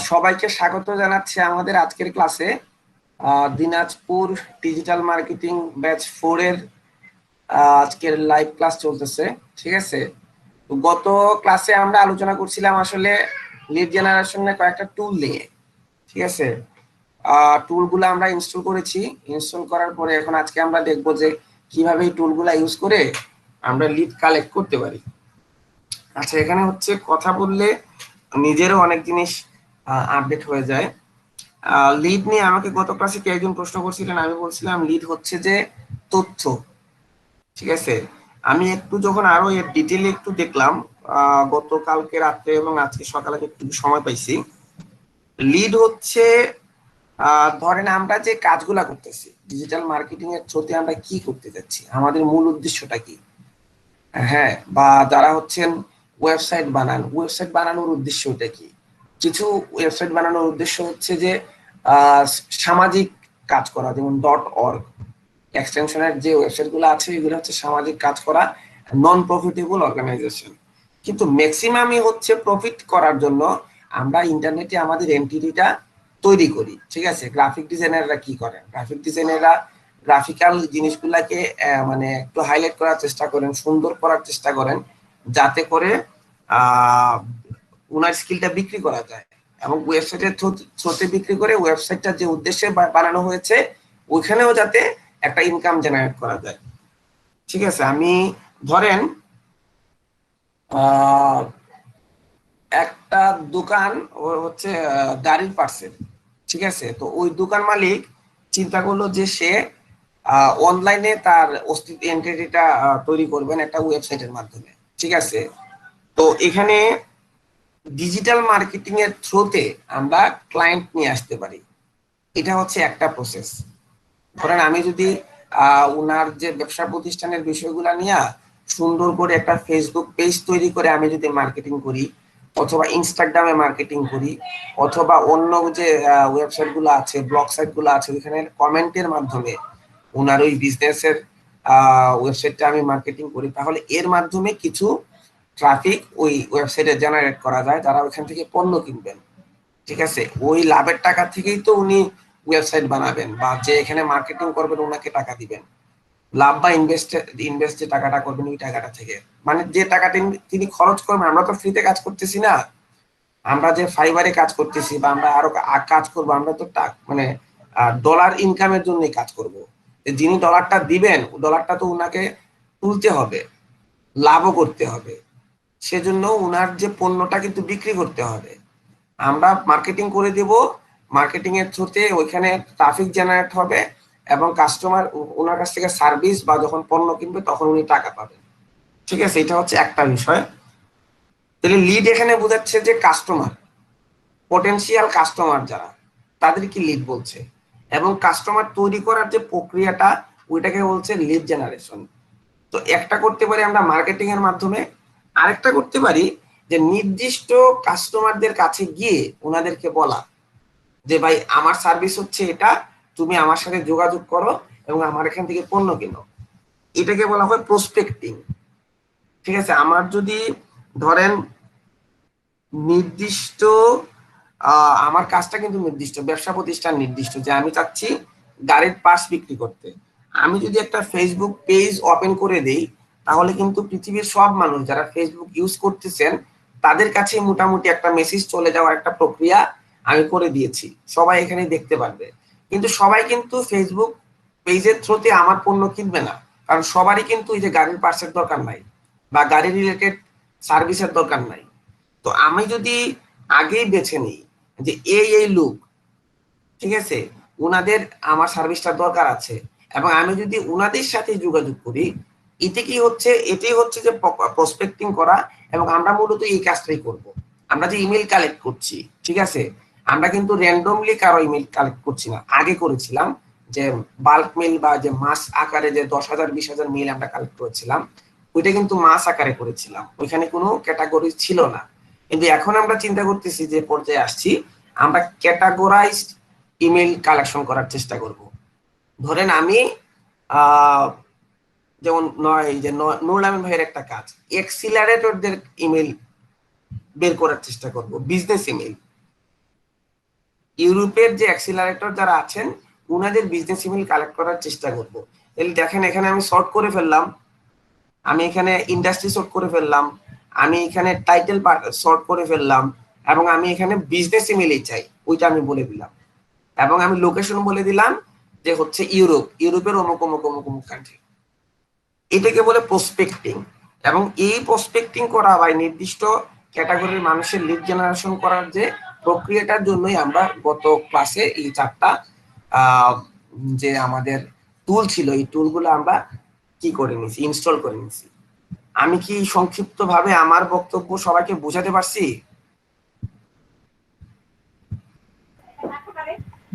সবাইকে স্বাগত জানাচ্ছি আমাদের আজকের ক্লাসে। দিনাজপুর ডিজিটাল মার্কেটিং ব্যাচ 4 এর আজকের লাইভ ক্লাস চলতেছে। ঠিক আছে, তো গত ক্লাসে আমরা আলোচনা করছিলাম আসলে লিড জেনারেশনের কয়েকটা টুল নিয়ে। ঠিক আছে, টুলগুলো আমরা ইনস্টল করেছি। ইনস্টল করার পরে এখন আজকে আমরা দেখবো যে কিভাবে এই টুলগুলো ইউজ করে আমরা লিড কালেক্ট করতে পারি। আচ্ছা, এখানে হচ্ছে কথা বললে নিজেরও অনেক জিনিস আপডেট হয়ে যায়। লিড নিয়ে আমাকে গত ক্লাসে কে একজন প্রশ্ন করছিলেন, আমি বলছিলাম লিড হচ্ছে যে তথ্য। ঠিক আছে, আমি একটু যখন আরো এর ডিটেইলে একটু দেখলাম গতকালকে রাত্রে এবং আজকে সকালে একটু সময় পাইছি। লিড হচ্ছে ধরেন আমরা যে কাজগুলা করতেছি ডিজিটাল মার্কেটিং এর থ্রুতে, আমরা কি করতে যাচ্ছি, আমাদের মূল উদ্দেশ্যটা কি। হ্যাঁ, বা যারা হচ্ছেন ওয়েবসাইট বানান, ওয়েবসাইট বানানোর উদ্দেশ্যটা কি। কিছু ওয়েবসাইট বানানোর উদ্দেশ্য হচ্ছে যে আহ, সামাজিক কাজ করা, যেমন .org এক্সটেনশনের যে ওয়েবসাইট গুলো আছে এগুলো হচ্ছে সামাজিক কাজ করা, নন প্রফিটেবল অর্গানাইজেশন। কিন্তু ম্যাক্সিমামই হচ্ছে প্রফিট করার জন্য আমরা ইন্টারনেটে আমাদের এন্টিটিটা তৈরি করি। ঠিক আছে, গ্রাফিক ডিজাইনাররা কি করেন, গ্রাফিক ডিজাইনাররা গ্রাফিক্যাল জিনিসগুলাকে মানে একটু হাইলাইট করার চেষ্টা করেন, সুন্দর করার চেষ্টা করেন, যাতে করে আহ উনার স্কিলটা বিক্রি করা যায় এবং ওয়েবসাইটের থ্রুতে বিক্রি করে ওয়েবসাইটটা যে উদ্দেশ্যে বানানো হয়েছে ওইখানেও যাতে একটা ইনকাম জেনারেট করা যায়। ঠিক আছে, আমি ধরেন আহ একটা দোকান, ও হচ্ছে গাড়ির পার্টসের। ঠিক আছে, তো ওই দোকান মালিক চিন্তা করলো যে সে অনলাইনে তার অস্তিত্ব এন্টিটিটা তৈরি করবেন একটা ওয়েবসাইটের মাধ্যমে। ঠিক আছে, তো এখানে ডিজিটাল মার্কেটিং এর থ্রুতে আমরা ক্লায়েন্ট নিয়ে আসতে পারি। এটা হচ্ছে একটা প্রসেস। ধরেন আমি যদি উনার যে ব্যবসা প্রতিষ্ঠানের বিষয়গুলো নিয়ে সুন্দর করে একটা ফেসবুক পেজ তৈরি করে আমি যদি মার্কেটিং করি, অথবা ইনস্টাগ্রামে মার্কেটিং করি, অথবা অন্য যে ওয়েবসাইট গুলো আছে, ব্লগ সাইট গুলো আছে, ওইখানে কমেন্টের মাধ্যমে উনার ওই বিজনেসের ওয়েবসাইটটা আমি মার্কেটিং করি, তাহলে এর মাধ্যমে কিছু ট্রাফিক ওই ওয়েবসাইটে জেনারেট করা যায়, যারা ওইখান থেকে পণ্য কিনবেন। ঠিক আছে, ওই লাভের টাকা থেকেই তো উনি ওয়েবসাইট বানাবেন, বা যে এখানে মার্কেটিং করবেন ওনাকে টাকা দিবেন। লাভ বা ইনভেস্ট যে টাকাটা করবেন ওই টাকাটা থেকে, মানে যে টাকাটা তিনি খরচ করবেন। আমরা তো ফ্রিতে কাজ করতেছি না, আমরা যে ফাইবারে কাজ করতেছি বা আমরা আরো কাজ করব, আমরা তো মানে ডলার ইনকামের জন্যই কাজ করব। যিনি ডলারটা দিবেন ডলারটা তো উনাকে তুলতে হবে, লাভও করতে হবে, সেজন্য উনার যে পণ্যটা কিন্তু বিক্রি করতে হবে। আমরা মার্কেটিং করে দেব, মার্কেটিং এর থ্রুতে ওইখানে ট্রাফিক জেনারেট হবে এবং কাস্টমার ওনার কাছ থেকে সার্ভিস বা যখন পণ্য কিনবে তখন উনি টাকা পাবেন। ঠিক আছে, এটা হচ্ছে একটা বিষয়। তাহলে লিড এখানে বোঝাচ্ছে যে কাস্টমার, পটেনশিয়াল কাস্টমার যারা, তাদেরকে লিড বলছে। এবং কাস্টমার তৈরি করার যে প্রক্রিয়াটা ওইটাকে বলছে লিড জেনারেশন। তো একটা করতে পারি আমরা মার্কেটিং এর মাধ্যমে, আরেকটা করতে পারি যে নির্দিষ্ট কাস্টমারদের কাছে গিয়ে ওনাদেরকে বলা যে ভাই আমার সার্ভিস হচ্ছে এটা, তুমি আমার সাথে যোগাযোগ করো এবং আমার এখান থেকে পণ্য কিনো। এটাকে বলা হয় প্রসপেক্টিং। ঠিক আছে, আমার যদি ধরেন নির্দিষ্ট আমার কাজটা কিন্তু নির্দিষ্ট, ব্যবসা প্রতিষ্ঠান নির্দিষ্ট, যে আমি চাচ্ছি গাড়ির পার্টস বিক্রি করতে। আমি যদি একটা ফেসবুক পেজ ওপেন করে দেই, তাহলে কিন্তু পৃথিবীর সব মানুষ যারা ফেসবুক ইউজ করতেছেন তাদের কাছে মোটামুটি একটা মেসেজ চলে যাওয়ার একটা প্রক্রিয়া আমি করে দিয়েছি, সবাই এখানে দেখতে পারবে। কিন্তু সবাই কিন্তু ফেসবুক পেজের থ্রুতে আমার পণ্য কিনবে না, কারণ সবারই কিন্তু এই যে গাড়ির পার্টসের দরকার নাই বা গাড়ি রিলেটেড সার্ভিসের দরকার নাই। তো আমি যদি আগেই বেছে নিই যে এই লোক, ঠিক আছে, উনাদের আমার সার্ভিসটা দরকার আছে, এবং আমি যদি উনাদের সাথে যোগাযোগ করি, এটাই হচ্ছে যে প্রসপেক্টিং করা। এবং আমরা মূলত এই কাজটাই করব। আমরা যে ইমেল কালেক্ট করছি, ঠিক আছে, আমরা কিন্তু র্যান্ডমলি কারো ইমেল কালেক্ট করছি না। আগে করেছিলাম যে বাল্ক মেল বা যে মাস আকারে যে 10,000 20,000 মেল আমরা কালেক্ট করেছিলাম, ওইটা কিন্তু মাস আকারে করেছিলাম, ওইখানে কোনো ক্যাটাগরি ছিল না। কিন্তু এখন আমরা চিন্তা করতেছি যে পর্যায়ে আসছি, আমরা ক্যাটাগরাইজড ইমেল কালেকশন করার চেষ্টা করব। ধরেন আমি যেমন এই যে নুরুল আমিন ভাইয়ের একটা কাজ, এক্সিলারেটরদের ইমেল বের করার চেষ্টা করব, বিজনেস ইমেল। ইউরোপের যে অ্যাক্সিলারেটর যারা আছেন ওনাদের বিজনেস ইমেল কালেক্ট করার চেষ্টা করব। তাহলে দেখেন এখানে আমি সর্ট করে ফেললাম, আমি এখানে ইন্ডাস্ট্রি সর্ট করে ফেললাম, আমি এখানে টাইটেল সর্ট করে ফেললাম, এবং আমি এখানে বিজনেস ইমেলই চাই ওইটা আমি বলে দিলাম, এবং আমি লোকেশন বলে দিলাম যে হচ্ছে ইউরোপ, ইউরোপের অমুক অমুক অমুক অমুক কান্ট্রি। এটাকে বলে প্রসপেক্টিং। এবং এই প্রসপেক্টিং করা বা নির্দিষ্ট ক্যাটাগরির মানুষের লিড জেনারেশন করার যে প্রক্রিয়াটার জন্যই আমরা গত ক্লাসে এই চারটা যে আমাদের টুল ছিল এই টুলগুলো আমরা কি করে নিছি, ইনস্টল করে নিছি। আমি কি সংক্ষিপ্ত ভাবে আমার বক্তব্য সবাইকে বোঝাতে পারছি?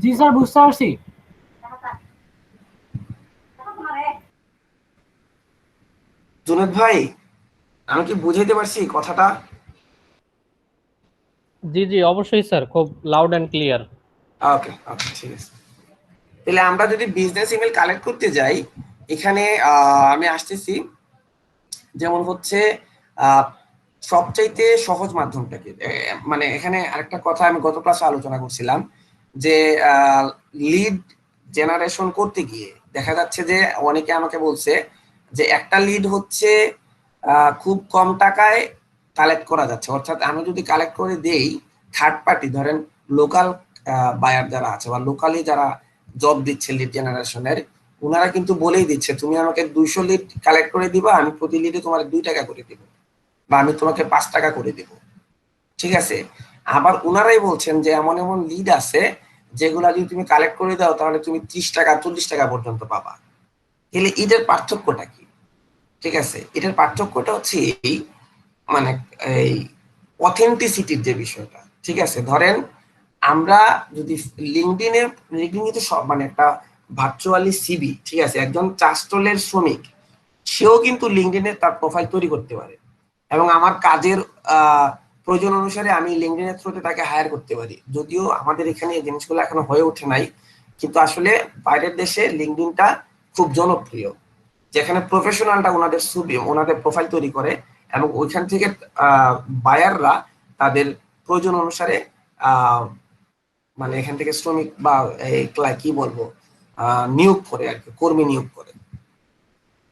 জি স্যার, বুঝতে পারছি। জুনেদ ভাই, আমি কি বুঝাইতে পারছি কথাটা? জি জি অবশ্যই স্যার, খুব লাউড অ্যান্ড ক্লিয়ার। ওকে ওকে, ঠিক আছে। তাহলে আমরা যদি বিজনেস ইমেল কালেক্ট করতে যাই, এখানে আমি আসতেছি, যেমন হচ্ছে সবচাইতে সহজ মাধ্যমটাকে, মানে এখানে আরেকটা কথা আমি গত ক্লাসে আলোচনা করছিলাম যে লিড জেনারেশন করতে গিয়ে দেখা যাচ্ছে যে অনেকে আমাকে বলছে যে একটা লিড হচ্ছে খুব কম টাকায় কালেক্ট করা যাচ্ছে, অর্থাৎ আমি যদি কালেক্ট করে দেই থার্ড পার্টি, ধরেন লোকাল বায়ার যারা আছে বা লোকালি যারা জব দিচ্ছে লিড জেনারেশনের, ওনারা কিন্তু বলেই দিচ্ছে তুমি আমাকে 200 লিড কালেক্ট করে দিবা, আমি প্রতি লিডে তোমার 2 টাকা করে দিব বা আমি তোমাকে 5 টাকা করে দিব, ঠিক আছে। আবার ওনারাই বলছেন যে এমন এমন লিড আছে যেগুলা যদি তুমি কালেক্ট করে দাও তাহলে তুমি 30 টাকা 40 টাকা পর্যন্ত পাবা। তাহলে এটার পার্থক্যটা কি? ঠিক আছে, এটার পার্থক্যটা হচ্ছে এই, মানে এই অথেন্টিসিটির যে বিষয়টা, ঠিক আছে। ধরেন আমরা যদি লিঙ্কডইনে তো সব মানে একটা ভার্চুয়ালি সিভি, ঠিক আছে, একজন চাষটলের শ্রমিক সেও কিন্তু লিঙ্কডইনে তার প্রোফাইল তৈরি করতে পারে, এবং আমার কাজের প্রয়োজন অনুসারে আমি লিঙ্কডইনের থ্রুতে তাকে হায়ার করতে পারি। যদিও আমাদের এখানে এই জিনিসগুলো এখনো হয়ে ওঠে নাই, কিন্তু আসলে বাইরের দেশে লিঙ্কডইনটা খুব জনপ্রিয়, যেখানে প্রফেশনালটা ওনাদের ছবি ওনাদের প্রোফাইল তৈরি করে এবং ওইখান থেকে বায়াররা তাদের প্রয়োজন অনুসারে মানে এখান থেকে শ্রমিক বা কি বলবো নিয়োগ করে আর কি, কর্মী নিয়োগ করে,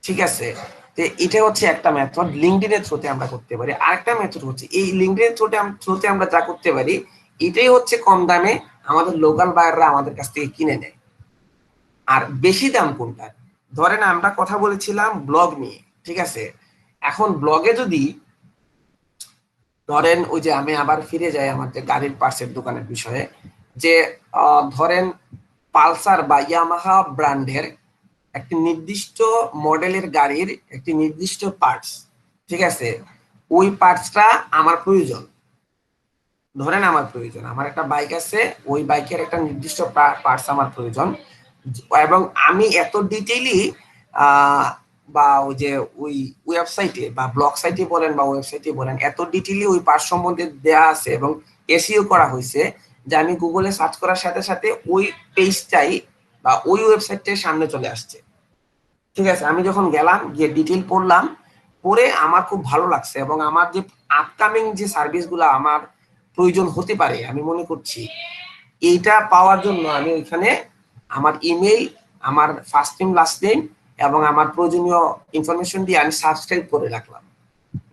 ঠিক আছে। তো এটা হচ্ছে একটা মেথড লিঙ্কডইনের থ্রুতে আমরা করতে পারি। আরেকটা মেথড হচ্ছে এই লিঙ্কডইনের থ্রুতে আমরা যা করতে পারি এটাই হচ্ছে কম দামে আমাদের লোকাল বায়াররা আমাদের কাছ থেকে কিনে নেয়। আর বেশি দাম কোনটা? ধরেন আমরা কথা বলেছিলাম ব্লগ নিয়ে, ঠিক আছে। এখন ব্লগে যদি ধরেন ওই যে আমি আবার ফিরে যাই আমার যে গাড়ির পার্টসের দোকানের বিষয়ে, যে ধরেন পালসার বা ইয়ামাহা ব্র্যান্ডের একটি নির্দিষ্ট মডেলের গাড়ির একটি নির্দিষ্ট পার্টস, ঠিক আছে, ওই পার্টসটা আমার প্রয়োজন। ধরেন আমার প্রয়োজন, আমার একটা বাইক আছে, ওই বাইকের একটা নির্দিষ্ট পার্টস আমার প্রয়োজন, এবং আমি এত ডিটেইলি বা ওই যে ওই ওয়েবসাইটে বা ব্লগ সাইটে বলেন বা ওয়েবসাইটে বলেন এত ডিটেইলি ওই পার্টস সম্বন্ধে দেয়া আছে এবং এসইও করা হয়েছে যে আমি গুগলে সার্চ করার সাথে সাথে ওই পেজটাই বা ওই ওয়েবসাইটটাই সামনে চলে আসছে, ঠিক আছে। আমি যখন গেলাম গিয়ে ডিটেইল পড়লাম, পড়ে আমার খুব ভালো লাগছে এবং আমার যে আপকামিং যে সার্ভিসগুলো আমার প্রয়োজন হতে পারে আমি মনে করছি এইটা পাওয়ার জন্য আমি ওইখানে আমার ইমেল, আমার ফার্স্ট নেম লাস্ট নেম এবং আমার প্রয়োজনীয় ইনফরমেশন দিয়ে আমি সাবস্ক্রাইব করে রাখলাম,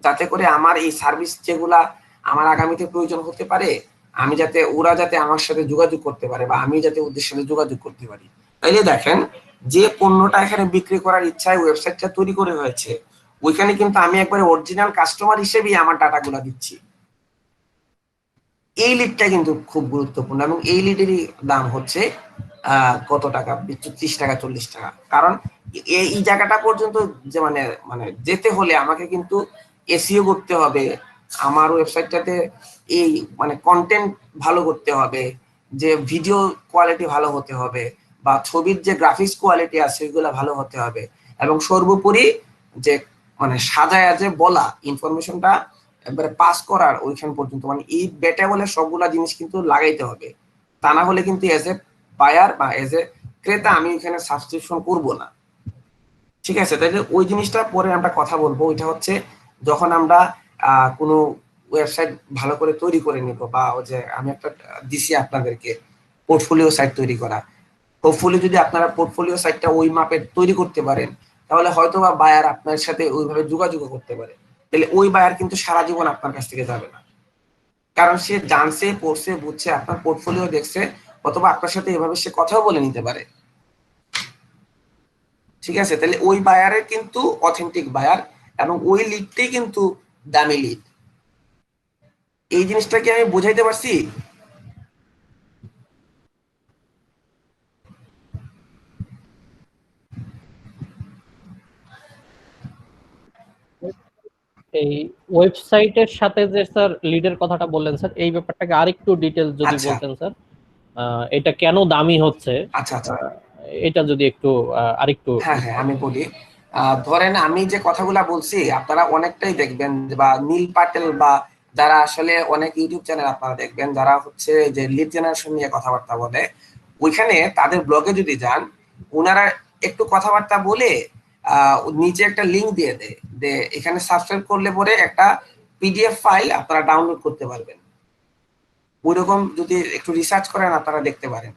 যাতে করে আমার এই সার্ভিস যেগুলা আমার আগামীতে প্রয়োজন হতে পারে আমি যাতে ওরা যাতে আমার সাথে যোগাযোগ করতে পারে বা আমি যাতে ওদের সাথে যোগাযোগ করতে পারি। তাইলে দেখেন যে পণ্যটা এখানে বিক্রি করার ইচ্ছায় ওয়েবসাইটটা তৈরি করে হয়েছে, ওইখানে কিন্তু আমি একবারে অরিজিনাল কাস্টমার হিসেবেই আমার ডাটাগুলো দিচ্ছি। এই লিডটা কিন্তু খুব গুরুত্বপূর্ণ এবং এই লিডেরই দাম হচ্ছে কত টাকা, 30 টাকা 40 টাকা। কারণ এই জায়গাটা পর্যন্ত যে মানে মানে যেতে হলে আমাকে কিন্তু এসইও করতে হবে, আমার ওয়েবসাইটটাতে এই মানে কন্টেন্ট ভালো করতে হবে, যে ভিডিও কোয়ালিটি ভালো হতে হবে বা ছবির যে গ্রাফিক্স কোয়ালিটি আছে সেগুলো ভালো হতে হবে, এবং সর্বোপরি যে মানে সাজায় যে বলা ইনফরমেশনটা একবারে পাস করার ওইখান পর্যন্ত, মানে এই বেটা বলে সবগুলা জিনিস কিন্তু লাগাইতে হবে। তা না হলে কিন্তু এজ এ বায়ার বা এজ এ ক্রেতা আমি এখানে সাবস্ক্রিপশন করব না, ঠিক আছে। তাইলে ওই জিনিসটা পরে আমরা কথা বলবো। ওইটা হচ্ছে যখন আমরা কোনো ওয়েবসাইট ভালো করে তৈরি করে নিব বা ওই যে আমি একটা দিছি আপনাদেরকে পোর্টফোলিও সাইট তৈরি করা। হোপফুলি যদি আপনারা পোর্টফোলিও সাইটটা ওই মাপে তৈরি করতে পারেন, তাহলে হয়তো বা বায়ার আপনার সাথে ওইভাবে যোগাযোগ করতে পারে। তাহলে ওই বায়ার কিন্তু সারা জীবন আপনার কাছ থেকে যাবে না, কারণ সে জানছে, পড়ছে, বুঝছে, আপনার পোর্টফোলিও দেখছে, অথবা আপনার সাথে এভাবে সে কথাও বলে নিতে পারে। ঠিক আছে, তাহলে ওই বায়ারের কিন্তু অথেন্টিক বায়ার, এবং ওই লিডটাই কিন্তু দামি লিড। এই জিনিসটা কি আমি বুঝাইতে পারছি? এই ওয়েবসাইটের সাথে যে স্যার লিডের কথাটা বললেন স্যার, এই ব্যাপারটাকে আরেকটু ডিটেলস যদি আচ্ছা বলতেন স্যার, এটা কেন দামি হচ্ছে, আচ্ছা আচ্ছা আহ, এটা যদি একটু আরেকটু। হ্যাঁ হ্যাঁ, আমি বলি। ধরেন আমি যে কথাগুলা বলছি আপনারা অনেকটাই দেখবেন, বা নীল পাটেল বা যারা আসলে অনেক ইউটিউব চ্যানেল আপনারা দেখবেন যারা হচ্ছে যে লিড জেনারেশন নিয়ে কথাবার্তা বলে, ওইখানে তাদের ব্লগে যদি যান, ওনারা একটু কথাবার্তা বলে নিচে একটা লিঙ্ক দিয়ে দেয়, যে এখানে সাবস্ক্রাইব করলে পরে একটা পিডিএফ ফাইল আপনারা ডাউনলোড করতে পারবেন। ওইরকম যদি একটু রিসার্চ করেন আপনারা দেখতে পারেন।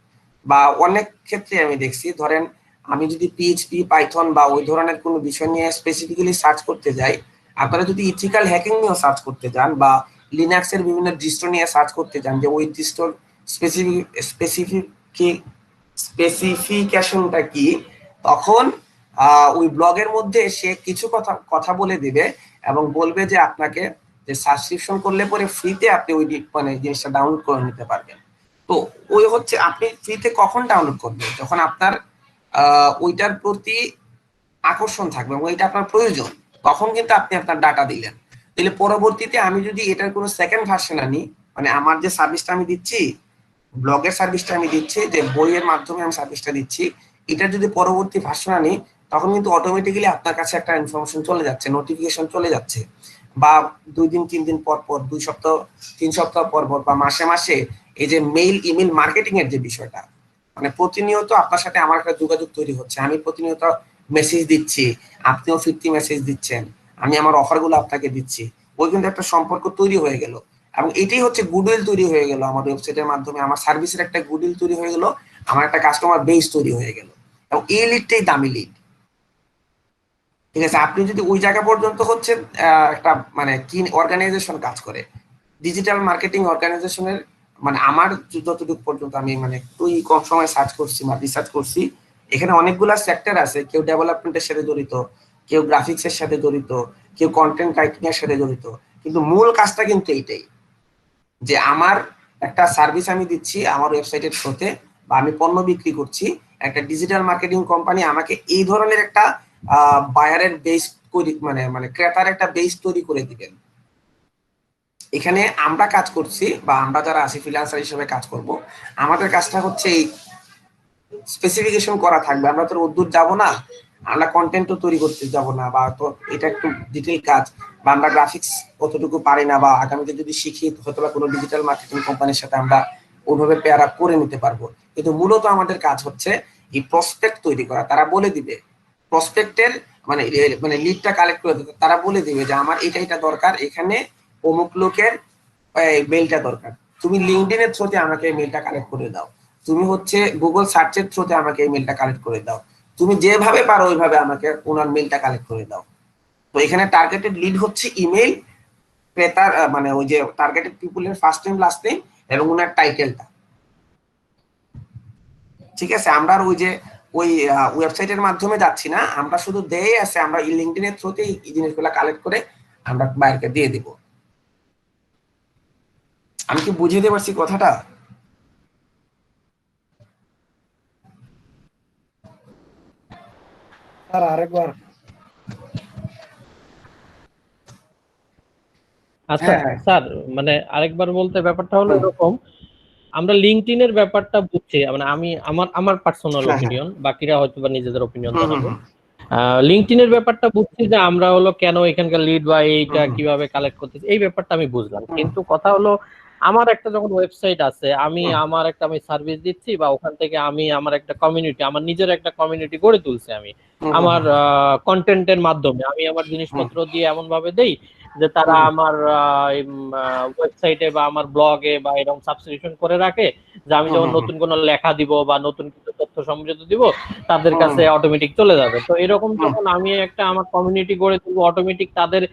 বা অনেক ক্ষেত্রে আমি দেখছি, ধরেন আমি যদি পিএইচপি, পাইথন বা ওই ধরনের কোনো বিষয় নিয়ে স্পেসিফিক্যালি সার্চ করতে যাই, আপনারা যদি ইথিক্যাল হ্যাকিং নিয়েও সার্চ করতে যান, বা লিনাক্স এর বিভিন্ন ডিস্ট্রো নিয়ে সার্চ করতে যান, যে ওই ডিস্ট্রোর স্পেসিফিক স্পেসিফিক স্পেসিফিকেশনটা কি, তখন ওই ব্লগের মধ্যে সে কিছু কথা কথা বলে দিবে, এবং বলবে যে আপনাকে যে সাবস্ক্রিপশন করলে পরে ফ্রিতে আপনি ওই মানে জিনিসটা ডাউনলোড করে নিতে পারবেন। তো ওই হচ্ছে, আপনি ফ্রিতে কখন ডাউনলোড করবেন, যখন আপনার ওইটার প্রতি আকর্ষণ থাকবে এবং এটা আপনার প্রয়োজন, তখন কিন্তু আপনি আপনার ডাটা দিলেন। তাহলে পরবর্তীতে আমি যদি এটার কোনো সেকেন্ড ভার্সন আনি, মানে আমার যে সার্ভিসটা আমি দিচ্ছি, ব্লগের সার্ভিসটা আমি দিচ্ছি, যে বইয়ের মাধ্যমে আমি সার্ভিসটা দিচ্ছি, এটা যদি পরবর্তী ভার্সন আনি, তখন কিন্তু অটোমেটিক্যালি আপনার কাছে একটা ইনফরমেশন চলে যাচ্ছে, নোটিফিকেশন চলে যাচ্ছে। বা 2 দিন 3 দিন পর পর, 2 সপ্তাহ 3 সপ্তাহ পর পর, বা মাসে মাসে, এই যে মেইল ইমেল মার্কেটিং এর যে বিষয়টা, মানে প্রতিনিয়ত আপনার সাথে আমার একটা যোগাযোগ তৈরি হচ্ছে, আমি প্রতিনিয়ত মেসেজ দিচ্ছি, আপনিও ফিরতি মেসেজ দিচ্ছেন, আমি আমার অফারগুলো আপনাকে দিচ্ছি, ওই কিন্তু একটা সম্পর্ক তৈরি হয়ে গেল। এবং এটাই হচ্ছে গুডউইল তৈরি হয়ে গেল আমার ওয়েবসাইটের মাধ্যমে, আমার সার্ভিসের একটা গুডউইল তৈরি হয়ে গেল, আমার একটা কাস্টমার বেস তৈরি হয়ে গেল, এবং এই লিডটাই দামি লিড। ঠিক আছে, আপনি যদি ওই জায়গা পর্যন্ত হচ্ছে একটা মানে কি অর্গানাইজেশন কাজ করে, ডিজিটাল মার্কেটিং অর্গানাইজেশনের, মানে আমার যতটুকু পর্যন্ত আমি মানে তুই কম সময় সার্চ করছি বা রিসার্চ করছি, এখানে অনেকগুলা সেক্টর আছে, কেউ ডেভেলপমেন্টের সাথে জড়িত, কেউ গ্রাফিক্স এর সাথে জড়িত, কেউ কন্টেন্ট রাইটিং এর সাথে জড়িত, কিন্তু মূল কাজটা কিন্তু এইটাই, যে আমার একটা সার্ভিস আমি দিচ্ছি আমার ওয়েবসাইটের থ্রুতে, বা আমি পণ্য বিক্রি করছি, একটা ডিজিটাল মার্কেটিং কোম্পানি আমাকে এই ধরনের একটা বায়ারের বেস তৈরি, মানে মানে ক্রেতার একটা বেস তৈরি করে দিবেন। এখানে আমরা কাজ করছি, বা আমরা যারা আছি ফ্রিল্যান্সার হিসেবে কাজ করব, আমাদের কাজটা হচ্ছে এই স্পেসিফিকেশন করা থাকবে, আমরা তো দূর যাব না, আমরা কন্টেন্টও তৈরি করতে যাব না, বা তো এটা একটু ডিটেল কাজ, বা আমরা গ্রাফিক্স কতটুকু পারি না, বা আগামীতে যদি শিখি হয়তো বা কোনো ডিজিটাল মার্কেটিং কোম্পানির সাথে আমরা ওইভাবে পেয়ার আপ করে নিতে পারবো। কিন্তু মূলত আমাদের কাজ হচ্ছে এই প্রসপেক্ট তৈরি করা, তারা বলে দিবে প্রসপেক্টের মানে মানে লিডটা কালেক্ট করে দিবে, তারা বলে দিবে যে আমার এটা এটা দরকার, এখানে অমুক লোকের মেইলটা দরকার, তুমি লিঙ্কডইন এর থ্রুতে আমাকে এই মেইলটা কালেক্ট করে দাও, তুমি হচ্ছে গুগল সার্চের থ্রুতে আমাকে এই মেইলটা কালেক্ট করে দাও, তুমি যেভাবে পারো ওইভাবে আমাকে ওনার মেইলটা কালেক্ট করে দাও। তো এখানে টার্গেটেড লিড হচ্ছে ইমেল, ক্রেতার মানে ওই যে টার্গেটেড পিপলের ফার্স্ট নেম লাস্ট নেম এবং ওনার টাইটেলটা। ঠিক আছে, আমরা আর ওই যে ওই ওয়েবসাইটের মাধ্যমে যাচ্ছি না, আমরা শুধু দেই আছে, আমরা লিঙ্কডইন এর থ্রুতে এই জিনিসগুলো কালেক্ট করে আমরা বাইরকে দিয়ে দিব। আমি কি বুঝিয়ে দিতে পারছি কথাটা? স্যার আরেকবার। আচ্ছা হ্যাঁ হ্যাঁ। স্যার, মানে আরেকবার বলতে ব্যাপারটা হলো হুম, এরকম, আমরা লিঙ্কডইন এর ব্যাপারটা বুঝছি, মানে আমি আমার আমার পার্সোনাল হ্যাঁ হ্যাঁ। ওপিনিয়ন, বাকিরা হয়তো বা নিজেদের ওপিনিয়ন হুম হুম জানাবে। হুম লিঙ্কডইন এর ব্যাপারটা বুঝছি যে আমরা হলো কেন এখানকার লিড বা এইটা হুম কিভাবে কালেক্ট করতেছি, এই ব্যাপারটা আমি বুঝলাম, হুম কিন্তু কথা হলো আমার একটা যখন ওয়েবসাইট আছে, আমি হুম আমার একটা আমি সার্ভিস দিচ্ছি, বা ওখান থেকে আমি আমার একটা কমিউনিটি, আমার নিজের একটা কমিউনিটি গড়ে তুলছি আমি হুম হুম আমার হুম কন্টেন্টের মাধ্যমে, আমি আমার হুম জিনিসপত্র দিয়ে এমন ভাবে দেই যে তারা হুম আমার ওয়েবসাইটে বা আমার ব্লগে বা এরকম সাবস্ক্রিপশন করে রাখে, যে আমি হুম যখন হুম হুম নতুন কোনো লেখা দিব বা নতুন কিছু তথ্য সমৃদ্ধ দিব তাদের হুম কাছে অটোমেটিক চলে যাবে। তো এরকম হুম যখন আমি একটা আমার কমিউনিটি গড়ে তুলবো, অটোমেটিক তাদের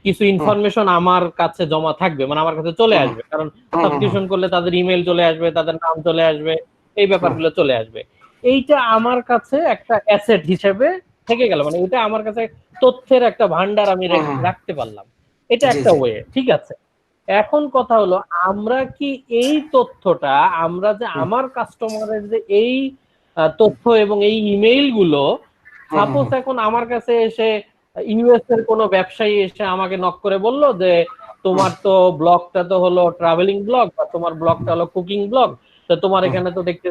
কিছু হুম ইনফরমেশন আমার কাছে জমা থাকবে, মানে আমার কাছে চলে হুম আসবে, কারণ হুম হুম হুম সাবস্ক্রিপশন করলে তাদের ইমেল চলে আসবে, তাদের নাম চলে আসবে, এই হুম ব্যাপারগুলো চলে আসবে। এইটা আমার কাছে একটা অ্যাসেট হিসেবে থেকে গেল, মানে এটা আমার কাছে তথ্যের একটা ভান্ডার আমি হুম হুম। রাখতে পারলাম। এটা জি একটা জি। ওয়ে, ঠিক আছে। এখন কথা হলো, আমরা কি এই তথ্যটা, আমরা যে হুম আমার কাস্টমারের যে এই তথ্য এবং এই ইমেইল গুলো, হুম হুম সাপোজ হুম এখন আমার কাছে এসে ইউএস এর কোনো ব্যবসায়ী এসে আমাকে নক করে বলল যে হুম তোমার তো ব্লগটা তো হলো ট্রাভেলিং ব্লগ, বা তোমার ব্লগটা হলো কুকিং ব্লগ, তো তোমার হুম এখানে তো দেখতে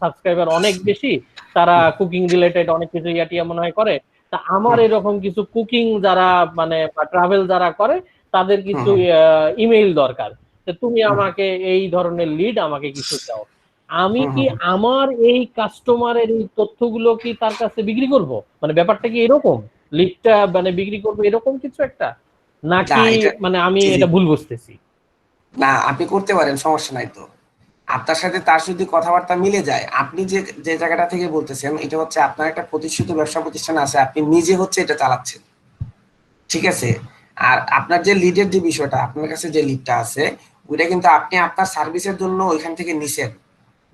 সাবস্ক্রাইবার অনেক বেশি, তারা হুম কুকিং রিলেটেড অনেক কিছু ইয়াটিয়া মনে হয় করে, তা আমার হুম এরকম কিছু কুকিং যারা মানে ট্রাভেল যারা করে তাদের হুম কিছু হুম ইমেইল দরকার, তো তুমি হুম আমাকে এই ধরনের লিড আমাকে কিছু দাও। আমি হুম কি হুম। আমার এই কাস্টমারের এই তথ্যগুলো কি তার কাছে বিক্রি করব? মানে ব্যাপারটা কি এরকম, লিডটা মানে বিক্রি করবো এরকম কিছু একটা, না নাকি এটা, মানে আমি জি জি, এটা ভুল বুঝতেছি? না আপনি করতে পারেন, সমস্যা নাই তো। আপনার সাথে তার যদি কথাবার্তা মিলে যায়, আপনি যে যে জায়গাটা থেকে বলতেছেন এটা হচ্ছে আপনার একটা প্রতিষ্ঠিত ব্যবসা প্রতিষ্ঠান আছে, আপনি নিজে হচ্ছে এটা চালাচ্ছেন, ঠিক আছে। আর আপনার যে লিডের যে বিষয়টা, আপনার কাছে যে লিডটা আছে ওইটা কিন্তু আপনি আপনার সার্ভিসের জন্য ওইখান থেকে নিছেন,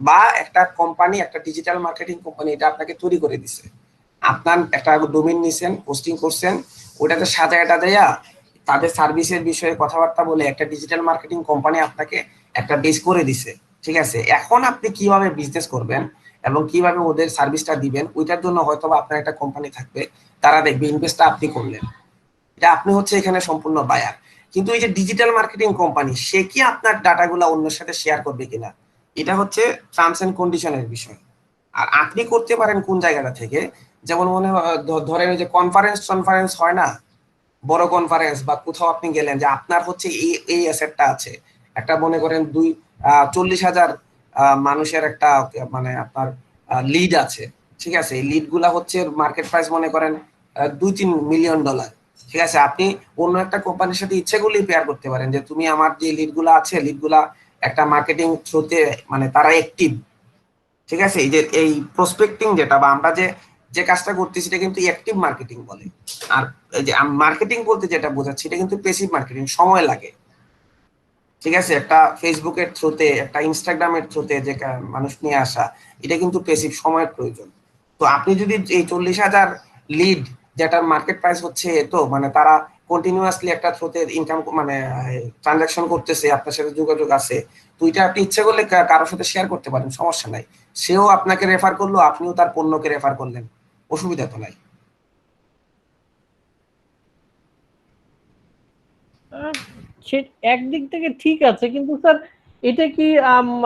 বা একটা কোম্পানি, একটা ডিজিটাল মার্কেটিং কোম্পানি এটা আপনাকে তৈরি করে দিছে। আপনার একটা ডোমেইন নিছেন, পোস্টিং করছেন, ওটাতে সাজায় টাজাইয়া তাদের সার্ভিসের বিষয়ে কথাবার্তা বলে একটা ডিজিটাল মার্কেটিং কোম্পানি আপনাকে একটা বেস করে দিছে, ঠিক আছে। এখন আপনি কিভাবে বিজনেস করবেন এবং কিভাবে ওদের সার্ভিসটা দিবেন ওইটার জন্য হয়তো বা আপনার একটা কোম্পানি থাকবে, তারা দেখবে ইনভেস্টটা আপনি করলেন, এটা আপনি হচ্ছে এখানে সম্পূর্ণ বায়ার। কিন্তু এই যে ডিজিটাল মার্কেটিং কোম্পানি, সে কি আপনার ডাটাগুলো অন্যের সাথে শেয়ার করবে কিনা, এটা হচ্ছে টার্মস এন্ড কন্ডিশনের বিষয়। আর আপনি করতে পারেন কোন জায়গাটা থেকে, যেমন মনে ধরেন ওই যে কনফারেন্স টনফারেন্স হয় না, বড় কনফারেন্স বা কোথাও আপনি গেলেন, যে আপনার হচ্ছে এই এই অ্যাসেটটা আছে, একটা মনে করেন 40,000 মানুষের একটা মানে আপনার লিড আছে, ঠিক আছে। এই লিড গুলা হচ্ছে মার্কেট প্রাইস মনে করেন $2-3 মিলিয়ন, ঠিক আছে। আপনি অন্য একটা কোম্পানির সাথে ইচ্ছে করলেই পেয়ার করতে পারেন, যে তুমি আমার যে লিড গুলা আছে, লিড গুলা একটা মার্কেটিং থ্রুতে, মানে তারা অ্যাক্টিভ, ঠিক আছে। এই যে এই প্রসপেক্টিং যেটা বা আমরা যে যে কাজটা করতেছি এটা কিন্তু অ্যাক্টিভ মার্কেটিং বলে। আর এই যে মার্কেটিং বলতে যেটা বোঝাচ্ছি এটা কিন্তু পেসিভ মার্কেটিং, সময় লাগে, ঠিক আছে। একটা ফেসবুকের থ্রুতে, একটা ইনস্টাগ্রামের থ্রুতে যে মানুষ নিয়ে আসা, এটা কিন্তু পেসিভ, সময়ের প্রয়োজন। তো আপনি যদি এই 40,000 লিড, যেটার মার্কেট প্রাইস হচ্ছে, তো মানে তারা কন্টিনিউয়াসলি একটা থ্রুতে ইনকাম মানে ট্রানজাকশন করতেছে, আপনার সাথে যোগাযোগ আছে, তো এটা আপনি ইচ্ছে করলে কারোর সাথে শেয়ার করতে পারেন, সমস্যা নাই। সেও আপনাকে রেফার করলো, আপনিও তার পণ্যকে রেফার করলেন, অসুবিধা তো নাই। আহ, সে একদিক থেকে ঠিক আছে, কিন্তু স্যার এটা কি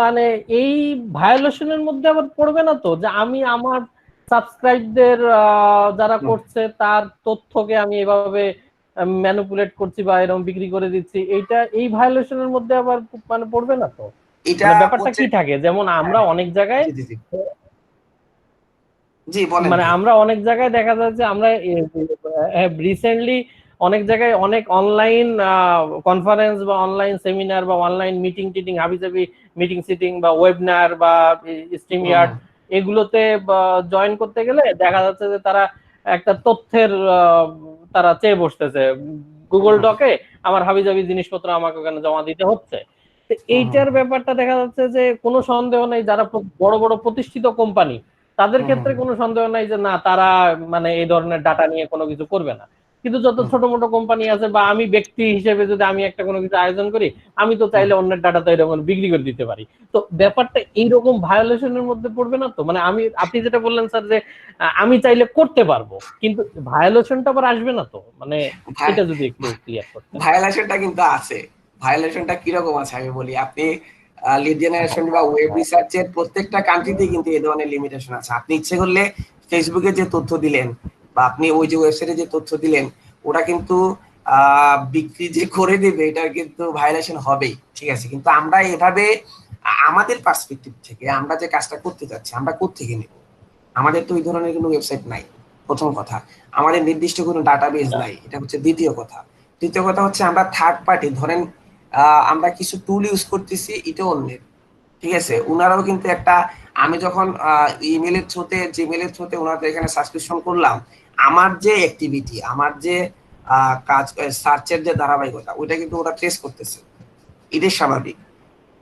মানে এই ভায়োলেশনের মধ্যে আবার পড়বে না তো, যে আমি আমার সাবস্ক্রাইবদের যারা হুম। করছে তার তথ্যকে আমি এভাবে ম্যানিপুলেট করছি বা এরকম বিক্রি করে দিচ্ছি, এইটা এই ভায়োলেশনের মধ্যে আবার মানে পড়বে না তো? এটা মানে ব্যাপারটা হচ্ছে, কি থাকে, যেমন আমরা হ্যাঁ, অনেক জায়গায়, জি জি জি, জি বলেন মানে ভাই। আমরা অনেক জায়গায় দেখা যাচ্ছে আমরা রিসেন্টলি অনেক জায়গায় অনেক অনলাইন কনফারেন্স বা অনলাইন সেমিনার বা অনলাইন মিটিং টিটিং হাবিজাবি মিটিং সিটিং বা ওয়েবিনার বা স্ট্রিম হুম ইয়ার্ড, হুম এগুলোতে জয়েন করতে গেলে দেখা যাচ্ছে যে তারা একটা তথ্যের তারা চেয়ে বসতেছে গুগল হুম ডকে, আমার হাবিজাবি জিনিসপত্র আমাকে ওখানে জমা দিতে হচ্ছে। তো হুম হুম এইটার ব্যাপারটা দেখা যাচ্ছে যে কোনো সন্দেহ নেই, যারা বড় বড় প্রতিষ্ঠিত কোম্পানি তাদের হুম হুম ক্ষেত্রে কোনো সন্দেহ নাই যে না, তারা মানে এই ধরনের ডাটা নিয়ে কোনো কিছু করবে না। কিন্তু যত হুম ছোট মোটো কোম্পানি আছে বা আমি ব্যক্তি হিসেবে যদি আমি একটা কোনো কিছু আয়োজন করি, আমি তো হুম। চাইলে অন্যের ডাটা তো এরকম বিক্রি করে দিতে পারি। তো ব্যাপারটা এইরকম ভায়োলেশনের মধ্যে পড়বে না তো? মানে আমি, আপনি যেটা বললেন স্যার যে আমি চাইলে করতে পারবো, কিন্তু ভায়োলেশনটা আবার আসবে না তো? মানে এটা যদি একটু ক্লিয়ার করতেন। ভায়োলেশনটা কিন্তু আছে। ভায়োলেশনটা কিরকম আছে আমি বলি। আপনি লিড জেনারেশন বা ওয়েব রিসার্চের প্রত্যেকটা কান্ট্রিতেই কিন্তু এই ধরনের লিমিটেশন আছে। আপনি ইচ্ছে করলে ফেসবুকে যে তথ্য দিলেন বা আপনি ওই যে ওয়েবসাইটে যে তথ্য দিলেন, ওটা কিন্তু বিক্রি যে করে দেবে এটার কিন্তু ভায়োলেশন হবেই, ঠিক আছে। কিন্তু আমরা এভাবে আমাদের পার্সপেক্টিভ থেকে আমরা যে কাজটা করতে যাচ্ছি, আমরা কোত্থেকে নেব? আমাদের তো ওই ধরনের কোনো ওয়েবসাইট নাই, প্রথম কথা। আমাদের নির্দিষ্ট কোনো ডাটাবেজ নাই, এটা হচ্ছে দ্বিতীয় কথা। দ্বিতীয় কথা হচ্ছে আমরা থার্ড পার্টি, ধরেন আমরা কিছু টুল ইউজ করতেছি, এটা অন্যের, ঠিক আছে, ওনারাও কিন্তু একটা, আমি যখন ইমেলের থ্রুতে জিমেলের থ্রুতে ওনাদের এখানে সাবস্ক্রিপশন করলাম, আমার যে অ্যাক্টিভিটি, আমার যে কাজ, সার্চের যে ধারাবাহিকতা, ওইটা কিন্তু ওরা ট্রেস করতেছে, এটাই স্বাভাবিক।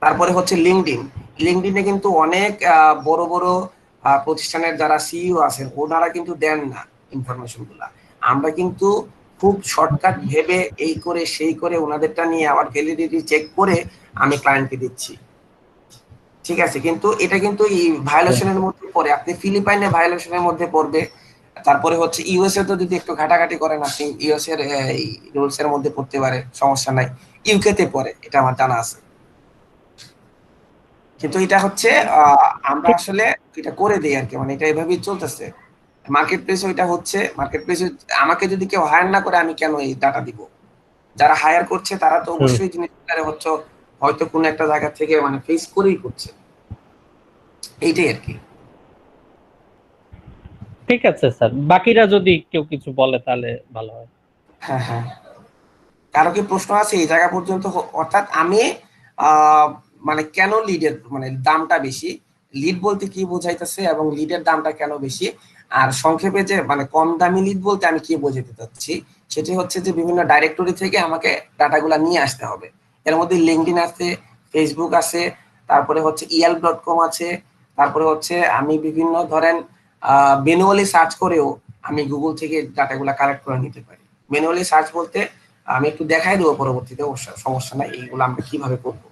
তারপরে হচ্ছে লিঙ্কডইন, লিঙ্কডইনে কিন্তু অনেক বড় বড় প্রতিষ্ঠানের যারা সিইও আছেন, ওনারা কিন্তু দেন না ইনফরমেশন গুলা, আমরা কিন্তু খুব শর্টকাট ভেবে এই করে সেই করে ওনাদেরটা নিয়ে আবার ভ্যালিডিটি চেক করে আমি ক্লায়েন্টকে দিচ্ছি, ঠিক আছে, কিন্তু এটা কিন্তু এই ভায়োলেশনের মধ্যে পড়ে, আপনি ফিলিপাইনে ভায়োলেশনের মধ্যে পড়বে, তারপরে হচ্ছে ইউএসএ তো যদি একটু ঘাটাঘাটি করেন আপনি ইউএস এর রুলস এর মধ্যে পড়তে পারে, সমস্যা নাই, ইউকে তে পড়ে, এটা আমার জানা আছে। কিন্তু এটা হচ্ছে আমরা আসলে এটা করে দেই আর কি, মানে এটা এভাবেই চলতেছে মার্কেট প্লেস, ওইটা হচ্ছে মার্কেট প্লেস। আমাকে যদি কেউ হায়ার না করে আমি কেন এই ডাটা দিব? যারা হায়ার করছে তারা তো অবশ্যই জিনিসটা হচ্ছে হয়তো কোনো একটা জায়গা থেকে মানে ফেস করেই করছে, এইটাই আর কি। ঠিক আছে স্যার, বাকিরা যদি কেউ কিছু বলে তাহলে ভালো হয়। হ্যাঁ হ্যাঁ, কারো কি প্রশ্ন আছে এই জায়গা পর্যন্ত? অর্থাৎ আমি আহ মানে কেন লিডের মানে দামটা বেশি, লিড বলতে কি বোঝাইতেছে এবং লিডের দামটা কেন বেশি, আর সংক্ষেপে যে মানে কম দামি লিড বলতে আমি কি বোঝাতে চাচ্ছি, সেটি হচ্ছে যে বিভিন্ন ডাইরেক্টরি থেকে আমাকে ডাটাগুলা নিয়ে আসতে হবে। এর মধ্যে লিঙ্কডইন আছে, ফেসবুক আছে, তারপরে হচ্ছে ইয়েল্প.com আছে, তারপরে হচ্ছে আমি বিভিন্ন ধরেন ম্যানুয়ালি সার্চ করেও আমি গুগল থেকে ডাটাগুলা কালেক্ট করে নিতে পারি। ম্যানুয়ালি সার্চ বলতে আমি একটু দেখাই দেবো পরবর্তীতে, সমস্যা নাই, এইগুলো আমরা কিভাবে করব।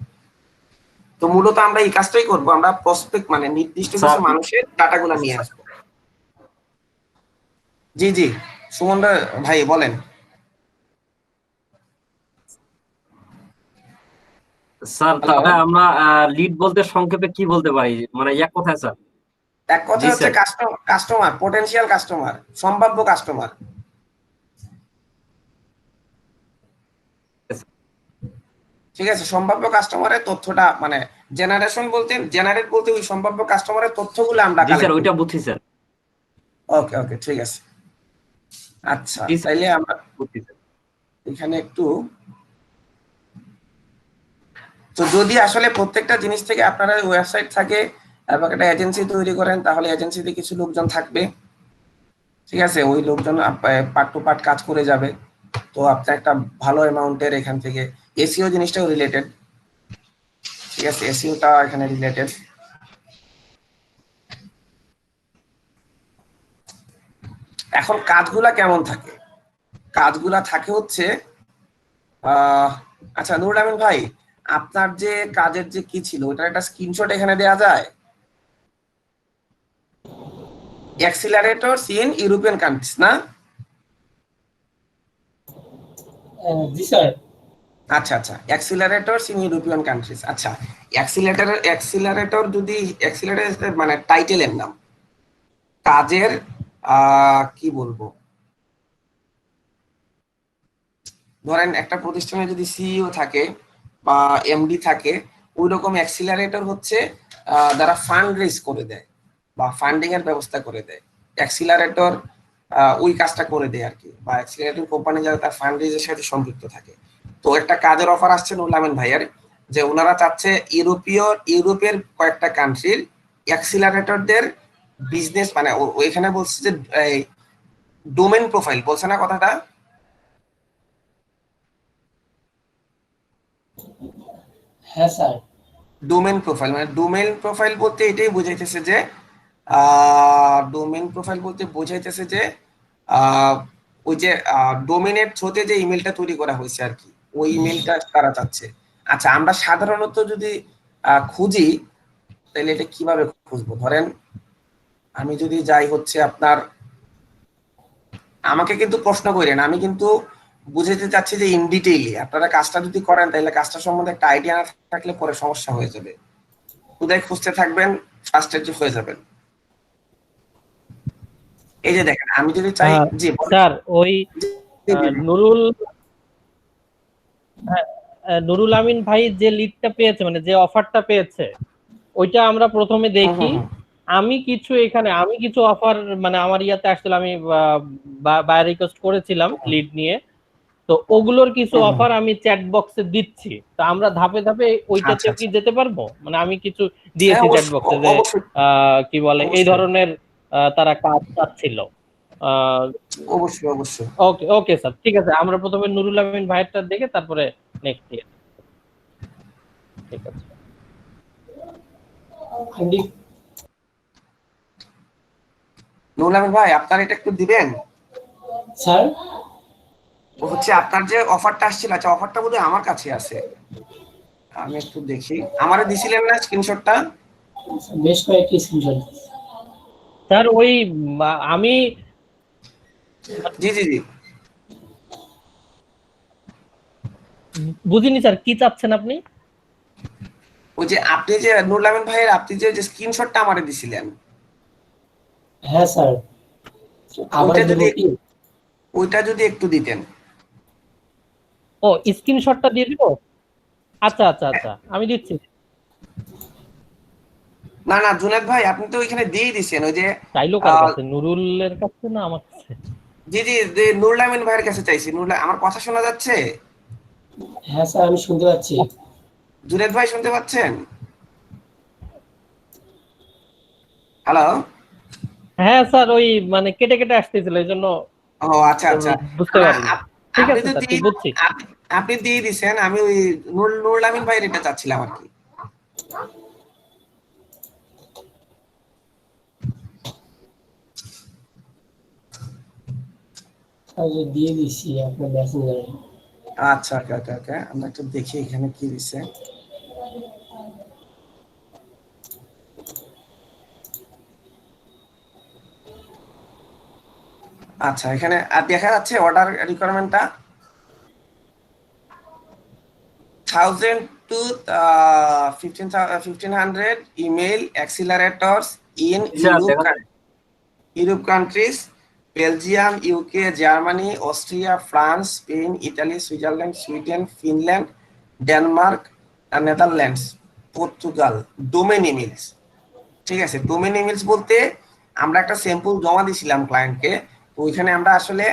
তো মূলত আমরা এই কাজটাই করব, আমরা প্রসপেক্ট মানে নির্দিষ্ট কিছু মানুষের ডাটাগুলো নিয়ে আসবো। জি জি, সুমন ভাই বলেন। স্যার তাহলে আমরা লিড বলতে সংক্ষেপে কি বলতে পারি, মানে এক কথায় স্যার? এক কথা হচ্ছে কাস্টমার, পটেনশিয়াল কাস্টমার, সম্ভাব্য কাস্টমার, ঠিক আছে, সম্ভাব্য কাস্টমারের তথ্যটা মানে জেনারেট বলতে ওই সম্ভাব্য কাস্টমারের তথ্যগুলো আমরা জি স্যার, ওইটা বুঝছি স্যার। ওকে ওকে, ঠিক আছে। আচ্ছা তাইলে আমরা এখানে একটু, তো যদি আসলে প্রত্যেকটা জিনিস থেকে আপনারা ওয়েবসাইট থাকে এবং একটা এজেন্সি তৈরি করেন, তাহলে এজেন্সিতে কিছু লোকজন থাকবে, ঠিক আছে, ওই লোকজন পার্ট টু পার্ট কাজ করে যাবে, তো আপনার একটা ভালো অ্যামাউন্টের এখান থেকে, এসইও জিনিসটাও রিলেটেড, ঠিক আছে, এসইওটা এখানে রিলেটেড। এখন কাজগুলা কেমন থাকে? কাজগুলা থাকে হচ্ছে আচ্ছা নুরুল আমিন ভাই, আপনার যে কাজের যে কি ছিল ওটার একটা স্ক্রিনশট এখানে দেওয়া যায়? অ্যাক্সিলারেটরস ইন ইউরোপিয়ান কান্ট্রিজ না? জি স্যার। আচ্ছা আচ্ছা, অ্যাক্সিলারেটরস ইন ইউরোপিয়ান কান্ট্রিজ, আচ্ছা, অ্যাক্সিলারেটর যদি অ্যাক্সিলারেটর মানে টাইটেলের নাম, কাজের কি বলবো, ধরেন একটা প্রতিষ্ঠানে যদি সিইও থাকে বা এমডি থাকে, ওই রকম অ্যাক্সিলারেটর হচ্ছে যারা ফান্ড রেজ করে দেয় বা ফান্ডিং এর ব্যবস্থা করে দেয়, অ্যাক্সিলারেটর ওই কাজটা করে দেয় আর কি, বা অ্যাক্সিলারেটর কোম্পানি যারা তার ফান্ড রেজের সাথে সম্পৃক্ত থাকে। তো একটা কাজের অফার আসছে নুরুল আমিন ভাইয়ের, যে ওনারা চাচ্ছে ইউরোপের কয়েকটা কান্ট্রির অ্যাক্সিলারেটরদের বিজনেস, মানে ওইখানে বলছে যে ডোমেন প্রোফাইল, বলছে না কথাটা? হ্যাঁ স্যার। ডোমেন প্রোফাইল, মানে ডোমেন প্রোফাইল বলতে এটাই বোঝাইতেছে যে ডোমেন প্রোফাইল বলতে বোঝাইতেছে যে ওই যে ডোমেনের থ্রুতে যে ইমেলটা তৈরি করা হয়েছে আর কি, ওই ইমেলটা তারা চাচ্ছে। আচ্ছা, আমরা সাধারণত যদি খুঁজি তাহলে এটা কিভাবে খুঁজবো? ধরেন আমি যদি যাই হচ্ছে আপনার, আমাকে কিন্তু প্রশ্ন করেন, আমি কিন্তু বুঝাইতে চাচ্ছি যে ইন ডিটেইলি আপনারা কাজটা যদি করেন তাহলে কাজটা সম্বন্ধে একটা আইডিয়া না থাকলে পরে সমস্যা হয়ে যাবে, খুদাই খুঁজতে থাকবেন, ফার্স্টেজ হয়ে যাবেন। এই যে দেখেন, আমি যদি চাই, জি স্যার, ওই নুরুল নুরুল আমিন ভাই যে লিডটা পেয়েছে, মানে যে অফারটা পেয়েছে, ওইটা আমরা প্রথমে দেখি। আমি কিছু অফার মানে আমার ইয়াতে আসলে আমি বায়ার রিকোয়েস্ট করেছিলাম লিড নিয়ে, তো ওগুলোর কিছু হুম, অফার আমি চ্যাট বক্সে দিচ্ছি, তো আমরা ধাপে ধাপে আচ্ছা ওইটাতেও কি আচ্ছা, যেতে পারবো? মানে আমি কিছু হ্যাঁ দিয়েছি চ্যাট অবশ্যই, বক্সে যে অবশ্যই, কি বলে এই অবশ্যই, ধরনের তারা কাজ চাচ্ছিল। অবশ্যই, অবশ্যই। ওকে ওকে স্যার, ঠিক আছে, আমরা প্রথমে নুরুল আমিন ভাইয়েরটা দেখে তারপরে নেক্সট ইয়ার। ঠিক আছে। নুরুল আমিন ভাই, আপনার এটা একটু দিবেন। স্যার, হচ্ছে আপনার যে অফারটা আসছিল, আচ্ছা অফারটা বোধহয় আমার কাছে আছে, আমি একটু দেখি। আমারে দিছিলেন না স্ক্রিনশটটা? বেশ কয়েকটি স্ক্রিনশট। স্যার ওই আমি জি জি জি। বুঝিনি স্যার, কি চাচ্ছেন আপনি? ওই যে আপনি যে নুরুল আমিন ভাইয়ের আপনি যে স্ক্রিনশটটা আমারে দিছিলেন, হ্যাঁ স্যার, আবার ওইটা দেব যদি কি? ওইটা যদি একটু দিতেন। ও, স্ক্রিনশটটা দিয়ে দিব। আচ্ছা আচ্ছা আচ্ছা, আমি দিচ্ছি। না না জুনেদ ভাই, আপনি তো ওইখানে দিয়ে দিছেন ওই যে চাইলো কার আহ, কাছে, নুরুলের কাছে না আমার কাছে? জি জি, যে নুরুল আমিন ভাইয়ের কাছে চাইছি। আমার কথা শোনা যাচ্ছে? হ্যাঁ স্যার, আমি শুনতে পাচ্ছি। জুনেদ ভাই শুনতে পাচ্ছেন? হ্যালো? হ্যাঁ স্যার, ওই মানে কেটে কেটে আসতেছিল এই জন্য ও আচ্ছা আচ্ছা। বুঝতে না, পারিনি। ঠিক আপনি আছে তো স্যার, দিয়ে বুঝছি। আপনি দিয়ে দিছেন, আমি ওই নুরুল আমিন ভাইয়ের এটা চাচ্ছিলাম আর কি। স্যার, যে দিয়ে দিছি আপনার মেসেঞ্জারে। আচ্ছা ওকে ওকে ওকে, আমরা একটু দেখি এখানে কি দিছে। আচ্ছা এখানে দেখা যাচ্ছে অর্ডার রিকোয়ারমেন্টটা 1000 to 1500 email accelerators in sir দেখা যায়। Europe countries, Belgium, UK, Germany, Austria, France, Spain, Italy, Switzerland, Sweden, Finland, Denmark, Netherlands, Portugal, domain emails। ঠিক আছে, ডোমেন ইমেলস বলতে আমরা একটা স্যাম্পল জমা দিছিলাম ক্লায়েন্টকে, তো ওইখানে আমরা আসলে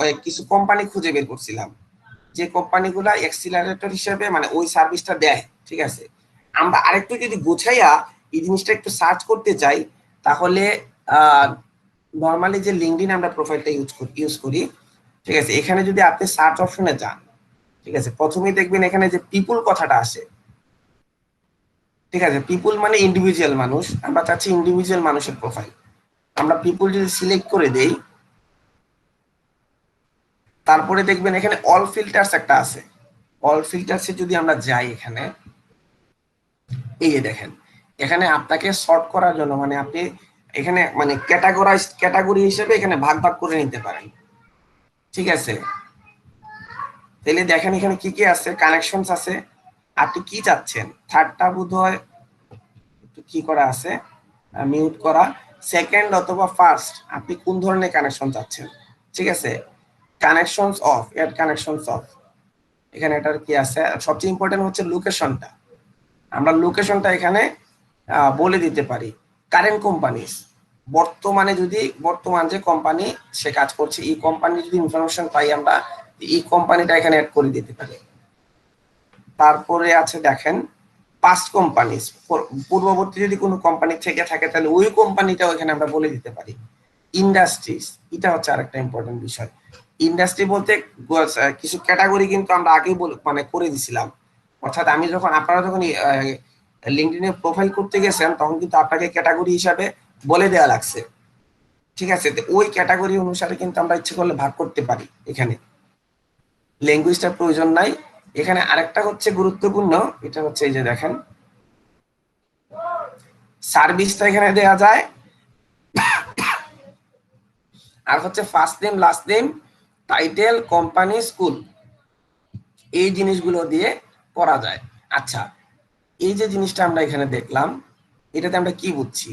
ওই কিছু কোম্পানি খুঁজে বের করছিলাম যে কোম্পানিগুলা এক্সিলারেটর হিসেবে মানে ওই সার্ভিসটা দেয়। ঠিক আছে, আমরা আরেকটু যদি গোছাইয়া এই জিনিসটা একটু সার্চ করতে চাই, তাহলে নর্মালি যে লিঙ্কডইন আমরা প্রোফাইলটা ইউজ করি, ঠিক আছে, এখানে যদি আপনি সার্চ অপশনে যান, ঠিক আছে, প্রথমেই দেখবেন এখানে যে পিপুল কথাটা আসে। ঠিক আছে, পিপুল মানে ইন্ডিভিজুয়াল মানুষ, আমরা চাচ্ছি ইন্ডিভিজুয়াল মানুষের প্রোফাইল। আমরা পিপুল যদি সিলেক্ট করে দেই, তারপরে দেখবেন এখানে অল ফিল্টার্স একটা আছে। অল ফিল্টার্সে যদি আমরা যাই, এখানে এই যে দেখেন, এখানে আপনাকে সর্ট করার জন্য মানে আপনি এখানে মানে ক্যাটাগরি হিসেবে এখানে ভাগ ভাগ করে নিতে পারেন। ঠিক আছে, তাহলে দেখেন এখানে কি কি আছে, কানেকশনস আছে, আপনি কি চাচ্ছেন, থার্ডটা বোধহয় একটু কি করা আছে, মিউট করা, সেকেন্ড অথবা ফার্স্ট, আপনি কোন ধরনের কানেকশন চাচ্ছেন। ঠিক আছে, connections off, add connections off, এখানে এটার কি আছে, সবচেয়ে ইম্পর্টেন্ট হচ্ছে লোকেশনটা। আমরা লোকেশনটা এখানে বলে দিতে পারি। কারেন্ট কোম্পানিজ, বর্তমানে যদি বর্তমান যে কোম্পানি সে কাজ করছে, এই কোম্পানি যদি ইনফরমেশন পাই আমরা, এই কোম্পানিটা এখানে অ্যাড করে দিতে পারি। তারপরে আছে দেখেন পাস্ট কোম্পানিজ, পূর্ববর্তী যদি কোনো কোম্পানি থেকে থাকে তাহলে ওই কোম্পানিটাও এখানে আমরা বলে দিতে পারি। ইন্ডাস্ট্রিজ, এটা হচ্ছে আরেকটা ইম্পর্টেন্ট বিষয়। ইন্ডাস্ট্রি বলতে কিছু ক্যাটাগরি কিন্তু আমরা আগেই মানে করে দিছিলাম, অর্থাৎ আমি যখন আপনারা যখন লিঙ্কডইনে প্রোফাইল করতে গেছেন তখন কিন্তু আপনাকে ক্যাটাগরি হিসাবে বলে দেওয়া লাগছে। ঠিক আছে, তো ওই ক্যাটাগরি অনুসারে কিন্তু আমরা ইচ্ছে করলে ভাগ করতে পারি। এখানে ল্যাঙ্গুয়েজটার প্রয়োজন নাই। এখানে আরেকটা হচ্ছে গুরুত্বপূর্ণ, এটা হচ্ছে এই যে দেখেন সার্ভিসটা এখানে দেওয়া যায়, আর হচ্ছে first name, last name, title, company, school, এই জিনিসগুলো দিয়ে করা যায়। আচ্ছা, এই যে জিনিসটা আমরা এখানে দেখলাম, এটাতে আমরা কি বুঝছি,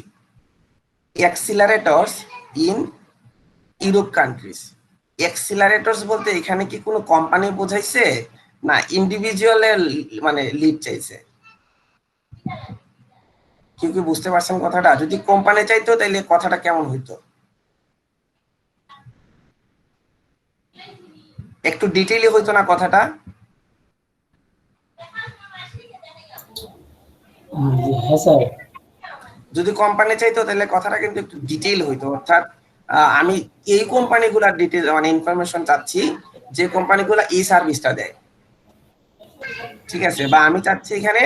অ্যাক্সিলারেটরস ইন ইউরোপ কান্ট্রিজ। অ্যাক্সিলারেটরস বলতে এখানে কি কোনো কোম্পানি বোঝাইছে না ইন্ডিভিজুয়ালের মানে লিড চাইছে? কেউ কি বুঝতে পারছেন কথাটা? যদি কোম্পানি চাইতো তাহলে কথাটা কেমন হইতো? একটু ডিটেইলে হইতো না কথাটা? হ্যাঁ স্যার। যদি কোম্পানি চাইতো তাহলে কথাটা কিন্তু একটু ডিটেইল হইতো, অর্থাৎ আমি এই কোম্পানিগুলোর ডিটেইল মানে ইনফরমেশন চাচ্ছি যে কোম্পানিগুলো এই সার্ভিসটা দেয়, ঠিক আছে? বা আমি চাচ্ছি এখানে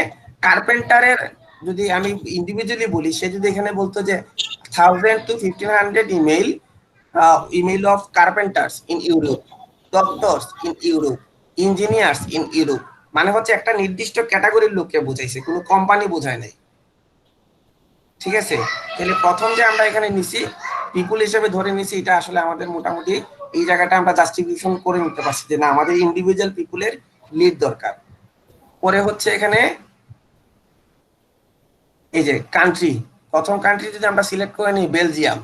কার্পেন্টারের, যদি আমি ইন্ডিভিজুয়ালি বলি, সে যদি এখানে বলতো যে 1000 to 1500 email of carpenters in Europe, doctors in Europe, engineers in Europe, মানে হচ্ছে একটা নির্দিষ্ট ক্যাটাগরির লোককে বোঝাইছে, কোনো কোম্পানি বোঝায় নাই, ঠিক আছে? তাহলে প্রথম যে আমরা এখানে নিছি পিপুল হিসেবে ধরে নিছি, এটা আসলে আমাদের মোটামুটি এই জায়গাটা আমরা জাস্টিফিকেশন করে নিতে পারছি যে না, আমাদের ইন্ডিভিজুয়াল পিপুলের লিড দরকার। পরে হচ্ছে এখানে এই যে কান্ট্রি, প্রথম কান্ট্রি যদি আমরা সিলেক্ট করে নিই বেলজিয়াম,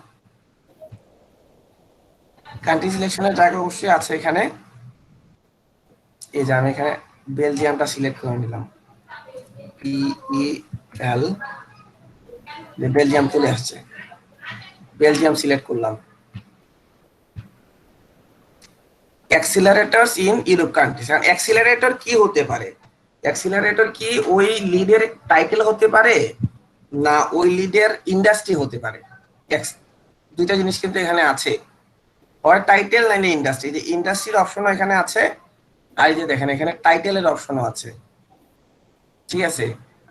কান্ট্রি সিলেকশনের জায়গা অবশ্যই আছে এখানে। এই যে আমি এখানে বেলজিয়ামটা সিলেক্ট করে নিলাম, PEL, বেলজিয়াম চলে আসছে, বেলজিয়াম সিলেক্ট করলাম। অ্যাক্সিলারেটরস ইন ইউরোপ কান্ট্রিজ, কারণ অ্যাক্সিলারেটর কি হতে পারে? অ্যাক্সিলারেটর কি ওই লিডের টাইটেল হতে পারে, না ওই লিডের ইন্ডাস্ট্রি হতে পারে? দুইটা জিনিস কিন্তু এখানে আছে, ওর টাইটেল নাইলে ইন্ডাস্ট্রি। যে ইন্ডাস্ট্রির অপশনও এখানে আছে, আর এই যে দেখেন এখানে টাইটেলের অপশনও আছে, ঠিক আছে?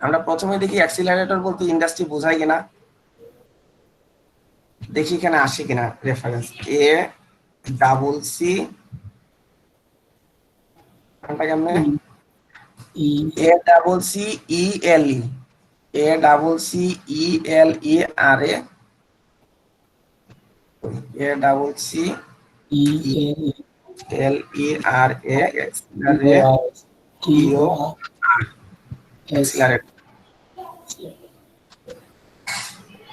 আমরা প্রথমে দেখি অ্যাক্সিলারেটর বলতে ইন্ডাস্ট্রি বোঝায় কিনা, দেখি এখানে আসে কিনা রেফারেন্স। A+C কোনটা কেমনে? ACCELE, ACCELERA,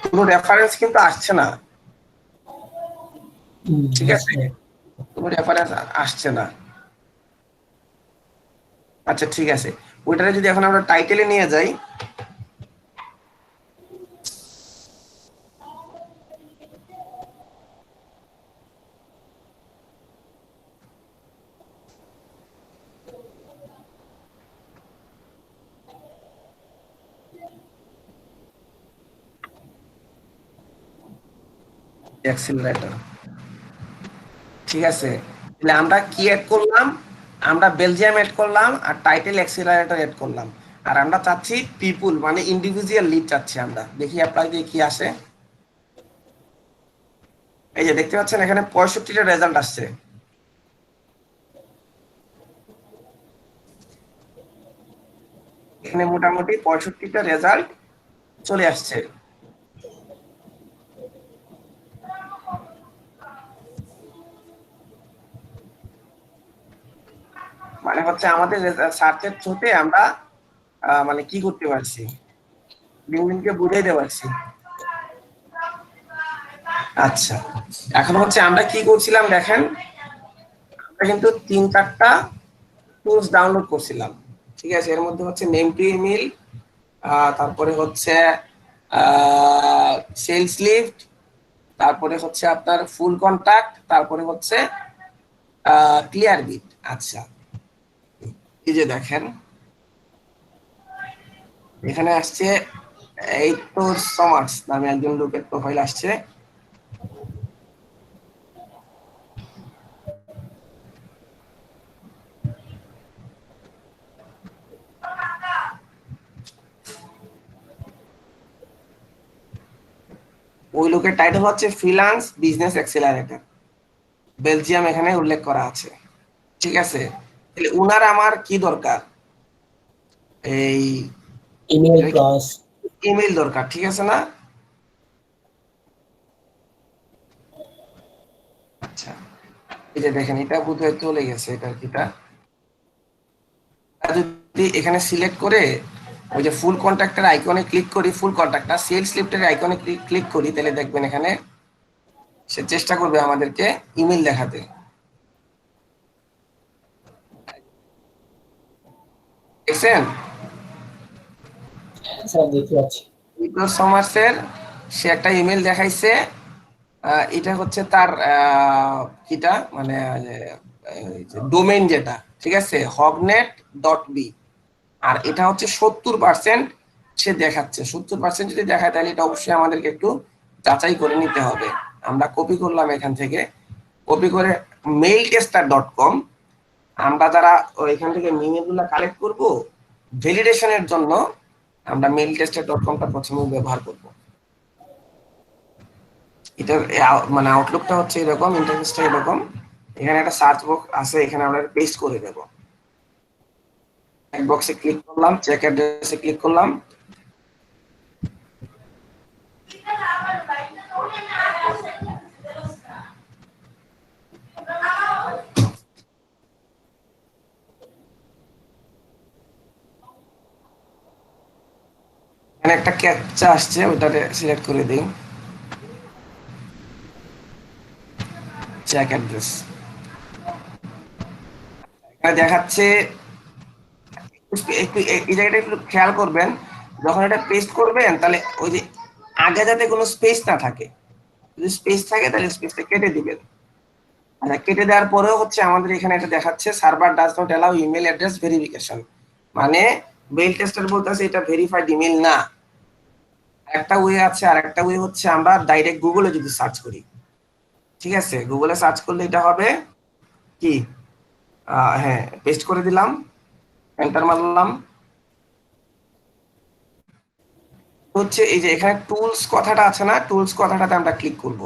কোনো রেফারেন্স কিন্তু আসছে না, ঠিক আছে? কোনো রেফারেন্স আসছে না। আচ্ছা ঠিক আছে, ওইটারে যদি এখন আমরা টাইটেলে নিয়ে যাই, অ্যাক্সিলারেটর, ঠিক আছে? তাহলে আমরা কি এড করলাম? আমরা বেলজিয়াম এড করলাম আর টাইটেল অ্যাক্সিলারেটর এড করলাম, আর আমরা চাচ্ছি পিপুল মানে ইন্ডিভিজুয়াল লিড চাচ্ছি আমরা। দেখি অ্যাপ্লাই দিয়ে কি আসে। এই যে দেখতে পাচ্ছেন এখানে 65টা রেজাল্ট আসছে, এখানে মোটামুটি 65টা রেজাল্ট চলে আসছে। মানে হচ্ছে আমাদের সার্চের থ্রুতে আমরা মানে কি করতে পারছি, লিঙ্কডইনকে বুঝাইতে পারছি। আচ্ছা, এখন হচ্ছে আমরা কি করছিলাম দেখেন, আমরা কিন্তু 3-4টা টুলস ডাউনলোড করছিলাম, ঠিক আছে? এর মধ্যে হচ্ছে নেম টু ইমেল, তারপরে হচ্ছে সেলস লিফট, তারপরে হচ্ছে আপনার ফুল কন্টাক্ট, তারপরে হচ্ছে ক্লিয়ার বিট। আচ্ছা, এই যে দেখেন এখানে আসছে এই তো সমার্স নামে একজন লোকের প্রোফাইল আসছে, ওই লোকের টাইটেল হচ্ছে ফ্রিল্যান্স বিজনেস অ্যাক্সিলারেটর, বেলজিয়াম এখানে উল্লেখ করা আছে, ঠিক আছে? তাহলে উনার আমার কি দরকার? এই ইমেল প্লাস ইমেল দরকার, ঠিক আছে না? আচ্ছা, এই যে দেখেন এটা বোধহয় চলে গেছে, এটা কিটা যদি এখানে সিলেক্ট করে ওই যে ফুল কন্ট্যাক্টের আইকনে ক্লিক করি, ফুল কন্ট্যাক্টটা সেলস লিফটের আইকনে ক্লিক করি, তাহলে দেখবেন এখানে সে চেষ্টা করবে আমাদেরকে ইমেল দেখাতে। দেখছেন স্যার দেখতে পাচ্ছি। সমার্সের সে একটা ইমেল দেখাইছে, এটা হচ্ছে তার কিটা মানে ডোমেইন যেটা, ঠিক আছে, hognet.b, আর এটা হচ্ছে 70% সে দেখাচ্ছে। 70% যদি দেখায় তাহলে এটা অবশ্যই আমাদেরকে একটু যাচাই করে নিতে হবে। আমরা কপি করলাম এখান থেকে, কপি করে mailtester.com, আমরা যারা এখান থেকে মিমেগুলো কালেক্ট করব ভ্যালিডেশনের জন্য আমরা mailtester.com-টা প্রথমে ব্যবহার করব। এটা মানে আউটলুকটা হচ্ছে এরকম, ইন্টারফেসটা এরকম। এখানে একটা সার্চ বক্স আছে, এখানে আমরা পেস্ট করে দেব। চেক বক্সে ক্লিক করলাম, চেক অ্যাড্রেসে ক্লিক করলাম, এখানে একটা ক্যাপচা আসছে, ওটাতে সিলেক্ট করে দিই, চেক অ্যাড্রেস। এখানে দেখাচ্ছে, একটু এই জায়গাটা একটু খেয়াল করবেন, যখন এটা পেস্ট করবেন তাহলে ওই যে আগে যাতে কোনো স্পেস না থাকে, যদি স্পেস থাকে তাহলে স্পেসটা কেটে দিবেন। আচ্ছা, কেটে দেওয়ার পরেও হচ্ছে আমাদের এখানে এটা দেখাচ্ছে server does not allow email address verification, মানে মেইল টেস্টার বলতেছে এটা ভেরিফাইড ইমেল না। একটা ওয়ে আছে, আর একটা ওয়ে হচ্ছে আমরা ডাইরেক্ট গুগলে যদি সার্চ করি, ঠিক আছে, গুগলে সার্চ করলে এটা হবে কি, হ্যাঁ, পেস্ট করে দিলাম, এন্টার মারলাম, হচ্ছে এই যে এখানে টুলস কথাটা আছে না, টুলস কথাটাতে আমরা ক্লিক করব।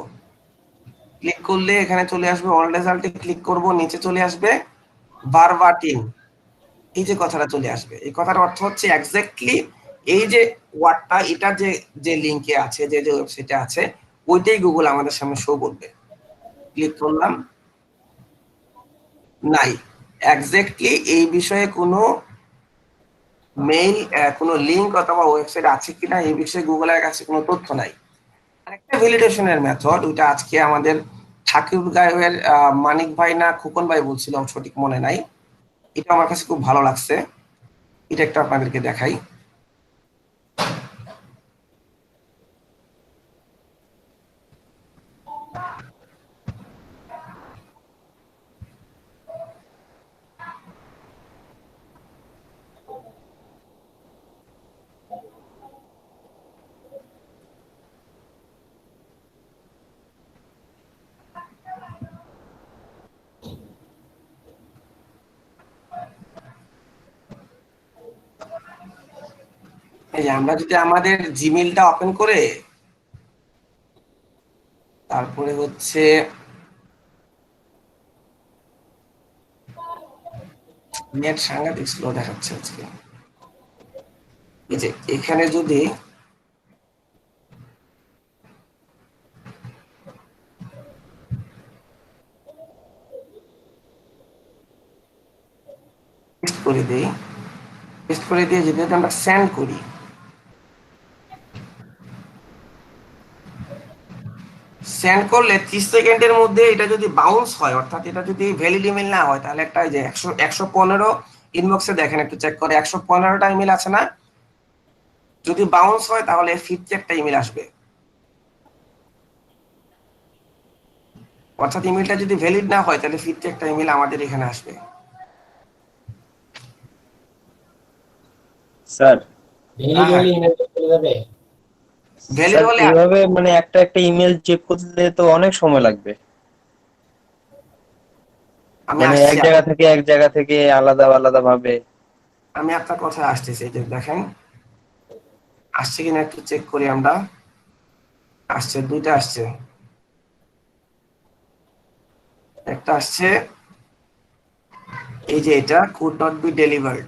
ক্লিক করলে এখানে চলে আসবে অল রেজাল্টে ক্লিক করব, নিচে চলে আসবে ভারবাটিম, এই যে কথাটা চলে আসবে। এই কথার অর্থ হচ্ছে এক্স্যাক্টলি এই যে ওয়ার্ডটা, এটা যে যে লিংকে আছে, যে যে ওয়েবসাইটে আছে, ওইটাই গুগল আমাদের সামনে শো করবে। ক্লিক করলাম, নাই, এক্স্যাক্টলি এই বিষয়ে কোনো মেইল, কোনো লিংক অথবা ওয়েবসাইট আছে কিনা এই বিষয়ে গুগলের কাছে কোনো তথ্য নাই। আরেকটা ভ্যালিডেশনের মেথড, ওইটা আজকে আমাদের ঠাকুরগাঁওয়ের মানিক ভাই না খোকন ভাই বলছিল, সঠিক মনে নাই, এটা আমার কাছে খুব ভালো লাগছে, এটা একটা আপনাদেরকে দেখাই। এই যে আমরা যদি আমাদের জিমেইলটা ওপেন করে, তারপরে হচ্ছে নেট সাংঘাতিক স্লো দেখাচ্ছে আজকে। এই যে এখানে যদি পেস্ট করে দিই, পেস্ট করে দিয়ে যদি আমরা সেন্ড করি, সেন্ড করলে 30 সেকেন্ডের মধ্যে এটা যদি বাউন্স হয়, অর্থাৎ এটা যদি ভ্যালিড ইমেল না হয়, তাহলে একটা যে 115 ইনবক্সে দেখেন, একটু চেক করে 115টা ইমেল আছে না, যদি বাউন্স হয় তাহলে 50 একটা ইমেল আসবে। অর্থাৎ ইমেলটা যদি ভ্যালিড না হয় তাহলে 50 একটা ইমেল আমাদের এখানে আসবে। স্যার ভ্যালিড হলে ইমেলটা চলে যাবে। ভ্যালিড হলে এইভাবে মানে একটা একটা ইমেল চেক করতে তো অনেক সময় লাগবে, আমি মানে আসছি, এক জায়গা থেকে এক জায়গা থেকে আলাদা আলাদা ভাবে। আমি আপনার কথায় আসতেছি, এই যে দেখেন আসছে কিনা একটু চেক করি আমরা। আসছে, দুইটা আসছে, একটা আসছে এই যে এটা কুড নট বি ডেলিভার্ড,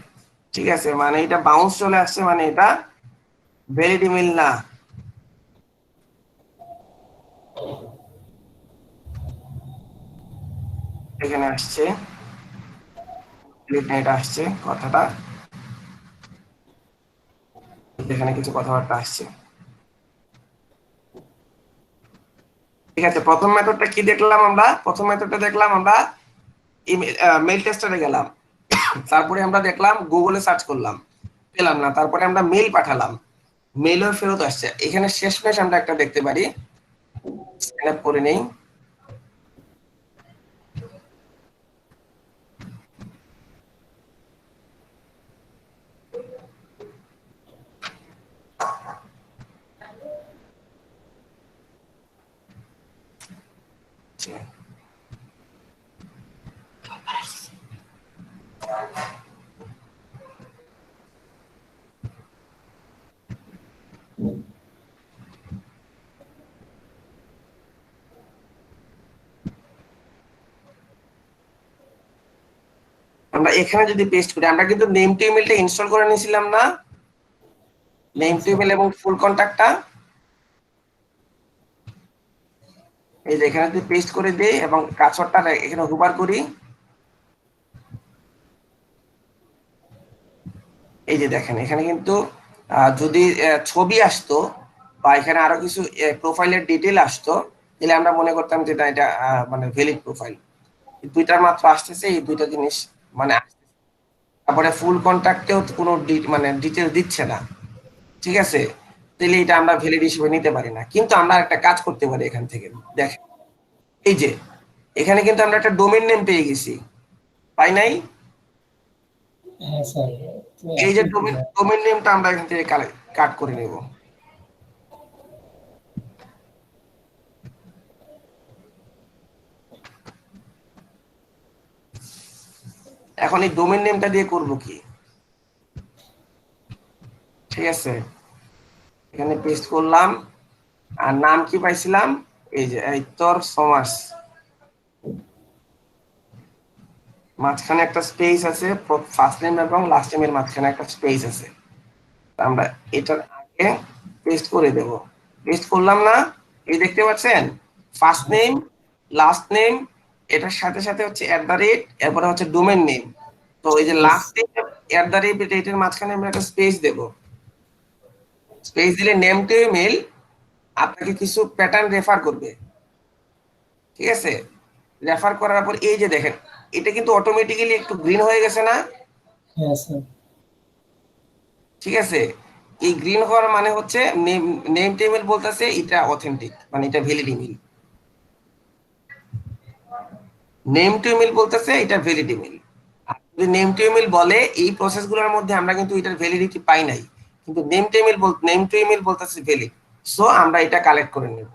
ঠিক আছে, মানে এটা বাউন্স চলে আসছে, মানে এটা ভ্যালিড ইমেল না। এখানে আসছে, এটা আসছে কথাটা, এখানে কিছু কথাবার্তা আসছে, ঠিক আছে। প্রথম মেথডটা কি দেখলাম আমরা, প্রথম মেথডটা দেখলাম আমরা মেইল টেস্টারে গেলাম, তারপরে আমরা দেখলাম গুগলে সার্চ করলাম, পেলাম না, তারপরে আমরা মেইল পাঠালাম, মেইলও ফেরত আসছে। এখানে শেষমেশ আমরা একটা দেখতে পারি, স্ক্যান আপ করে নেই, আমরা এখানে যদি পেস্ট করি, আমরা কিন্তু নেম টু ইমেলটা ইনস্টল করে নিয়েছিলাম না, নেম টু ইমেল এবং ফুল কন্টাক্টটা। এই যে এখানে যদি পেস্ট করে দেই এবং কার্সরটা এখানে হোভার করি, এই যে দেখেন এখানে কিন্তু যদি ছবি আসতো বা এখানে আরো কিছু প্রোফাইলের ডিটেল আসতো, তাহলে আমরা মনে করতাম যে এটা মানে ভ্যালিড প্রোফাইল। দুইটার মাত্র আসতেছে, এই দুইটা জিনিস মানে আসতেছে। তারপরে ফুল কন্টাক্টেও কোনো মানে ডিটেল দিচ্ছে না, ঠিক আছে, তাহলে এটা আমরা ভ্যালিড হিসেবে নিতে পারি না। কিন্তু আমরা একটা কাজ করতে পারি এখান থেকে, দেখেন এই যে এখানে কিন্তু আমরা একটা ডোমেইন নেম পেয়ে গেছি, পাই নাই? হ্যাঁ স্যার, এই যে ডোমেইন নেমটা আমরা এখান থেকে কাট করে নেব। এখন এই ডোমেইন নেমটা দিয়ে করব কি, ঠিক আছে, এখানে পেস্ট করলাম। আর নাম কি পাইছিলাম, এই যে তোর সমাস, মাঝখানে একটা স্পেস আছে, ফার্স্ট নেম এবং লাস্ট নেমের মাঝখানে একটা স্পেস আছে। আমরা এটার আগে পেস্ট করে দেব। পেস্ট করলাম না, এই দেখতে পাচ্ছেন ফার্স্ট নেম লাস্ট নেম, এটার সাথে সাথে হচ্ছে @ এরপরে হচ্ছে ডোমেইন নেম। তো এই যে লাস্ট নেম @ এটার মাঝখানে আমরা একটা স্পেস দেব। স্পেস দিলে নেম টু ইমেল আপনাকে কিছু প্যাটার্ন রেফার করবে, ঠিক আছে। রেফার করার পর এই যে দেখেন এটা কিন্তু অটোমেটিক্যালি একটু গ্রিন হয়ে গেছে না? হ্যাঁ স্যার, ঠিক আছে, এই গ্রিন হওয়ার মানে হচ্ছে নেম টু ইমেল বলতেছে এটা অথেন্টিক, মানে এটা valid email. Name to email বলতেছে এটা ভ্যালিড ইমেল। আর যদি নেম টু ইমেল বলে, এই প্রসেসগুলোর মধ্যে আমরা কিন্তু এটার ভ্যালিডিটি পাই নাই, কিন্তু নেম টু ইমেল বলতেছে ভ্যালিড, সো আমরা এটা কালেক্ট করে নেব,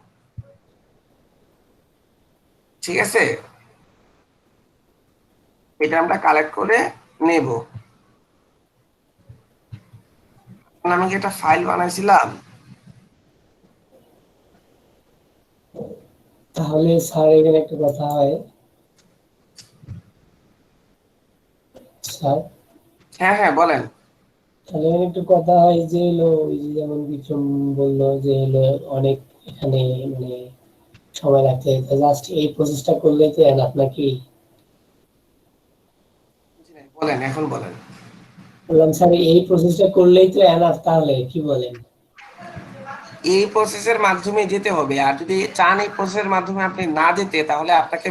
ঠিক আছে। এটা আমরা কালেক্ট করে নেব। আমি কি একটা ফাইল বানাইছিলাম, তাহলে স্যার এখানে একটা কথা হয় স্যার, হ্যাঁ হ্যাঁ বলেন। তাহলে এখানে একটু কথা হয় যে হলো ওই যে যেমন বিক্রম বললো যে হলো অনেক এখানে মানে সময় লাগতে, জাস্ট এই প্রসেসটা করলে তো এনাফ নাকি? বলেন এখন বলেন। বললাম স্যার এই প্রসেসটা করলেই তো এনাফ, তাহলে কি বলেন? এই প্রসেসের মাধ্যমে যেতে হবে, আর যদি চান এই প্রসেসের মাধ্যমে আপনি না যেতে, তাহলে আপনাকে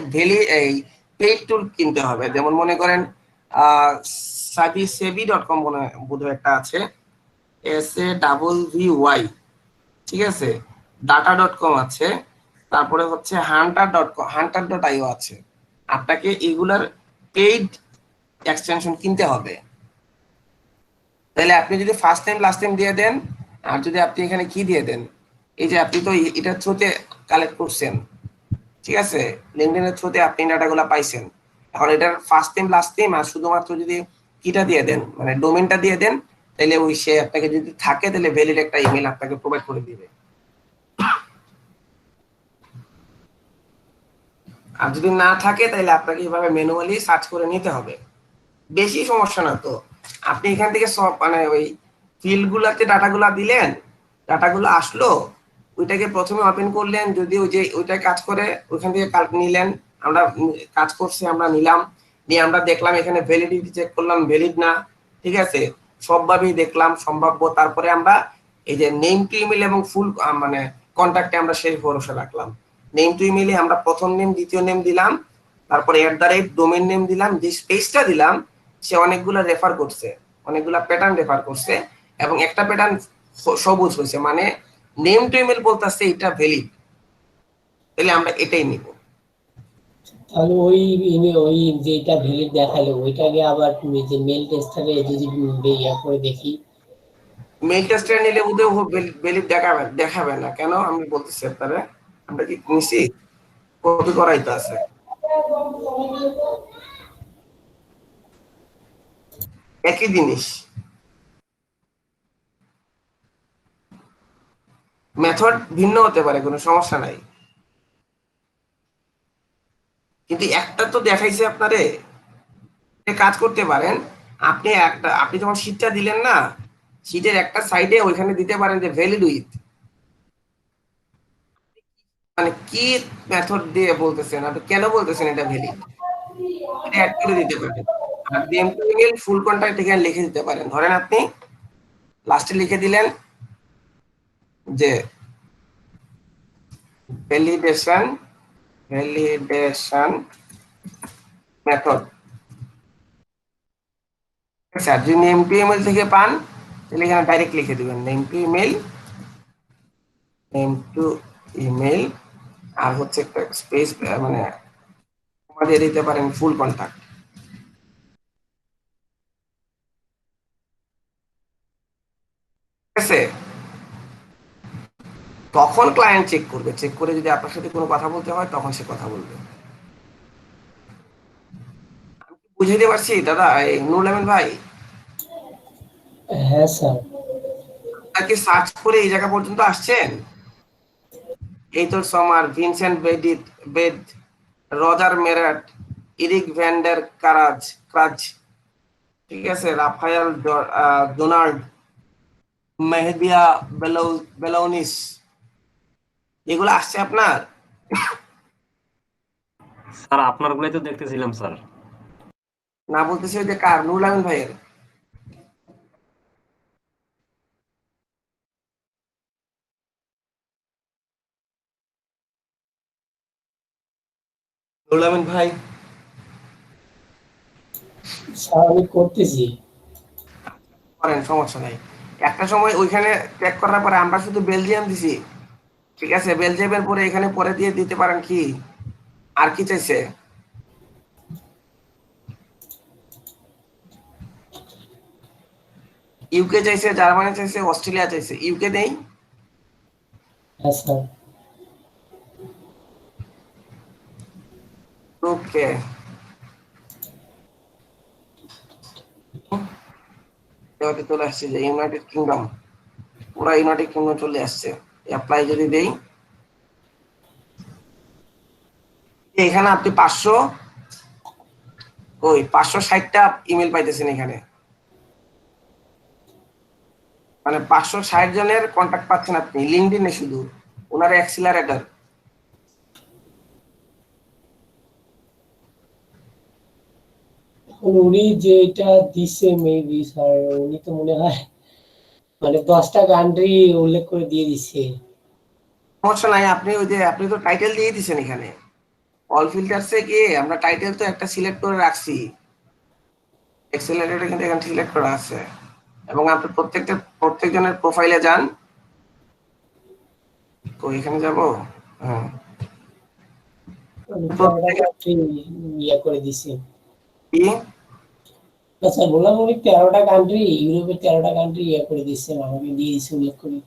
এই পেইড টুল কিনতে হবে। যেমন মনে করেন savisevi.com বোধহয় একটা আছে, SAVVY, ঠিক আছে, data.com আছে, তারপরে হচ্ছে hunter.io আছে। আপনাকে এগুলার পেইড এক্সটেনশন কিনতে হবে। তাহলে আপনি যদি ফার্স্ট টাইম লাস্ট টাইম দিয়ে দেন, আর যদি আপনি এখানে কি দিয়ে দেন, এই যে আপনি তো এটা থ্রুতে কালেক্ট করছেন, ঠিক আছে, লিঙ্কডইনের থ্রুতে আপনি ডাটাগুলো পাইছেন। এখন এটার ফার্স্ট টাইম লাস্ট টাইম আর শুধুমাত্র যদি কিটা দিয়ে দেন, মানে ডোমেনটা দিয়ে দেন, তাহলে ওই সে আপনাকে যদি থাকে তাহলে ভ্যালিড একটা ইমেল আপনাকে প্রোভাইড করে দিবে। আর যদি না থাকে তাহলে আপনাকে এইভাবে ম্যানুয়ালি সার্চ করে নিতে হবে। বেশি সমস্যা না তো, আপনি এখান থেকে সব মানে ওই ফিল্ডগুলোতে ডাটাগুলো দিলেন, ডাটাগুলো আসলো, ওইটাকে প্রথমে ওপেন করলেন, যদি ওই যে ওইটা কাজ করে ওইখান থেকে নিলেন, আমরা কাজ করছি আমরা নিলাম, নিয়ে আমরা দেখলাম এখানে ভ্যালিডিটি চেক করলাম, ভ্যালিড না, ঠিক আছে, সবভাবেই দেখলাম সম্ভাব্য। তারপরে আমরা এই যে নেম টু ইমেল এবং ফুল মানে কন্ট্যাক্টে আমরা শেষ ভরসা রাখলাম। নেম টু ইমেলে আমরা প্রথম নেম দ্বিতীয় নেম দিলাম, তারপরে ডোমেইন নেম দিলাম, যে স্পেসটা দিলাম সে অনেকগুলা রেফার করছে, অনেকগুলা প্যাটার্ন রেফার করছে, এবং একটা প্যাটার্ন সবুজ হয়েছে, মানে নেম টু ইমেল বলতেছে এটা ভ্যালিড, তাহলে আমরা এটাই নিব। তাহলে ওই যেটা ভ্যালিড দেখালো ওইটাকে আবার তুমি যে মেল টেস্টারে যদি ইয়া করে দেখি, মেল টেস্টে নিলে ওদের ভ্যালিড দেখাবে না কেন, আমি বলতেছি আপনারা, আমরা কি নিছি কপি করাইতে আছে। একই জিনিস, মেথড ভিন্ন হতে পারে, কোনো সমস্যা নাই, কিন্তু একটা তো দেখাইছে আপনারে। কাজ করতে পারেন, আপনি যখন শীটটা দিলেন না, শীটের একটা সাইডে ওইখানে দিতে পারেন যে ভ্যালিড উইথ, মানে কি মেথড দিয়ে বলতেছেন আপনি, কেন বলতেছেন এটা ভ্যালিড, এটা অ্যাড করে দিতে পারেন। আর ডিএমপিএল ফুল কন্ট্যাক্ট এখানে লিখে দিতে পারেন। ধরেন আপনি লাস্টে লিখে দিলেন যে ভ্যালিডেশন মেথড। আচ্ছা, যদি নেম টু ইমেল থেকে পান তাহলে এখানে ডাইরেক্ট লিখে দিবেন নেম টু ইমেল, আর হচ্ছে একটা স্পেস, মানে দিয়ে দিতে পারেন ফুল কন্টাক্ট। ঠিক আছে, তখন ক্লায়েন্ট চেক করবে, চেক করে যদি আপনার সাথে কোনো কথা বলতে হয় তখন সে কথা বলবে। বুঝাইতে পারছি দাদা, এই নুরুল আমিন ভাই? হ্যাঁ স্যার। আপনাকে সার্চ করে এই জায়গা পর্যন্ত আসছেন? এই তো Sommer, Vincent Bed, Roger Merat, Eric Vander Kraaij, ঠিক আছে, রাফায়েল ডোনাল্ড, মেহেদিয়া বেলাউনিস, এগুলো আসছে আপনার? স্যার আপনার গুলোই তো দেখতেছিলাম স্যার। না, বলতেছি ওই যে কার, নুরুল আমিন ভাইয়ের। নুরুল আমিন ভাই, স্যার আমি করতেছি। করেন, সমস্যা নাই। একটা সময় ওইখানে ট্যাগ করার পরে আমরা শুধু বেলজিয়াম দিছি, ঠিক আছে, বেলজিয়ামের পরে এখানে পরে দিয়ে দিতে পারেন কি, আর কি চাইছে? ইউকে চাইছে, জার্মানি চাইছে, অস্ট্রেলিয়া চাইছে, ইউকে নেই। হ্যাঁ স্যার। ওকে, চলে আসছে যে ইউনাইটেড কিংডম, পুরা ইউনাইটেড কিংডম চলে আসছে। অ্যাপ্লাই যদি দেই, এখানে আপনি 560টা ইমেল পাইতেছেন এখানে, মানে 560 জনের কন্ট্যাক্ট পাচ্ছেন আপনি লিঙ্কডইনে, শুধু ওনার অ্যাক্সিলারেটর। উনি যেটা দিছে মেবি স্যার, উনি তো মনে হয় মানে 10টা কান্ট্রি উল্লেখ করে দিয়ে দিছে। সমস্যা নাই, আপনি তো টাইটেল দিয়ে দিচ্ছেন এখানে। অল ফিল্টারসে গিয়ে আমরা টাইটেল তো একটা সিলেক্ট করে রাখছি, অ্যাক্সিলারেটর কিন্তু এখানে সিলেক্ট করা আছে। এবং আপনি প্রত্যেকজনের প্রোফাইলে যান, তো এখানে যাব, হ্যাঁ, উনি 13টা কান্ট্রি ইয়ে করে দিছে। কি স্যার বললাম উনি 13টা কান্ট্রি, ইউরোপের 13টা কান্ট্রি ইয়ে করে দিচ্ছে, আমাকে দিয়ে দিচ্ছে উল্লেখ করে।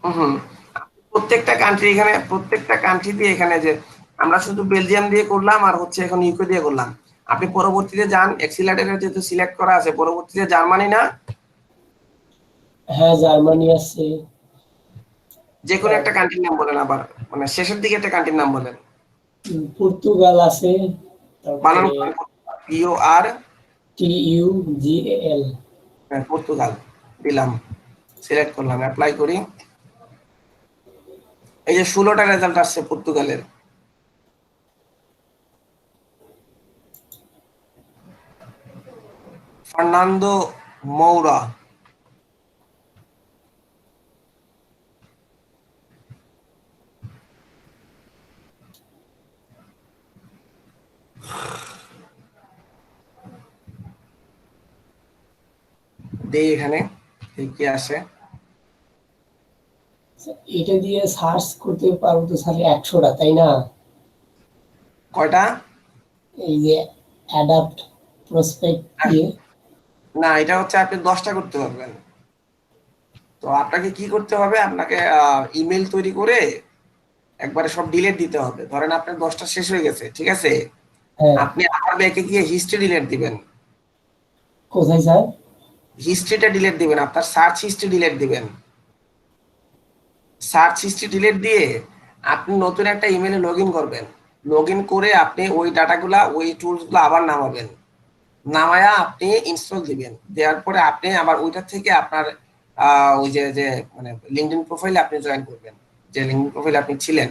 হুম, প্রত্যেকটা কান্ট্রি দিয়ে এখানে যে আমরা শুধু বেলজিয়াম দিয়ে করলাম আর হচ্ছে এখন ইউকে দিয়ে করলাম। আপনি পরবর্তীতে যান, অ্যাক্সিলারেটর যেহেতু সিলেক্ট করা আছে, পরবর্তীতে জার্মানি না, হ্যাঁ জার্মানি আছে, যে কোনো একটা কান্ট্রির নাম বলেন, আবার মানে শেষের দিকে একটা কান্ট্রির নাম বলেন। পর্তুগাল আছে, বানান তারপরে POR, TUGAL। পর্তুগাল দিলাম, সিলেক্ট করলাম, অ্যাপ্লাই করি। এই যে 16টা রেজাল্ট আসছে পর্তুগালের। ফার্নান্দো মৌরা, দেই এখানে কি আসে। এটা দিয়ে সার্চ করতে পারবো তো স্যার 100টা, তাই না? কয়টা? এই যে অ্যাডাপ্ট প্রসপেক্ট দিয়ে। না, এটা হচ্ছে আপনি 10টা করতে পারবেন। তো আপনাকে কি করতে হবে, আপনাকে ইমেল তৈরি করে একবারে সব ডিলিট দিতে হবে। ধরেন আপনার 10টা শেষ হয়ে গেছে, ঠিক আছে, হ্যাঁ, আপনি আবার ব্যাকে গিয়ে হিস্ট্রি ডিলিট দিবেন। কোথায় স্যার? হিস্ট্রিটা ডিলিট দিবেন, আপনার সার্চ হিস্ট্রি ডিলিট দিবেন। সার্চ হিস্ট্রি ডিলিট দিয়ে আপনি নতুন একটা ইমেলে লগ ইন করবেন। লগ ইন করে আপনি ওই ডাটাগুলা, ওই টুলসগুলো আবার নামাবেন। নামায়া আপনি ইনস্টল দিবেন। দেওয়ার পরে আপনি আবার ওইটা থেকে আপনার ওই যে যে মানে লিঙ্কডইন প্রোফাইলে আপনি জয়েন করবেন। যে লিঙ্কডইন প্রোফাইলে আপনি ছিলেন,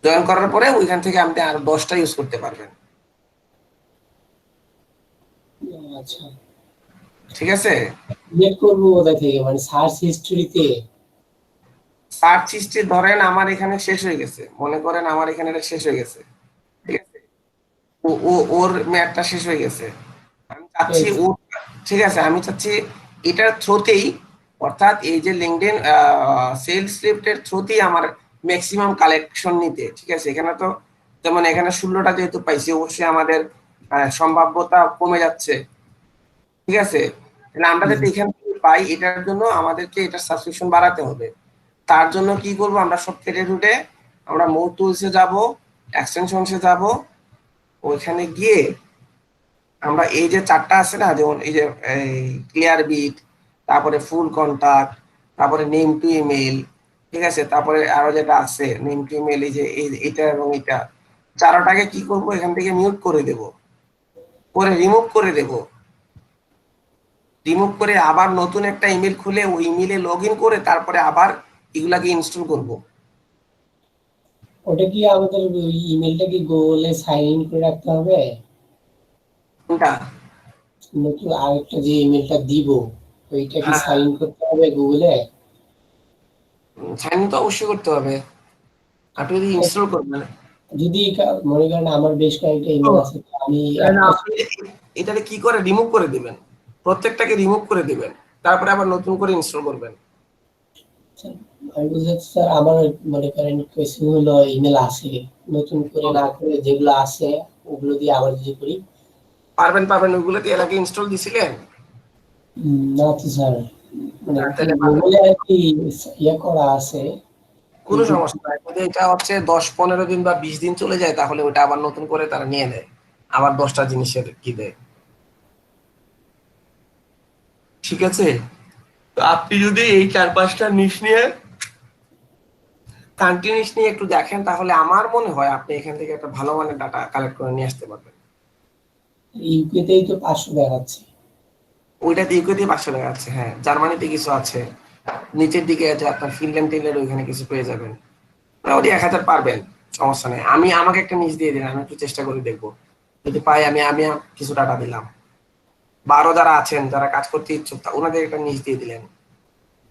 জয়েন করার পরে ওইখান থেকে আপনি আর 10টা ইউজ করতে পারবেন। আচ্ছা, ঠিক আছে। ডিলিট করবো কোথা থেকে, মানে সার্চ হিস্ট্রিতে? সার্চ হিস্ট্রি ধরেন আমার এখানে শেষ হয়ে গেছে, মনে করেন আমার এখানে এটা শেষ হয়ে গেছে, ঠিক আছে, ওর মেয়াদটা শেষ হয়ে গেছে, আমি চাচ্ছি ও, ঠিক আছে, আমি চাচ্ছি এটার থ্রুতেই, অর্থাৎ এই যে লিঙ্কডইন সেলস স্ক্রিপ্টের থ্রুতেই আমার ম্যাক্সিমাম কালেকশন নিতে, ঠিক আছে। এখানে তো যেমন এখানে 16টা যেহেতু পাইছি, অবশ্যই আমাদের সম্ভাব্যতা কমে যাচ্ছে, ঠিক আছে। তাহলে আমরা যাতে এখান থেকে পাই, এটার জন্য আমাদেরকে এটার সাবস্ক্রিপশন বাড়াতে হবে। তার জন্য কি করব, আমরা সব কেটে টুটে আমরা মোর টুলসে যাব, এক্সটেনশনসে যাব, ওইখানে গিয়ে আমরা এই যে 4টা আছে না, যেমন এই যে ক্লিয়ার বিট, তারপরে ফুল কন্টাক্ট, তারপরে নেম টু ইমেল, ঠিক আছে, তারপরে আরো যেটা আছে নেম টু ইমেল, এই যে এটা এবং এটা, 4টাকে কি করব, এখান থেকে মিউট করে দেব, করে রিমুভ করে দেব। রিমুভ করে আবার নতুন একটা ইমেল খুলে ওই ইমেলে লগ ইন করে তারপরে আবার এগুলাকে ইনস্টল করব। ওটা কি আমাদের ইমেলটা কি গুগলে সাইন ইন করে রাখতে হবে? কোনটা? নতুন আরেকটা যে ইমেলটা দিব, ওইটা কি হ্যাঁ, সাইন ইন করতে হবে গুগলে? সাইন তো অবশ্যই করতে হবে, আপনি যদি ইনস্টল করবেন। যদি মনে করেন আমার বেশ কয়েকটা ইমেল আছে, তো আমি একটা, আপনি এটাকে কি করে রিমুভ করে দিবেন, প্রত্যেকটাকে রিমুভ করে দিবেন, তারপরে আবার নতুন করে ইনস্টল করবেন। আমি বুঝতে স্যার, আমার মনে করেন কিছু হলো ইমেল আছে, নতুন করে না করে যেগুলো আছে ওগুলো দিয়ে আবার যদি করি। পারবেন পারবেন, ওইগুলো দিয়ে এর আগে ইনস্টল দিছিলেন? না তো স্যার, মানে তাহলে পারবেন। গুগলে আর কি ইয়ে করা আছে। কোনো সমস্যা নাই, যদি এটা হচ্ছে 10-15 দিন বা 20 দিন চলে যায়, তাহলে ওটা আবার নতুন করে তারা নিয়ে নেয়, আবার 10টা জিনিসের কি দেয়, ঠিক আছে। তো আপনি যদি এই 4-5টা নিশ নিয়ে কন্টিনিউসলি একটু দেখেন, তাহলে আমার মনে হয় আপনি এখান থেকে একটা ভালো মানের ডাটা কালেক্ট করে নিয়ে আসতে পারবেন। ইউকেতেই তো 500 দেখাচ্ছে। ওইটাতে ইউকেতে 500 টাকা আছে, হ্যাঁ, জার্মানিতে কিছু আছে, নিচের দিকে আছে আপনার ফিনল্যান্ড টিনল্যান্ড, ওইখানে কিছু পেয়ে যাবেন। মোটামুটি 1000 পারবেন, সমস্যা নেই। আমাকে একটা নিচ দিয়ে দিন, আমি একটু চেষ্টা করে দেখবো, যদি পাই আমি আমি কিছু টাকা দিলাম। 12 যারা আছেন, যারা কাজ করতে ইচ্ছুক, ওনাদের একটা নিচ দিয়ে দিলেন,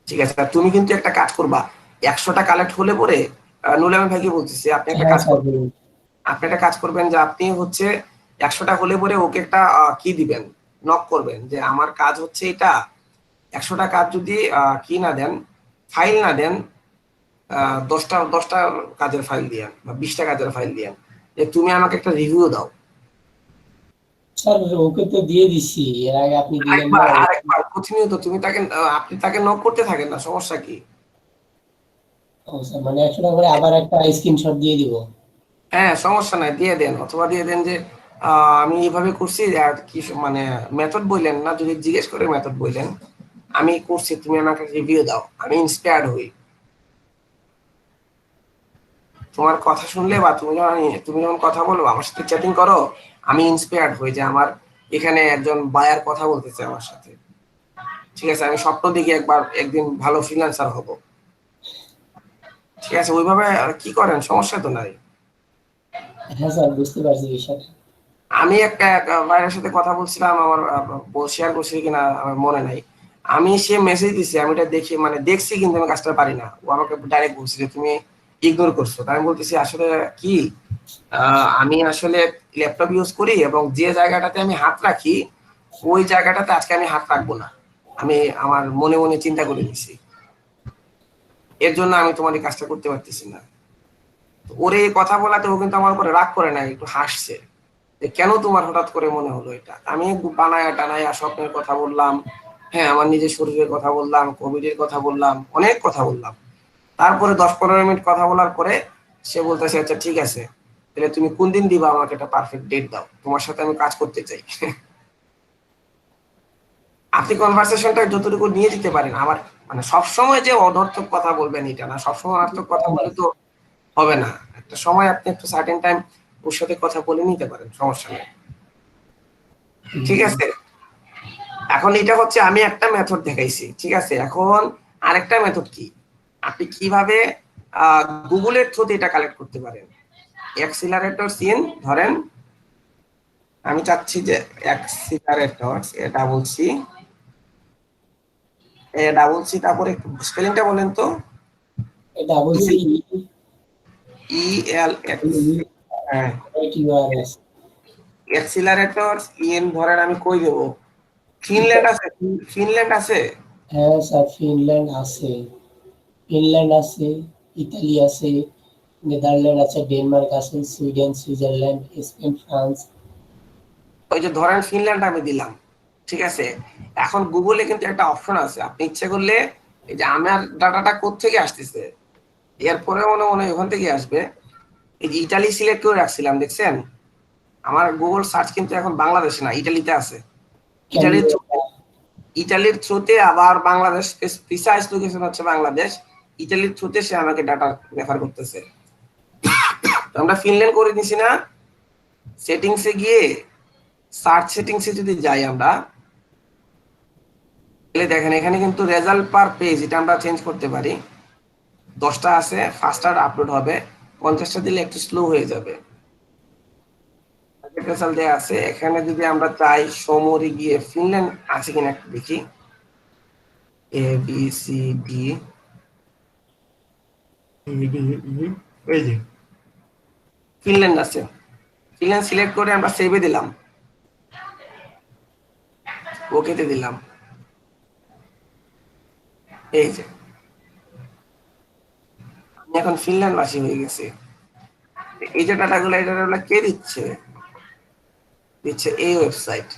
ঠিক আছে। আর তুমি কিন্তু একটা কাজ করবা, 100টা কালেক্ট হলে পরে নুলাম ভাইকে বলতেছি, আপনি একটা হ্যাঁ কাজ স্যার, করবেন, আপনি একটা কাজ করবেন যে আপনি হচ্ছে 100টা হলে পরে ওকে একটা কি দিবেন, নক করবেন যে আমার কাজ হচ্ছে এটা, 100টা কাজ যদি কি না দেন, ফাইল না দেন, 10টা কাজের ফাইল দিয়েন বা 20টা কাজের ফাইল দিয়েন, যে তুমি আমাকে একটা রিভিউ দাও। স্যার ওকে তো দিয়ে দিছি, এর আগে আপনি দিলেন না। আরেকবার প্রতিনিয়ত তুমি তাকে আপনি তাকে নক করতে থাকেন না, সমস্যা কি? ও স্যার, মানে 100 টাকা করে আবার একটা স্ক্রিনশট দিয়ে দিব? হ্যাঁ, সমস্যা নাই, দিয়ে দেন, অথবা দিয়ে দেন যে আমি এইভাবে করছি, আর কি মানে মেথড বললেন না, যদি জিজ্ঞেস করে মেথড বললেন, আমি করছি, তুমি আমাকে রিভিউ দাও, আমি ইন্সপায়ার্ড হই তোমার কথা শুনলে, বা তুমি যখন কথা বলো আমার সাথে চ্যাটিং করো, আমি ইন্সপায়ার্ড হই যে আমার এখানে একজন বায়ার কথা বলতেছে আমার সাথে, ঠিক আছে। আমি স্বপ্ন দেখি একদিন ভালো ফ্রিল্যান্সার হব, ঠিক আছে। ওইভাবে কি করেন, সমস্যা তো নাই। হ্যাঁ স্যার, বুঝতে পারছি বিষয়টা। আমি একটা ভাইয়ের সাথে কথা বলছিলাম, আমার শেয়ার করছি কিনা আমার মনে নাই, আমি সে মেসেজ দিছি, আমি এটা দেখি মানে দেখছি, কিন্তু আমি কাজটা পারি না। ও আমাকে ডাইরেক্ট বলছে যে তুমি ইগনোর করছো। তাই আমি বলতেছি আসলে কি, আমি আসলে ল্যাপটপ ইউজ করি, এবং যে জায়গাটাতে আমি হাত রাখি ওই জায়গাটাতে আজকে আমি হাত রাখবো না, আমি আমার মনে মনে চিন্তা করে নিছি, এর জন্য আমি তোমার এই কাজটা করতে পারতেছি না। ওরে এই কথা বলাতে ও কিন্তু আমার উপরে রাগ করে নাই, একটু হাসছে যে কেন তোমার হঠাৎ করে মনে হলো এটা। আমি বানায়া টানায়া স্বপ্নের কথা বললাম, হ্যাঁ, আমার নিজের শরীরের কথা বললাম, কোভিড এর কথা বললাম, অনেক কথা বললাম। তারপরে 10-15 মিনিট কথা বলার পরে সে বলতেছে আচ্ছা ঠিক আছে, তাহলে তুমি কোন দিন দিবা, আমাকে একটা পারফেক্ট ডেট দাও, তোমার সাথে আমি কাজ করতে চাই। আপনি কনভারসেশনটা যতটুকু নিয়ে দিতে পারেন, আমার মানে সবসময় যে অনর্থক কথা বলবেন এটা না, সবসময় অনর্থক কথা বলে তো হবে না। একটা সময় আপনি একটু সার্টেন টাইম ওর সাথে কথা বলে নিতে পারেন, সমস্যা নেই, ঠিক আছে। এখন এটা হচ্ছে আমি একটা মেথড দেখাইছি, ঠিক আছে। এখন আরেকটা মেথড কি, আপনি কিভাবে গুগলের থ্রুতে এটা কালেক্ট করতে পারেন। অ্যাক্সিলারেটর সিন ধরেন, আমি চাচ্ছি যে অ্যাক্সিলারেটর ডাবল সি তারপরে স্পেলিংটা বলেন তো। Double C E L X, হ্যাঁ, ইউআরএস। অ্যাক্সিলারেটর ইন ধরেন আমি কই দেব, ফিনল্যান্ড আছে, ফিনল্যান্ড আছে। হ্যাঁ স্যার, ফিনল্যান্ড আছে, ফিনল্যান্ড আছে, ইতালি আছে, নেদারল্যান্ড আছে, ডেনমার্ক আছে, সুইডেন, সুইজারল্যান্ড, স্পেন, ফ্রান্স। ওই যে ধরেন ফিনল্যান্ড আমি দিলাম, ঠিক আছে। এখন গুগলে কিন্তু একটা অপশন আছে, আপনি ইচ্ছে করলে এই যে আমার ডাটাটা কোত্থেকে আসতেছে, এরপরে মনে মনে ওখান থেকে আসবে। এই যে ইটালি সিলেক্ট করে রাখছিলাম, দেখছেন আমার গুগল সার্চ কিন্তু এখন বাংলাদেশে না, ইটালিতে আছে। ইটালির ইটালির থ্রুতে আবার বাংলাদেশ, প্রিসাইজ লোকেশন হচ্ছে বাংলাদেশ, ইটালির থ্রুতে সে আমাকে ডাটা রেফার করতেছে। তো আমরা ফিনল্যান্ড করে দিছি না, সেটিংসে গিয়ে সার্চ সেটিংসে যদি যাই আমরা, তাহলে দেখেন এখানে কিন্তু রেজাল্ট পার পেজ এটা আমরা চেঞ্জ করতে পারি। 10টা আছে, 5টা আপলোড হবে, 50টা দিলে একটু স্লো হয়ে যাবে। রেজাল্ট দেয়া আছে এখানে, যদি আমরা চাই সমরি গিয়ে ফিনল্যান্ড আছে কিনা একটু দেখি, এ বি সি ডি, এই যে ফিনল্যান্ড আছে, ফিনল্যান্ড সিলেক্ট করে আমরা সেভে দিলাম, ওকেতে দিলাম, এই যে আমি এখন ফিনল্যান্ড বাসী হয়ে গেছি। এই যে ডাটাগুলো, এই ডাটাগুলো কে দিচ্ছে, দিচ্ছে এই ওয়েবসাইট।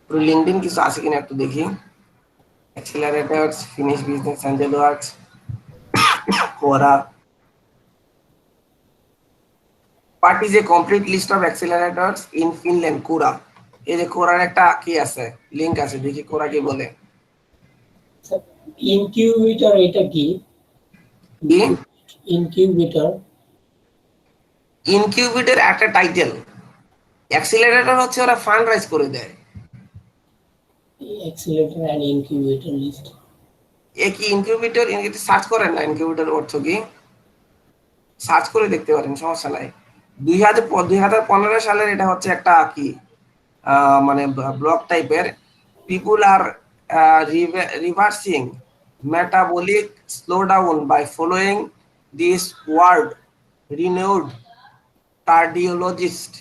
লিঙ্কডইন কিছু আছে কিনা একটু দেখি, অ্যাক্সিলারেটরস, ফিনিশ বিজনেস, অ্যাঞ্জেল ওয়ার্কস, কোরা। What is a complete list of accelerators in Finland? কোরা, এই যে কোরার একটা কি আছে, লিংক আছে, দেখি কোরা কি বলে। ইনকিউবেটর এটা কি? কি ইনকিউবেটর ইনকিউবেটর একটা টাইটেল, অ্যাক্সিলারেটর হচ্ছে ওরা ফান্ড রাইজ করে দেয়। Accelerator and incubator list. এ কি ইনকিউবেটর, সার্চ করেন না, ইনকিউবেটর অর্থ কি সার্চ করে দেখতে পারেন, সমস্যা নাই। 2015 সালের এটা হচ্ছে একটা কি মানে ব্লগ টাইপের, পিপুল আর reversing metabolic slowdown by following this world renewed cardiologist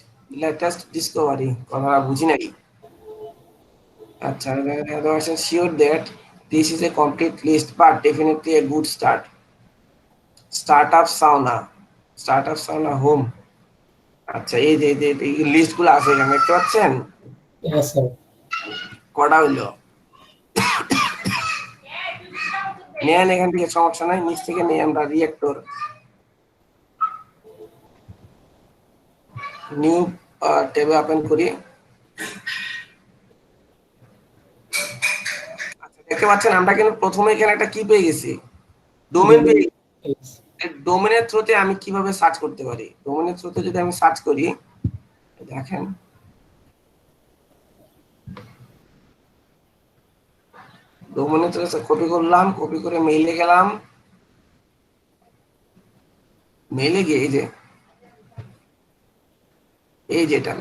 latest discovery. কথাটা বুঝি নাকি? আচ্ছা, sure that this is a complete list but definitely a good start. Startup sauna home. আচ্ছা, এই যে লিস্ট গুলো আছে এখানে দেখতে পাচ্ছেন, হ্যাঁ স্যার। কটা হইলো নেন এখান থেকে, সমস্যা নাই, নিচ থেকে নিয়ে আমরা রিয়েক্টর নিউ ট্যাবে ওপেন করি। আচ্ছা, দেখতে পাচ্ছেন আমরা কিন্তু প্রথমে এখানে একটা কি পেয়ে গেছি, ডোমেন পেয়ে গেছি। ডোমেনের থ্রুতে আমি কিভাবে সার্চ করতে পারি, ডোমেনের থ্রুতে যদি আমি সার্চ করি, দেখেন ডোমেনের থ্রুতে কপি করলাম, কপি করে মেইলে গেলাম, মেইলে গিয়ে এই যেটা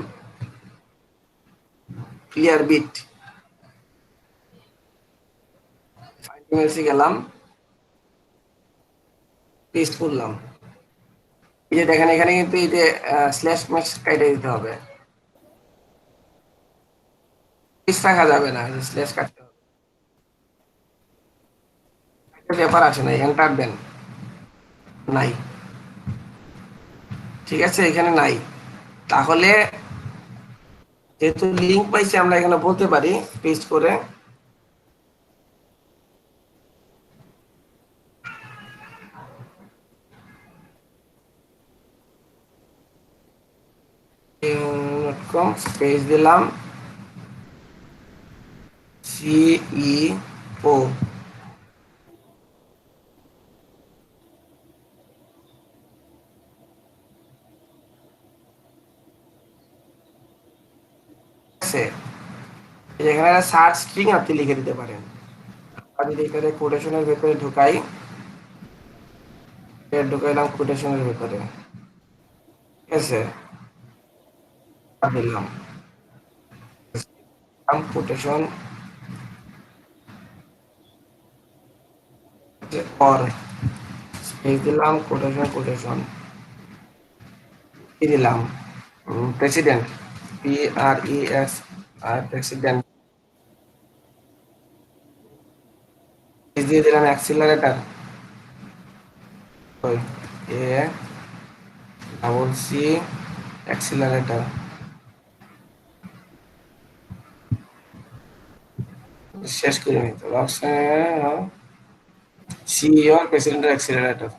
ক্লিয়ার বিট ফাইন্ড গেলাম, পেস্ট করলাম। এই যে দেখেন এখানে কিন্তু এই যে স্ল্যাশ ম্যাক্স কেটে দিতে হবে, স্পেস রাখা যাবে না, স্ল্যাশ কাটতে হবে। একটা ব্যাপার আছে না, এন্টার দেন, নাই, ঠিক আছে এখানে নাই। তাহলে যেহেতু লিংক পাইছি আমরা এখানে বলতে পারি পেস্ট করে, কম স্পেস দিলাম সিইও। এখানে সার্চ স্ট্রিং আপনি লিখে দিতে পারেন। আর যদি এখানে কোটেশনের ভেতরে ঢুকাইলাম কোটেশনের ভেতরে, ঠিক আছে, দিলাম কোটেশন অর স্পেস দিলাম কোটেশন কি দিলাম প্রেসিডেন্ট PRES প্রেসিডেন্ট দিয়ে দিলাম অ্যাক্সিলারেটর C অ্যাক্সিলারেটর শেষ করে নিতে সিইও প্রেসিডেন্ট অ্যাক্সিলারেটর।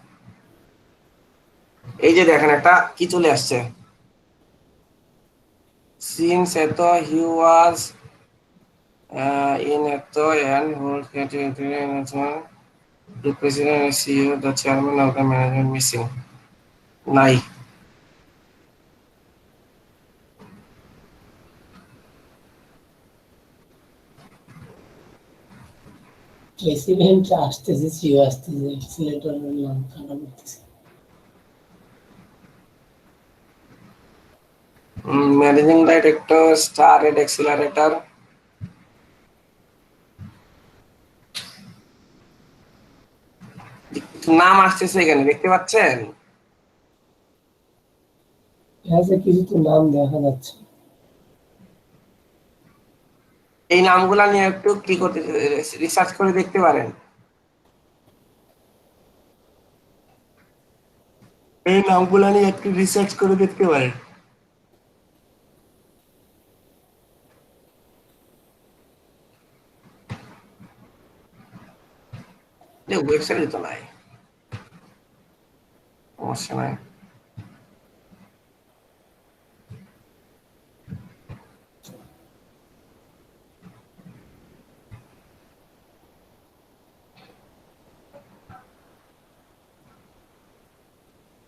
এই যে দেখেন একটা কি চলে আসছে, since eto he was in eto and hold the president and CEO the chairman of the management missing নাই। প্রেসিডেন্ট আসতেছে, সিও আসতেছে, অ্যাক্সিলেটরের নাম খারাপ করতেছে। ম্যানেজিং ডাইরেক্টর স্টারেড অ্যাক্সিলারেটর, নাম আসতেছে এখানে দেখতে পাচ্ছেন, হ্যাঁ স্যার, কিছু তো নাম দেখা যাচ্ছে। এই নামগুলা নিয়ে একটু কি করতে রিসার্চ করে দেখতে পারেন। এই নামগুলা নিয়ে একটু রিসার্চ করে দেখতে পারেন। ওয়েবসাইটে তো নাই, সমস্যা নাই।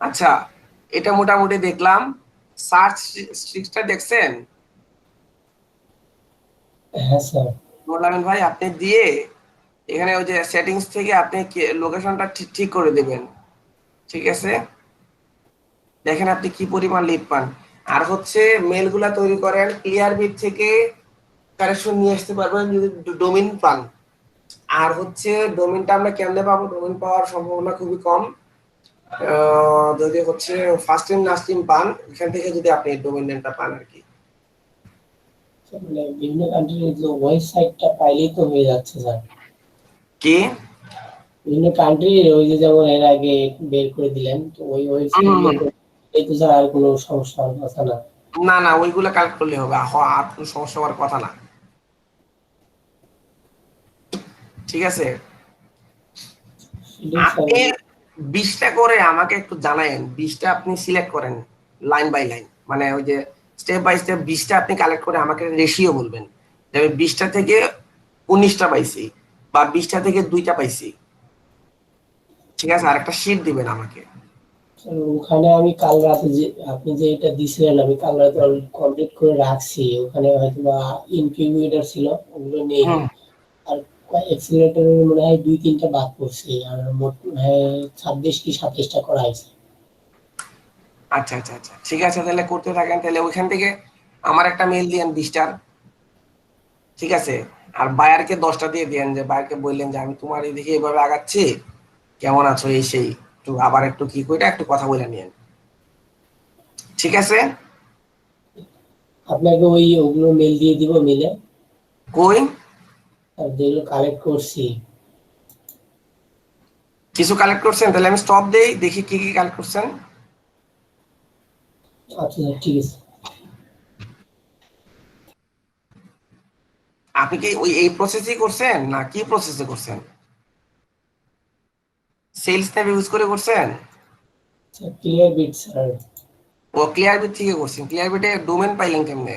আচ্ছা, এটা মোটামুটি দেখলাম। সার্চ স্ট্রিংটা দেখছেন হ্যাঁ স্যার। মোলামিন ভাই? আপনি দিয়ে এখানে ওই যে সেটিংস থেকে আপনি লোকেশনটা ঠিক করে দিবেন, ঠিক আছে? দেখেন আপনি কি পরিমাণ লিড পান। আর হচ্ছে মেলগুলা তৈরি করেন ক্লিয়ার বিট থেকে, কারেকশন নিয়ে আসতে পারবেন যদি ডোমেইন পান। আর হচ্ছে ডোমেইনটা আমরা কেমনে পাবো? ডোমেইন পাওয়ার সম্ভাবনা খুবই কম। যদি হচ্ছে ফার্স্ট টাইম লাস্ট টাইম পান, এখান থেকে যদি আপনি ডোমেইন নেমটা পান আর কি। মানে বিভিন্ন কান্ট্রির যে ওয়েবসাইটটা পাইলেই তো হয়ে যাচ্ছে স্যার। কি বিভিন্ন কান্ট্রির ওই যে যেমন এর আগে বের করে দিলেন, তো ওই ওয়েবসাইট এই তো স্যার আর কোনো সমস্যা হওয়ার কথা না। না না, ওইগুলা কালেক্ট করলে হবে, আর কোনো সমস্যা হওয়ার কথা না, ঠিক আছে? আপনি 20টা করে আমাকে একটু জানায়েন, 20টা আপনি সিলেক্ট করেন লাইন বাই লাইন, মানে ওই যে স্টেপ বাই স্টেপ 20টা আপনি কালেক্ট করে আমাকে রেশিও বলবেন যে আমি 20টা থেকে 19টা পাইছি বা 20টা থেকে 2টা পাইছি, ঠিক আছে? আর একটা শীট দিবেন আমাকে। ওখানে আমি কাল রাতে যে আপনি যে এটা দিছিলেন, আমি কাল রাতে কমপ্লিট করে রাখছি। ওখানে হয়তো বা ইনকিউবেটর ছিল, ওগুলো নেই। আর এক্সিলারেটরের মনে হয় 2-3টা বাদ পড়ছে, আর মোট মনে হয় 26 কি 27টা করা হয়েছে। আচ্ছা আচ্ছা আচ্ছা, ঠিক আছে, তাহলে করতে থাকেন। তাহলে ওইখান থেকে আমার একটা মেল দিয়েন 20টার, ঠিক আছে? আর বায়ারকে 10টা দিয়ে দিয়েন, যে বায়ারকে বললেন যে আমি তোমার এদিকে এভাবে আগাচ্ছি, কেমন আছো এই সেই, একটু আবার একটু কি কইটা একটু কথা বলে নিয়েন, ঠিক আছে? আপনাকে ওগুলো মেল দিয়ে দিব, মেলে কই আর যেগুলো কালেক্ট করছি। কিছু কালেক্ট করছেন? তাহলে আমি স্টপ দেই, দেখি কি কি কালেক্ট করছেন। আচ্ছা স্যার, ঠিক আছে। আপনি কি ওই এই প্রসেসই করছেন না কি প্রসেসে করছেন? সেলস ট্যাব ইউজ করে করছেন? Clearbit sir. ও ক্লিয়ারবিট থেকে করছেন, ক্লিয়ারবিটে ডোমেন পাইলেন কেমনে?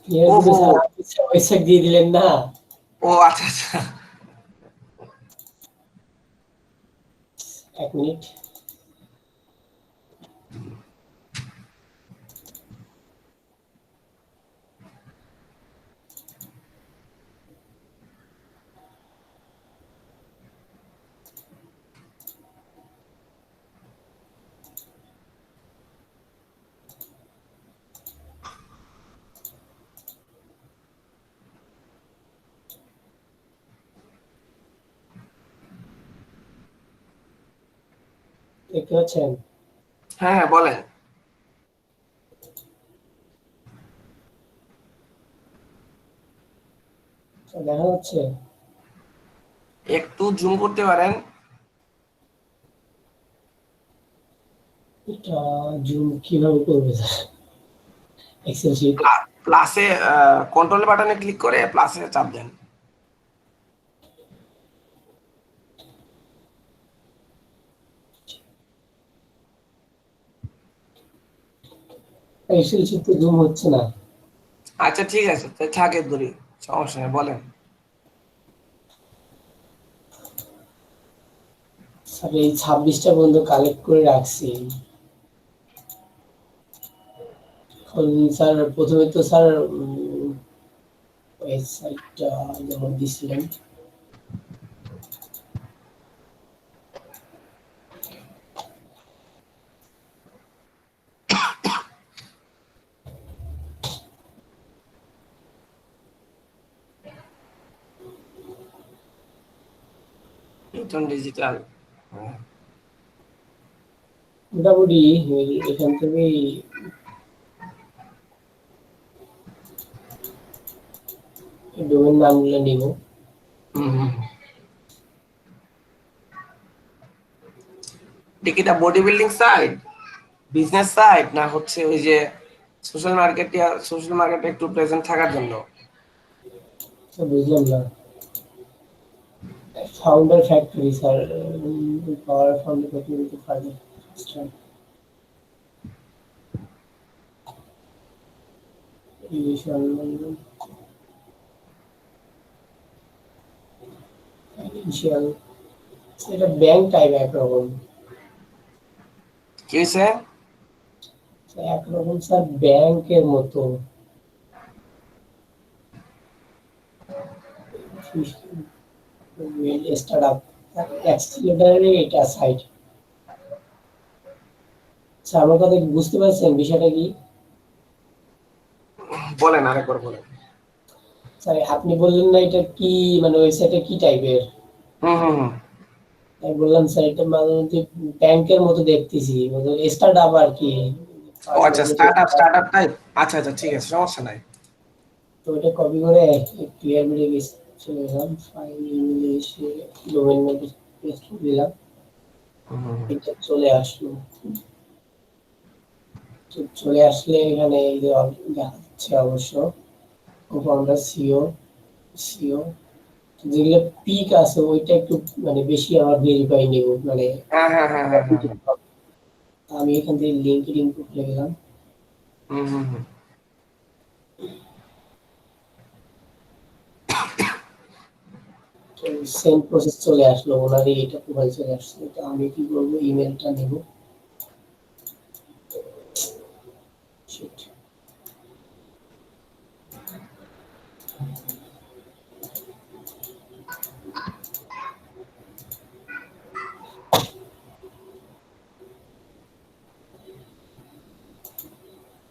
ক্লিয়ার ও করে হো, স্যার আপনি ওয়েবসাইট দিয়ে দিলেন না। ও আচ্ছা আচ্ছা। 1 মিনিট। দেখতে পাচ্ছেন? হ্যাঁ হ্যাঁ বলেন। দেখা যাচ্ছে? একটু জুম করতে পারেন? এটা জুম কিভাবে করবে স্যার? Excel sheet. প্লাসে কন্ট্রোল বাটনে ক্লিক করে প্লাসে চাপ দেন। এক্সেল শিট তো জুম হচ্ছে না। আচ্ছা ঠিক আছে, তাই থাকে ধরি, সমস্যা নেই, বলেন। স্যার এই 26টা বন্ধু কালেক্ট করে রাখছি। এখন স্যার প্রথমে তো স্যার ওয়েবসাইটটা যেমন দিছিলেন নতুন ডিজিটাল। মোটামুটি এখান থেকেই ডোমেন নামগুলো নিব। এটা body building site, business site, না হচ্ছে ওই যে সোশ্যাল মার্কেটে একটু প্রেজেন্ট থাকার জন্য? স্যার বুঝলাম না। ফাউন্ডার ফ্যাক্টরি স্যার, পাওয়ার ফাউন্ডার ফ্যাক্টরি তো ফার্দার ফাইন্যান্সিয়াল। এটা ব্যাংক টাইপ একরকম, কি হয়েছে? একরকম স্যার ব্যাংকের মতো। স্টার্টআপ অ্যাক্সিলারেটর এটা সাইট। স্যার আমার কথা কি বুঝতে পারছেন বিষয়টা কি? বলেন আরেকবার বলেন। স্যার আপনি বললেন না এটা কি, মানে ওয়েবসাইটটা কি টাইপের? হুম হুম হুম। আমি বললাম স্যার এটা মাঝে মধ্যে ব্যাংকের মতো দেখতেছি, স্টার্টআপ আর কি। ও আচ্ছা, স্টার্টআপ টাইপ। আচ্ছা আচ্ছা ঠিক আছে, সমস্যা নাই। তো এটা কপি করে ক্লিয়ার মিডিয়া চলে গেলাম, ফাইল ইংলিশে ডোমেন মধ্যে পেস্ট করে দিলাম। এটা চলে আসলো। তো চলে আসলে এখানে এই যে দেখাচ্ছে অবশ্য আমরা সিও যেগুলো পিক আছে ওইটা একটু মানে বেশি আমার ভেরিফাই নেব, মানে হ্যাঁ হ্যাঁ হ্যাঁ হ্যাঁ হ্যাঁ হ্যাঁ। আমি এখান থেকে লিঙ্কডিন খুলে গেলাম। হুম হুম হুম। তো সেম প্রসেস চলে আসলো, ওনারই এটা প্রোফাইল চলে আসছে। তো আমি কি করবো, ইমেলটা নেব। Shit.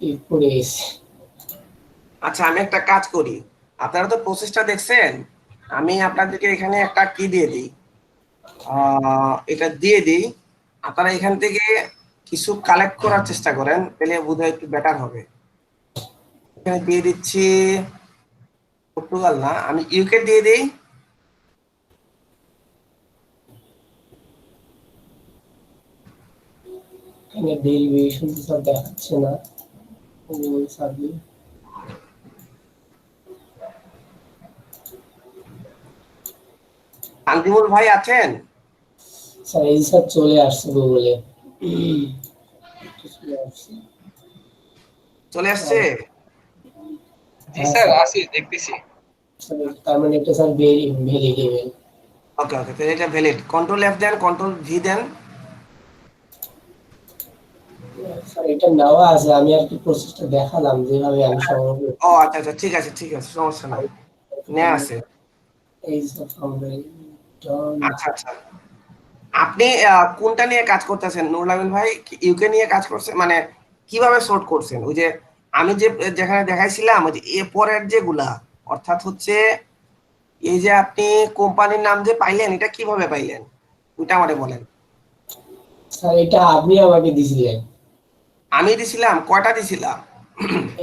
এরপরে আচ্ছা আমি একটা কাজ করি, আপনারা তো প্রসেসটা দেখছেন, আমি আপনাদেরকে এখানে একটা কি দিয়ে দিই, এটা দিয়ে দিই, আপনারা এখান থেকে কিছু কালেক্ট করার চেষ্টা করেন, তাহলে বোধহয় একটু বেটার হবে। এখানে দিয়ে দিচ্ছি, পর্তুগাল না, আমি ইউকে দিয়ে দিই। এখানে ডেরিভেশন তো স্যার দেখাচ্ছে না। ওই সার্ভে শান্তিমুল ভাই আছেন? স্যার এই স্যার চলে আসছে গুগলে। চলে আসছে? জি স্যার আসি দেখতেছি। তার মানে এটা স্যার ভ্যালিড ইমেল। ওকে ওকে, তাহলে এটা ভ্যালিড। কন্ট্রোল এফ দেন, কন্ট্রোল ভি দেন। স্যার এটা নেওয়া আছে, আমি আর কি প্রসেসটা দেখালাম যেভাবে আমি সংগ্রহ ও আচ্ছা আচ্ছা, ঠিক আছে ঠিক আছে, সমস্যা নাই, নেওয়া আছে। এই স্যার ডন। আচ্ছা আচ্ছা, আপনি কোনটা নিয়ে কাজ করতেছেন নুরুল আমিন ভাই? ইউকে নিয়ে কাজ করছেন মানে কিভাবে সর্ট করছেন? ওই যে আমি যে যেখানে দেখাইছিলাম ওই যে এ পরের যেগুলা, অর্থাৎ হচ্ছে এই যে আপনি কোম্পানির নাম যে পাইলেন, এটা কিভাবে পাইলেন ওইটা আমারে বলেন। স্যার এটা আপনি আমাকে দিছিলেন। আমি দিছিলাম? কয়টা দিছিলাম?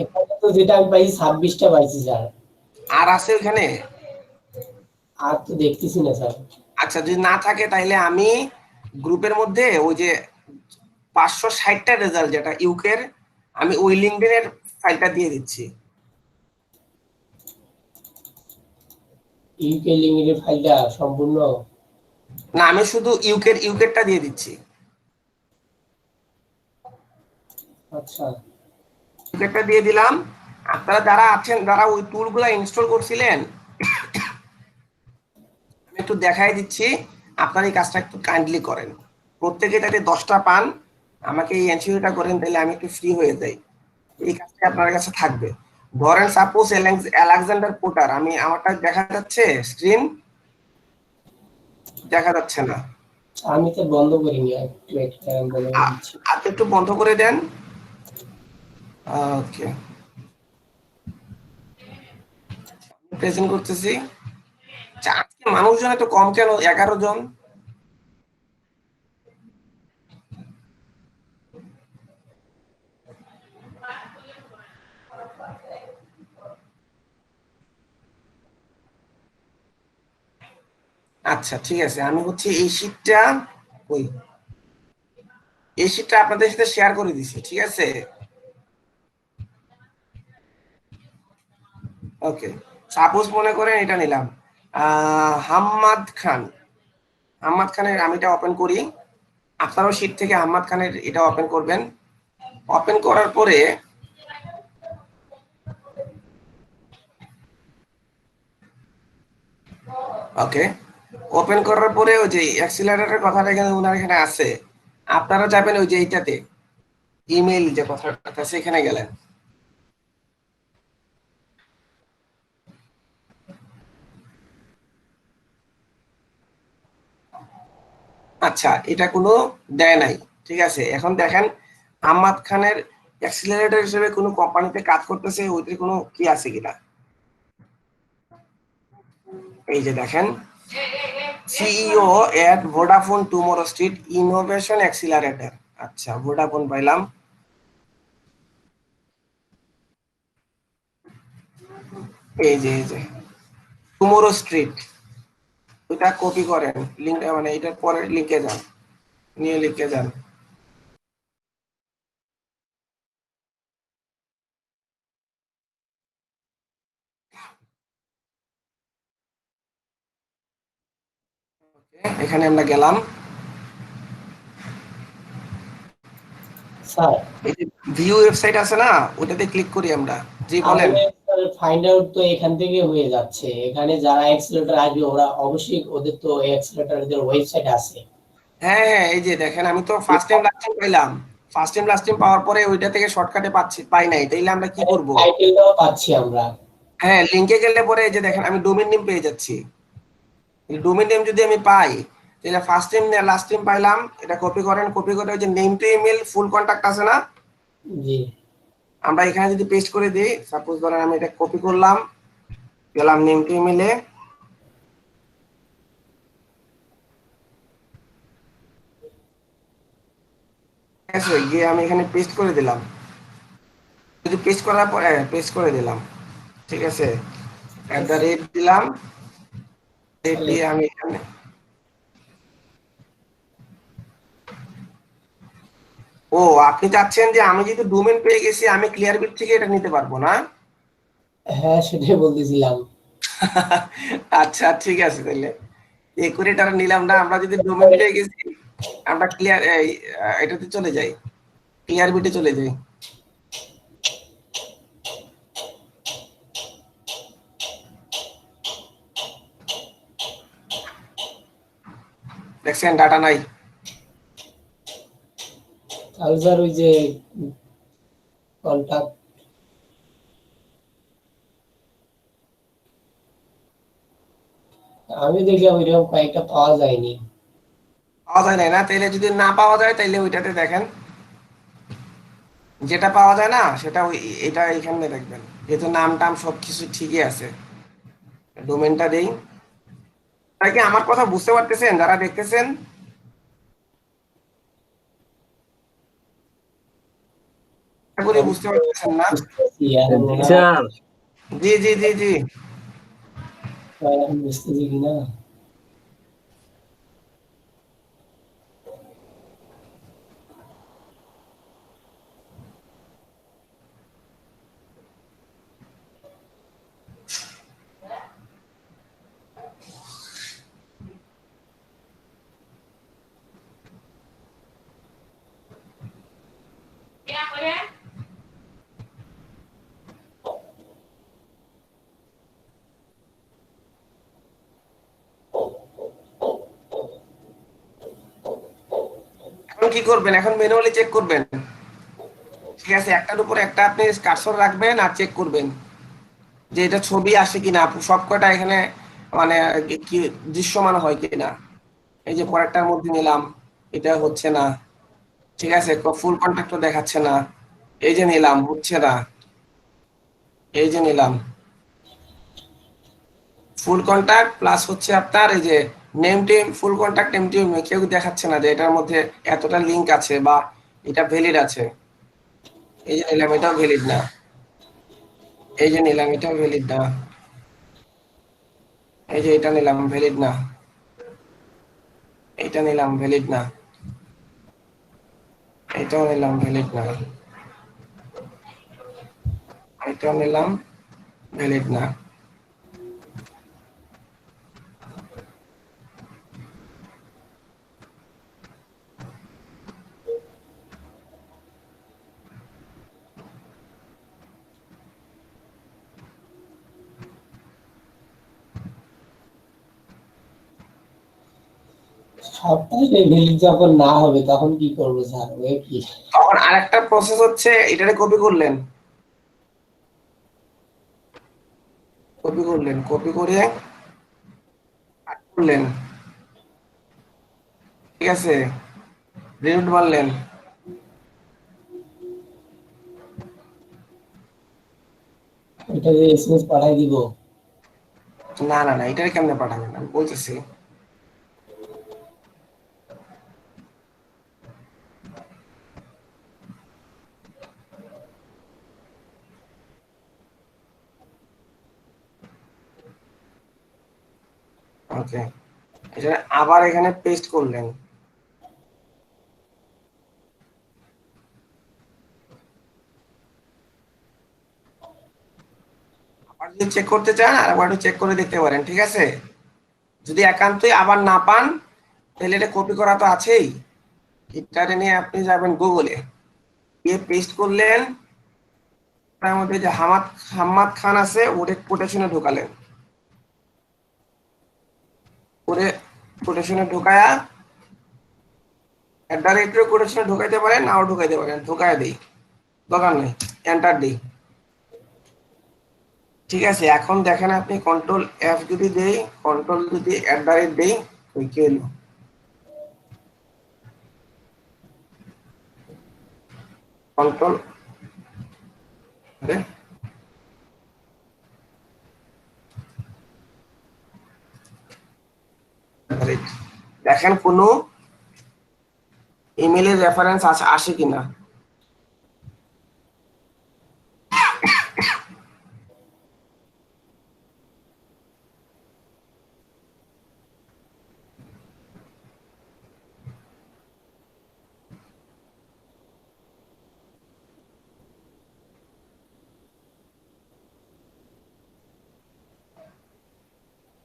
এখানে তো যেটা আমি পাইছি 26টা পাইছি স্যার। আর আছে ওইখানে? আর তো দেখতেছি না স্যার। আচ্ছা, যদি না থাকে তাইলে আমি গ্রুপের মধ্যে ওই যে 560টা রেজাল্ট যেটা ইউকের, আমি ওই লিঙ্কডইনের ফাইলটা দিয়ে দিচ্ছি। ইউকে লিমিটেড ফাইলটা সম্পূর্ণ? না, আমি শুধু ইউকেরটা দিয়ে দিচ্ছি। আচ্ছা ইউকেরটা দিয়ে দিলাম। আপনারা যারা আছেন, যারা ওই টুলগুলো ইনস্টল করছিলেন, আমি একটু দেখাই দিচ্ছি, আপনারা এই কাজটা একটু কাইন্ডলি করেন। প্রত্যেকে যাতে 10টা পান, আমাকে এই এনসিওটা করেন, তাহলে আমি একটু ফ্রি হয়ে যাই। এই কাজটা আপনার কাছে থাকবে। ধরেন সাপোজ আলেকজান্ডার পোটার, আমি আমারটা দেখা যাচ্ছে স্ক্রিন? দেখা যাচ্ছে না। আমি তো বন্ধ করিনি, একটু একটা বলে দিচ্ছি। আপনি একটু বন্ধ করে দেন। ওকে, প্রেজেন্ট করতেছি। আচ্ছা, আজকে মানুষজন এত কম কেন? 11 জন। আচ্ছা ঠিক আছে, আমি হচ্ছে এই শীটটা, ওই এই শীটটা আপনাদের সাথে শেয়ার করে দিছি, ঠিক আছে? ওকে, সাপোজ মনে করেন এটা নিলাম হাম্মাদ খান। হাম্মাদ খানের আমি এটা ওপেন করি। আপনারাও শীট থেকে হাম্মাদ খানের এটা ওপেন করবেন। ওপেন করার পরে ওকে, ওপেন করার পরে ওই যে অ্যাক্সিলারেটরের কথাটা এখানে ওনার এখানে আছে, আপনারা যাবেন ওই যে এইটাতে, ইমেইল যে কথাটা আছে এখানে গেলেন। আচ্ছা, এটা কোনো দেয় নাই, ঠিক আছে। এখন দেখেন আহমাদ খানের অ্যাক্সিলারেটর হিসেবে কোনো কোম্পানিতে কাজ করতেছে, ওইটার কোনো কি আছে কিনা। এই যে দেখেন, CEO at Vodafone tomorrow street innovation accelerator. আচ্ছা, ভোডাফোন পাইলাম। এই যে টুমরো স্ট্রিট, ওইটা কপি করেন, লিঙ্ক মানে এটার পরে লিখে যান, নিয়ে লিখে যান। এখানে আমরা গেলাম, স্যার এই যে ভিউ ওয়েবসাইট আছে না, ওটাতে ক্লিক করি আমরা। জি বলেন। ফাইন্ড আউট তো এখান থেকে হয়ে যাচ্ছে। এখানে যারা অ্যাক্সিলারেটর আসবে ওরা অবশ্যই, ওদের তো অ্যাক্সিলারেটরদের ওয়েবসাইট আছে। হ্যাঁ হ্যাঁ, এই যে দেখেন, আমি তো ফার্স্ট টাইম লাস্ট টাইম পাইলাম। ফার্স্ট টাইম লাস্ট টাইম পাওয়ার পরে ওইটা থেকে শর্টকাটে পাই নাই, তাইলে আমরা কি করব? টাইটেলটাও পাচ্ছি আমরা। হ্যাঁ, লিংকে গেলে পরে এই যে দেখেন আমি ডোমেইন নেম পেয়ে যাচ্ছি। এই ডোমেইন নেম যদি আমি পাই, তাহলে ফার্স্ট টাইম লাস্ট টাইম পাইলাম। এটা কপি করেন, কপি করে ওই যে name to email full contact আছে না, জি আমরা এখানে যদি পেস্ট করে দিই, সাপোজ ধরেন আমি এটা কপি করলাম, গেলাম নেম টু ইমেলে, ঠিক আছে, গিয়ে আমি এখানে পেস্ট করে দিলাম। যদি পেস্ট করার পরে পেস্ট করে দিলাম, ঠিক আছে, @ দিলাম, রেট দিয়ে আমি এখানে, ও আপনি চাচ্ছেন যে আমি যেহেতু ডোমেইন পেয়ে গেছি, আমি ক্লিয়ারবিট থেকে এটা নিতে পারবো না? হ্যাঁ, সেটাই বলতেছিলাম। আচ্ছা ঠিক আছে, তাহলে এই করে এটা নিলাম না। আমরা যদি ডোমেইন পেয়ে গেছি, আমরা ক্লিয়ার এটাতে চলে যাই, টিআরবিতে চলে যাই। দেখছেন ডাটা নাই। তাহলে স্যার ওই যে কন্টাক্ট, আমি দেখলাম ওইরকম কয়েকটা পাওয়া যায়নি। পাওয়া যায় না, তাইলে যদি না পাওয়া যায় তাইলে ওইটাতে দেখেন, যেটা পাওয়া যায় না সেটা ওই এটা এখানে দেখবেন, যেহেতু নাম টাম সবকিছু ঠিকই আছে। ডোমেনটা দেই। তাই কি আমার কথা বুঝতে পারতেছেন যারা দেখতেছেন? আশা করি আমি বুঝতে পারতেছেন না? বুঝতে পারছি, এখন জি মনে হয় স্যার। জি জি জি জি। এখন বুঝতেছি কিনা। এখন কি করবেন? এখন ম্যানুয়ালি চেক করবেন। ঠিক আছে, একটার উপর একটা আপনি কার্সর রাখবেন আর চেক করবেন যে এটা ছবি আসে কিনা, সবকটা এখানে মানে কি দৃশ্যমান হয় কিনা। এই যে পরেরটার মধ্যে নিলাম, এটা হচ্ছে না। ঠিক আছে, ফুল কন্ট্যাক্ট দেখাচ্ছে না। এই যে নিলাম, হচ্ছে না। এই যে নিলাম, ফুল কন্ট্যাক্ট প্লাস হচ্ছে আপনার এই যে নেম টেম, ফুল কন্ট্যাক্ট নেম টেম কেউ দেখাচ্ছে না যে এটার মধ্যে এতটা লিংক আছে বা এটা ভ্যালিড আছে। এই যে নিলাম, এটাও ভ্যালিড না। এই যে নিলাম, এটাও ভ্যালিড না। এই যে এটা নিলাম, ভ্যালিড না। এটা নিলাম, ভ্যালিড না। এটাও নিলাম, ভ্যালিড না। এটাও নিলাম, ভ্যালিড না। সবটাই ভ্যালিড যখন না হবে তখন কি করবো স্যার? ওই কি তখন আরেকটা প্রসেস হচ্ছে, এটারে কপি করলেন, কপি করলেন, কপি করে cut করলেন। ঠিক আছে, রিরুট মারলেন। এটা যে এসএমএস পাঠাই দিব? না না না, এটারে কেমনে পাঠাবেন আমি বলতেছি। ওকে, এটা আবার এখানে পেস্ট করলেন। আবার যদি চেক করতে চান আর একবার চেক করে দেখতে পারেন। ঠিক আছে, যদি একান্তই আবার না পান তাহলে এটা কপি করা তো আছেই, এটারে নিয়ে আপনি যাবেন গুগলে, গিয়ে পেস্ট করলেন, তার মধ্যে যে হাম্মাদ খান আছে ওরে কোটেশনে ঢোকালেন, ওরে কোটেশনে ঢোকায়া ডাইরেক্টরি কোটেশনে ঢোকাইতে পারেন, নাও ঢোকাইতে পারেন, ঢোকায় দেই, দরকার নেই, এন্টার দিই। ঠিক আছে, এখন দেখেন আপনি কন্ট্রোল এফ যদি দেই, কন্ট্রোল যদি দেই, ওই কি হলো, কন্ট্রোল দেখেন কোনো ইমেলের রেফারেন্স আসে কিনা।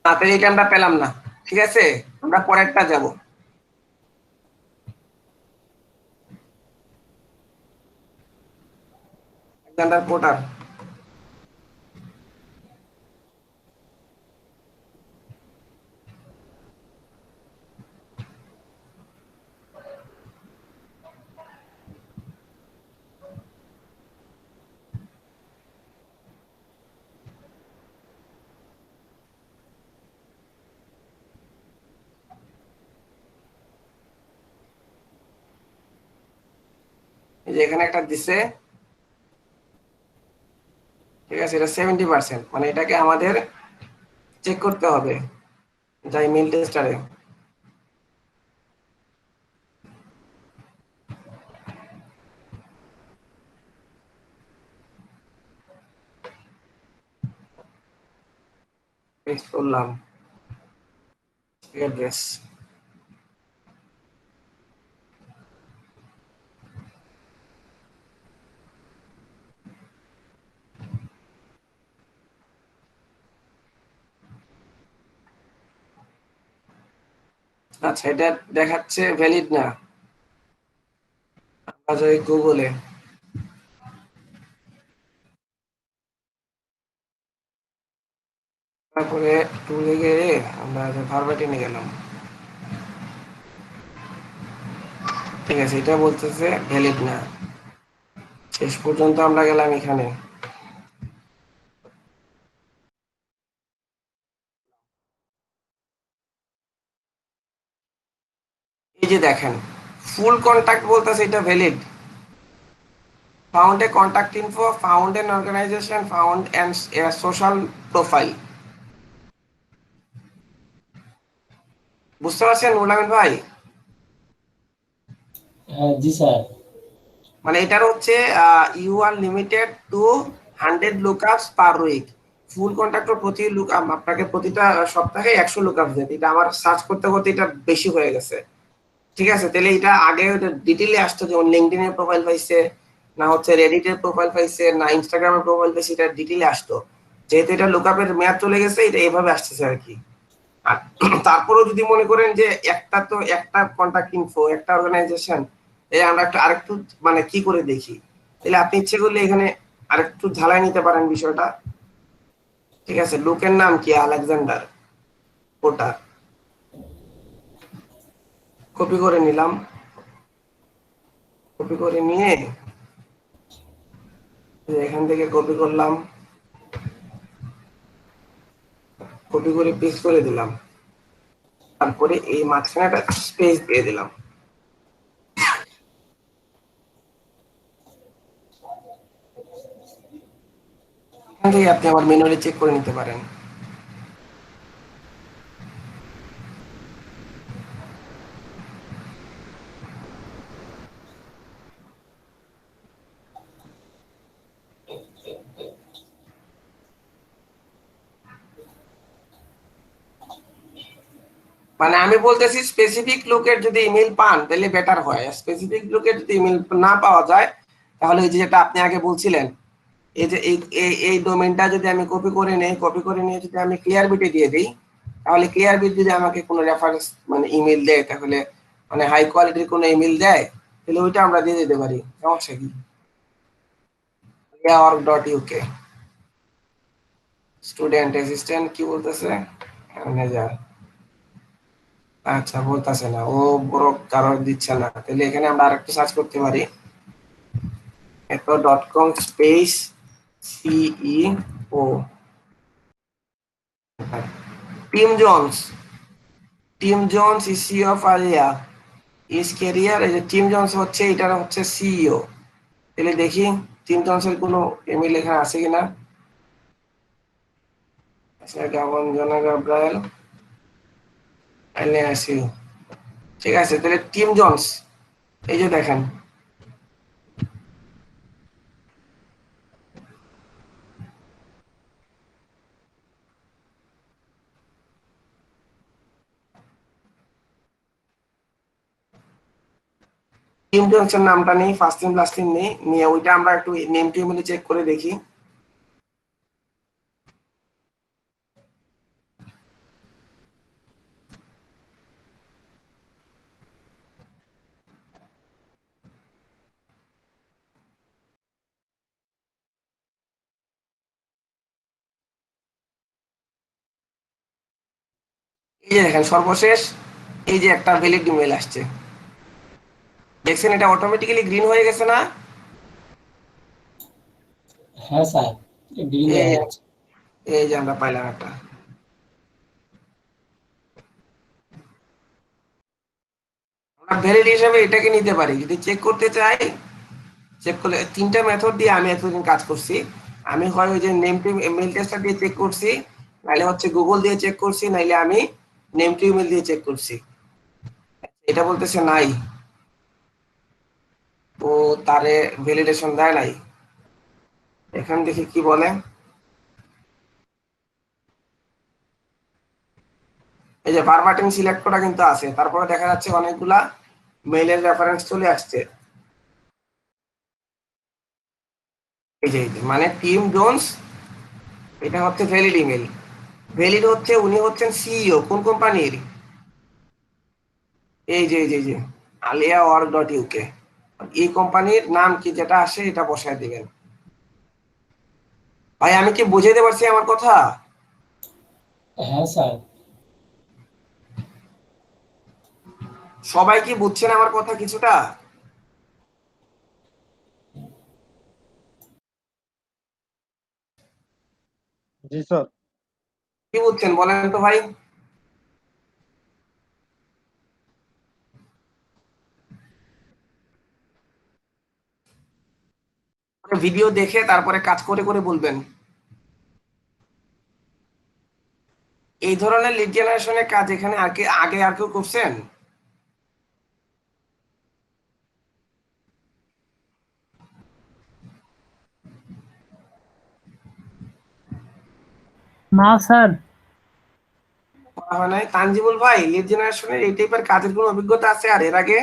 তাতে এটা আমরা পেলাম না। ঠিক আছে, আমরা পরেরটা যাব। Alexander porter. এই যে এখানে একটা দিছে, ঠিক আছে, এটা 70%, মানে এটাকে আমাদের চেক করতে হবে যাই মেল টেস্টারে। পেস্ট করলাম অ্যাড্রেস। আচ্ছা, এটা দেখাচ্ছে ভ্যালিড না। আমরা যাই গুগলে, তারপরে টুলে গিয়ে আমরা ভার্বাটিনে গেলাম। ঠিক আছে, এটা বলতেছে ভ্যালিড না। শেষ পর্যন্ত আমরা গেলাম এখানে। এই যে দেখেন, ফুল কন্টাক্ট বলতেছে এটা valid. Found a contact info, found an organisation, found and social profile. বুঝতে পারছেন নুরুল ভাই? হ্যাঁ জি স্যার। মানে এটার হচ্ছে you are limited to 100 lookups per week. Full contractor প্রতি লুক আপনাকে প্রতিটা সপ্তাহে 100 লুকআপ দেয়। এটা আমার সার্চ করতে করতে এটা বেশি হয়ে গেছে। ঠিক আছে, তাহলে এটা আগে ডিটেইলে আসতো, যেমন লিঙ্কডইনের প্রোফাইল পাইছে, না হচ্ছে রেডিটের প্রোফাইল পাইছে, না ইনস্টাগ্রামের প্রোফাইল পাইছে, এটা ডিটেইলে আসতো। যেহেতু এটা লুকআপের মেয়াদ চলে গেছে, এটা এভাবে আসতেছে আর কি। আর তারপরেও যদি মনে করেন যে একটা কন্টাক্ট ইনফো, একটা অর্গানাইজেশন, এই আমরা একটা আরেকটু মানে কি করে দেখি, তাহলে আপনি ইচ্ছে করলে এখানে আরেকটু ঝালাই নিতে পারেন বিষয়টা। ঠিক আছে, লোকের নাম কি? Alexander porter. কপি করে নিলাম, কপি করে নিয়ে এখান থেকে কপি করলাম, কপি করে পেস্ট করে দিলাম, তারপরে এই মাঝখানে একটা স্পেস দিয়ে দিলাম। এখান থেকে আপনি আবার ম্যানুয়ালি চেক করে নিতে পারেন। মানে আমি বলতেছি স্পেসিফিক লোকের যদি ইমেল পান তাহলে বেটার হয়। স্পেসিফিক লোকের যদি ইমেল না পাওয়া যায়, তাহলে এই যেটা আপনি আগে বলছিলেন, এই যে এই ডোমেইনটা যদি আমি কপি করে নেই, কপি করে নিয়ে যদি আমি ক্লিয়ার বিটে দিয়ে দিই, তাহলে ক্লিয়ার বিট যদি আমাকে কোনো রেফারেন্স মানে ইমেল দেয়, তাহলে মানে হাই কোয়ালিটির কোনো ইমেল দেয়, তাহলে ওইটা আমরা দিয়ে দিতে পারি। সমস্যা কি? org.uk স্টুডেন্ট অ্যাসিস্ট্যান্ট কি বলতেছে? ম্যানেজার। আচ্ছা, বলতেছে না, ও বড় কারো দিচ্ছে না। তাহলে এখানে আমরা আরেকটু সার্চ করতে পারি, .com space CEO Tim Jones. Tim Jones is CEO of Alia is career. এই যে টিম জোন্স হচ্ছে, এটার হচ্ছে সিইও। তাহলে দেখি টিম জোন্সের কোনো ইমেল লেখা আছে কিনা। আচ্ছা, গাবন জনা গাব্রায়েল আসি। ঠিক আছে, তাহলে টিম জোন্স, এই যে দেখেন, টিম জোন্সের নামটা নেই, ফার্স্ট নেম লাস্ট নেম নেই, নিয়ে ওইটা আমরা একটু নেম টু ইমেলে চেক করে দেখি। এই যে দেখেন সর্বশেষ এই যে একটা ভ্যালিড ইমেল আসছে, দেখছেন এটা অটোমেটিক্যালি গ্রিন হয়ে গেছে না? হ্যাঁ স্যার, গ্রিন এই হয়ে যে যাচ্ছে। এই যে আমরা পাইলাম একটা। আমরা ভ্যালিড হিসেবে এটাকে নিতে পারি যদি চেক করতে চাই। চেক করলে তিনটা মেথড দিয়ে আমি এতদিন কাজ করছি। আমি হয় ওই যে নেম টু মেল টেস্টার দিয়ে চেক করছি, নাইলে হচ্ছে গুগল দিয়ে চেক করছি, নাইলে আমি নেম টু ইমেল দিয়ে চেক করছি। এটা বলতেছে নাই, ও তারে ভ্যালিডেশন দেয় নাই। এখান দেখি কি বলে। এই যে ভার্বাটিম সিলেক্ট করা কিন্তু আছে, তারপরে দেখা যাচ্ছে অনেকগুলা মেইলের রেফারেন্স চলে আসছে। এই যে মানে টিম জোন্স, এটা হচ্ছে ভ্যালিড ইমেল। ভ্যালিড হচ্ছে উনি হচ্ছেন সিইও কোন কোম্পানির, এই যে আলিয়া ওয়ার্ক ডট ইউকে। এই কোম্পানির নাম কি যেটা আসে এটা বসায় দিবেন। ভাই আমি কি বুঝাইতে পারছি আমার কথা? হ্যাঁ স্যার। সবাই কি বুঝছেন আমার কথা কিছুটা? জি স্যার। কি বুঝছেন বলেন তো ভাই? ভিডিও দেখে তারপরে কাজ করে করে বলবেন। এই ধরনের লিড জেনারেশনের কাজ এখানে আগে আর কেউ করছেন? না স্যার। করা হয় নাই? তানজিবুল ভাই লিড জেনারেশনের এই টাইপের কাজের কোনো অভিজ্ঞতা আছে আর এর আগে?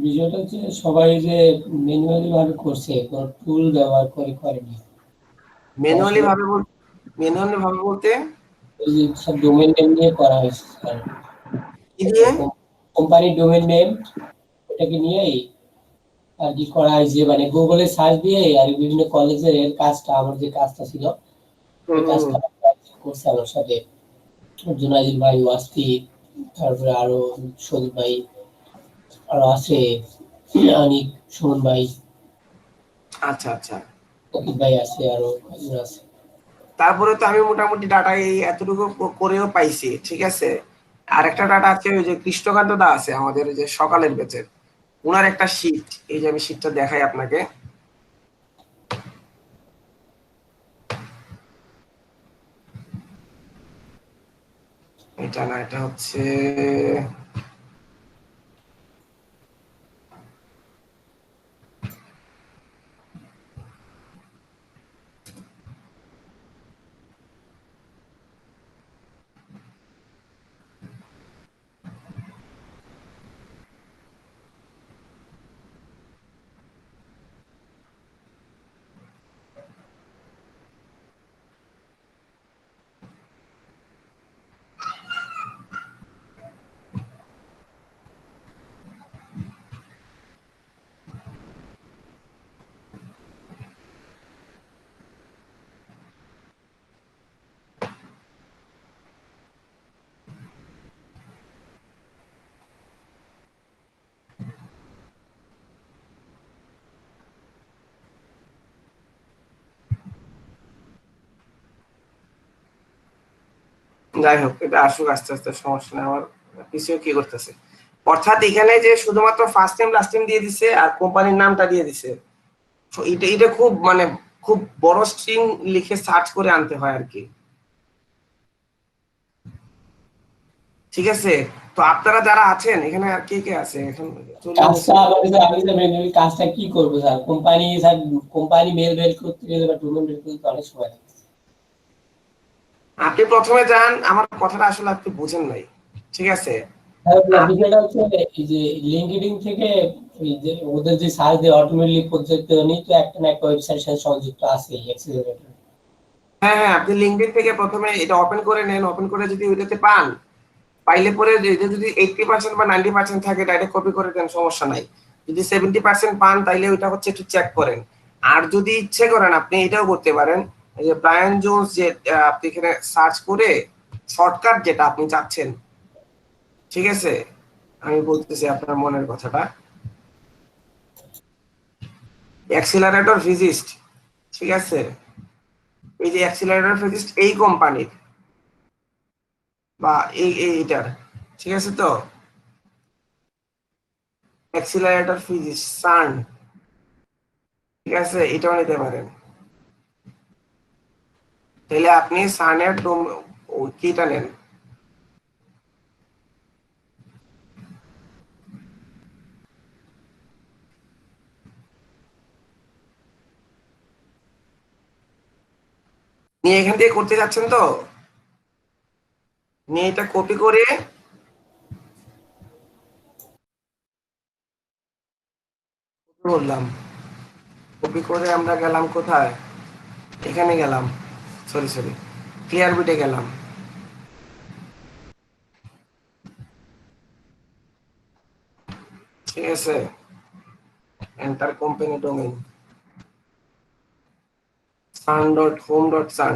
বিষয়টা হচ্ছে সবাই যে ম্যানুয়ালি ভাবে করছে, কোনো টুল ব্যবহার করে করেনি। ম্যানুয়ালি সরাসরি ভাবে ম্যানুয়ালি ভাবে বলতে ওই যে সব ডোমেইন নেম নিয়ে করা হয়েছে স্যার। কি দিয়ে? কোম্পানির ডোমেইন নেম ওটাকে নিয়েই আর কি করা হয়েছে, মানে গুগলে সার্চ দিয়ে আর বিভিন্ন কলেজের এর কাজটা, আমার যে কাজটা ছিল ওই কাজটা করছে আমার সাথে জুনাইদুল ভাই, ওয়াস্তি, তারপরে আরো সজীব ভাই, আরো আছে অনিক, সুমন ভাই, আচ্ছা আচ্ছা। অকিব ভাই আছে, আরো কয়েকজন আছে। তারপরে তো আমি মোটামুটি ডাটা এই এতটুকু করেও পাইছি, ঠিক আছে। আর একটা ডাটা আছে ওই যে কৃষ্ণকান্ত দা আছে আমাদের ওই যে সকালের ব্যাচের, ওনার একটা শীট, এই যে আমি শীটটা দেখাই আপনাকে। এটা না, এটা হচ্ছে যাই হোক, এটা আসুক আস্তে আস্তে, সমস্যা নেই। আমার পিছিয়ে কি করতেছে, অর্থাৎ এখানে যে শুধুমাত্র ফার্স্ট টাইম লাস্ট টাইম দিয়ে দিছে আর কোম্পানির নামটা দিয়ে দিছে। তো এটা এটা খুব মানে খুব বড় স্ট্রিং লিখে সার্চ করে আনতে হয় আর কি, ঠিক আছে। তো আপনারা যারা আছেন এখানে আর কে কে আছে এখন? চলে কাজটা গেছে। আমি যে ম্যানুয়ালি কাজটা কি করবো স্যার? স্যার কোম্পানি মেল বের করতে গেলে বা ডোমেইন বের করতে অনেক সময় লাগে। আপনি প্রথমে যান, আমার কথাটা আসলে আপনি বুঝেন নাই, ঠিক আছে। আপনি বিষয়টা হচ্ছে এই যে লিঙ্কডইন থেকে এই যে ওদের যে সার্চ দিয়ে অটোমেটিক প্রজেক্ট নেই তো, একটা না একটা ওয়েবসাইটের সাথে সংযুক্ত আছে অ্যাক্সিলারেটর। হ্যাঁ হ্যাঁ, আপনি লিঙ্কডইন থেকে প্রথমে এটা ওপেন করে নেন, ওপেন করে যদি ওইটাতে পান, পাইলে পরে এটা যদি 80% বা 90% থাকে ডাইরেক্ট কপি করে দেন, সমস্যা নাই। যদি 70% পান তাইলে ওইটা হচ্ছে একটু চেক করেন। আর যদি ইচ্ছে করেন আপনি এটাও করতে পারেন, এই যে ব্রায়ান জোন্স, যে আপনি এখানে সার্চ করে শর্টকাট যেটা আপনি চাচ্ছেন, ঠিক আছে, আমি বলতেছি আপনার মনের কথাটা। অ্যাক্সিলারেটর ফিজিস্ট, ঠিক আছে, এই যে অ্যাক্সিলারেটর ফিজিস্ট এই কোম্পানির বা এইটার, ঠিক আছে, তো অ্যাক্সিলারেটর ফিজিস্ট সার্ন, ঠিক আছে, এটাও নিতে পারেন। তাহলে আপনি সার্নের কিটা নেন। নিয়ে এখান থেকে করতে যাচ্ছেন তো, নিয়ে এটা কপি করে বললাম, কপি করে আমরা গেলাম কোথায়, এখানে গেলাম, সরি ক্লিয়ার বিটে গেলাম, ঠিক আছে, এন্টার কোম্পানি ডোমেইন sun.home.sun।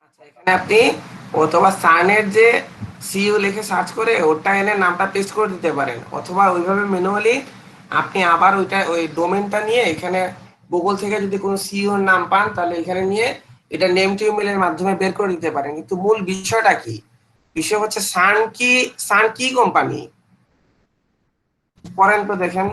আচ্ছা, এখানে আপনি অথবা সানের যে সিইউ লিখে সার্চ করে ওটা এনে নামটা পেস্ট করে দিতে পারেন, অথবা ওইভাবে ম্যানুয়ালি আপনি আবার ওইটা ওই ডোমেনটা নিয়ে এখানে গুগল থেকে যদি কোনো সিইও এর নাম পান তাহলে এখানে নিয়ে এটা নেম টু ইমেলের মাধ্যমে বের করে দিতে পারেন। কিন্তু মূল বিষয়টা কি, বিষয় হচ্ছে সান কি কোম্পানি, পড়েন তো দেখেন।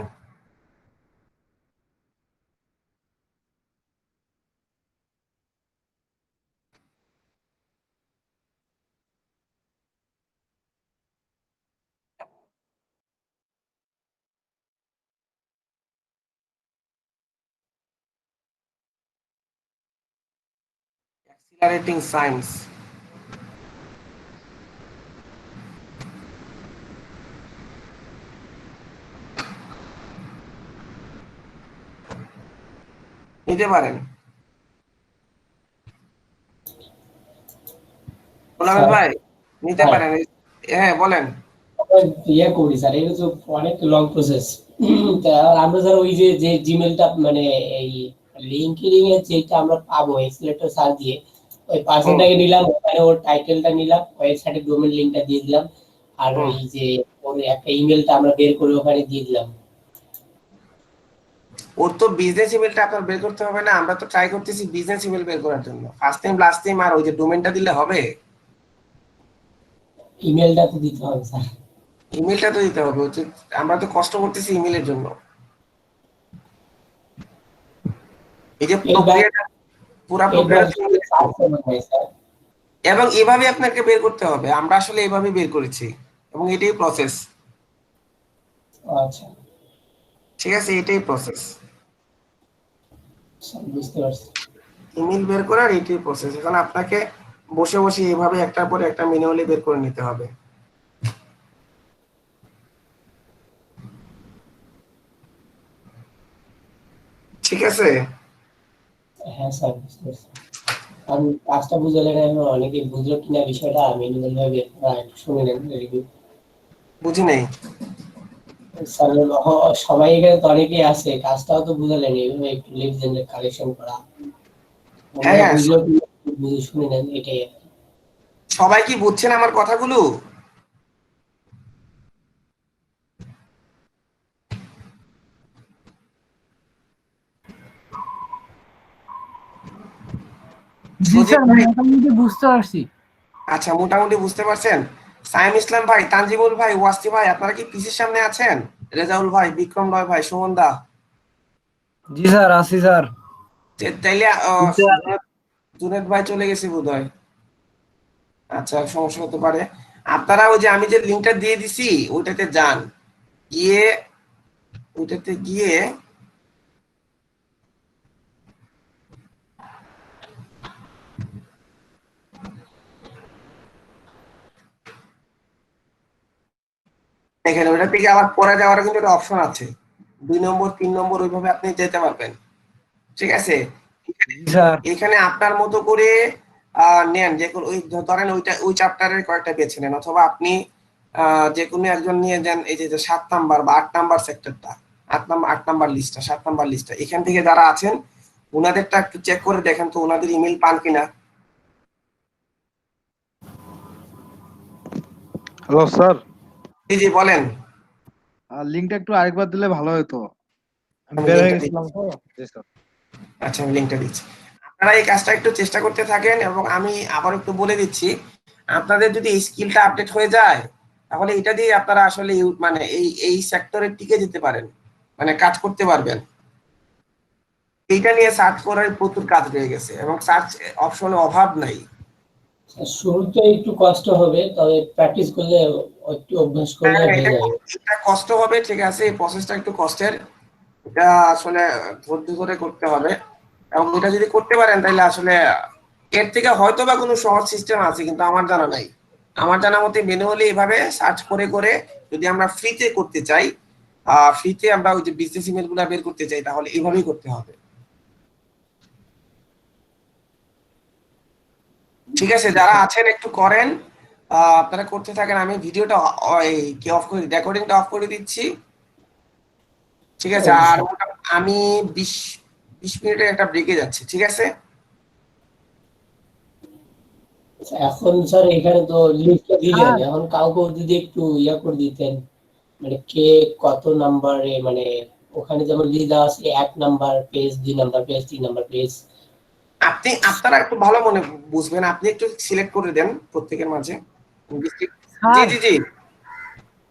অ্যাক্সিলারেটিং সায়েন্স, নিতে পারেন। গোলাম স্যার, ভাই নিতে হ্যাঁ, পারেন। হ্যাঁ বলেন। ইয়ে করি স্যার, এটা তো অনেক লং প্রসেস। আমরা স্যার ওই যে যে জিমেলটা মানে এই লিঙ্কডিন এর যেটা আমরা পাবো এক্সিলেটর সার্চ দিয়ে, ওই হুম পার্সনটাকে নিলাম, ওখানে ওর টাইটেলটা নিলাম, ওয়েবসাইটের ডোমেইন লিঙ্কটা দিয়ে দিলাম, আর হুম ওই যে ওর একটা ইমেলটা আমরা বের করে ওখানে দিয়ে দিলাম। ওর তো বিজনেস ইমেলটা আপনার বের করতে হবে না, আমরা তো ট্রাই করতেছি বিজনেস ইমেল বের করার জন্য। ফার্স্ট টাইম লাস্ট টাইম আর ওই যে ডোমেনটা দিলে হবে? ইমেলটা তো দিতে হবে স্যার। ইমেলটা তো দিতে হবে, হচ্ছে আমরা তো কষ্ট করতেছি ইমেলের জন্য। এই যে এবার প্রক্রিয়াটা, পুরা এবার প্রক্রিয়াটা তো সার্চ করতে হবে স্যার। এবং এভাবে আপনাকে বের করতে হবে, আমরা আসলে এভাবে বের করেছি এবং এটাই প্রসেস, আচ্ছা ঠিক আছে, এটাই প্রসেস। স্যার, বুঝতে পারছি। ইমেল বের করার এটাই প্রসেস। এখন আপনাকে বসে বসে এভাবে একটার পরে একটা ম্যানুয়ালি বের করে নিতে হবে, ঠিক আছে। হ্যাঁ স্যার, বুঝতে পারছি। আমি কাজটা বুঝালে না, এখন অনেকে বুঝলো কিনা বিষয়টা ম্যানুয়াল ভাবে একটু শুনে নেন রিভিউ। বুঝি নাই। স্যার, সবাই এখানে তো অনেকেই আছে, কাজটাও তো বুঝালেন, এইভাবে একটু লিড জেনারেট কালেকশন করা, হ্যাঁ ওনারা হ্যাঁ, বুঝলো কিনা বুঝে শুনে নেন, এটাই আর কি। সবাই কি বুঝছেন আমার কথাগুলো? জি সজীব স্যার, ভাই, মোটামুটি বুঝতে পারছি। আচ্ছা মোটামুটি বুঝতে পারছেন। সাইম ইসলাম ভাই, তানজিমুল ভাই, ওয়াসি ভাই, আপনারা কি পিসির সামনে আছেন? রেজাউল ভাই, বিক্রম রয় ভাই, সুমন দা, জি স্যার, আছি স্যার। তাইলে জি স্যার। জুনেদ ভাই চলে গেছে বোধহয়। আচ্ছা, সমস্যা হতে পারে। আপনারা ওই যে আমি যে লিঙ্কটা দিয়ে দিছি ওইটাতে যান, গিয়ে ওইটাতে গিয়ে এখানে ওইটা থেকে আবার পরে যাওয়ার কিন্তু একটা অপশন আছে, 2 নম্বর 3 নম্বর ওইভাবে আপনি যেতে পারবেন, ঠিক আছে। জি স্যার। এখানে আপনার মতো করে নেন, যে কোনো ওই ধরেন ওই চ্যাপ্টারের কয়েকটা বেছে নেন, অথবা আপনি যে কোনো একজন নিয়ে যান, এই যে 7 নাম্বার বা 8 নাম্বার সেক্টরটা, 8 নাম্বার লিস্টটা, 7 নাম্বার লিস্টটা, এখান থেকে যারা আছেন ওনাদেরটা একটু চেক করে দেখেন তো ওনাদের ইমেল পান কিনা। হ্যালো স্যার, জি জি বলেন। লিঙ্কটা একটু আরেকবার দিলে ভালো হতো। আমি আমি বের হয়ে লিঙ্কটা গেছিলাম তো। জি স্যার। আচ্ছা, আমি লিঙ্কটা দিচ্ছি, আপনারা এই কাজটা একটু চেষ্টা করতে থাকেন। এবং আমি আবার একটু বলে দিচ্ছি, আপনাদের যদি এই স্কিলটা আপডেট হয়ে যায় তাহলে এটা দিয়ে আপনারা আসলে মানে এই সেক্টরে টিকে যেতে পারেন, মানে কাজ করতে পারবেন। এইটা নিয়ে সার্চ করার প্রচুর কাজ রয়ে গেছে এবং সার্চ অপশনের অভাব নাই। শুরুতে একটু কষ্ট হবে, তবে প্র্যাকটিস করলে একটু অভ্যাস করলে হ্যাঁ, হয়ে এটা যাবে। এটা কষ্ট হবে, ঠিক আছে, এই প্রসেসটা একটু কষ্টের, এটা আসলে ধৈর্য ধরে করতে হবে। এবং এটা যদি করতে পারেন তাহলে আসলে এর থেকে হয়তো বা কোনো সহজ সিস্টেম আছে, কিন্তু আমার জানা নাই। আমার জানা মতে ম্যানুয়ালি এভাবে সার্চ করে করে যদি আমরা ফ্রিতে করতে চাই, ফ্রিতে আমরা ওই যে বিজনেস ইমেল গুলা বের করতে চাই, তাহলে এইভাবেই করতে হবে। ঠিক আছে, যারা আছেন একটু করেন, আপনারা করতে থাকেন। আমি ভিডিওটা কি অফ করে, রেকর্ডিংটা অফ করে দিচ্ছি। ঠিক আছে, আর আমি 20 মিনিটের একটা ব্রেকে যাচ্ছি, ঠিক আছে। এখন স্যার এখানে তো লিস্টটা দিলেন, এখন কাউকে যদি একটু ইয়া করে দিতেন, মানে কে কত নাম্বারে, মানে ওখানে যেমন লিস্ট দেওয়া আছে 1 number page, 2 number page, 3 number page. আপনারা একটু ভালো মনে বুঝবেন, আপনি একটু সিলেক্ট করে দেন প্রত্যেকের মাঝে। জি জি জি।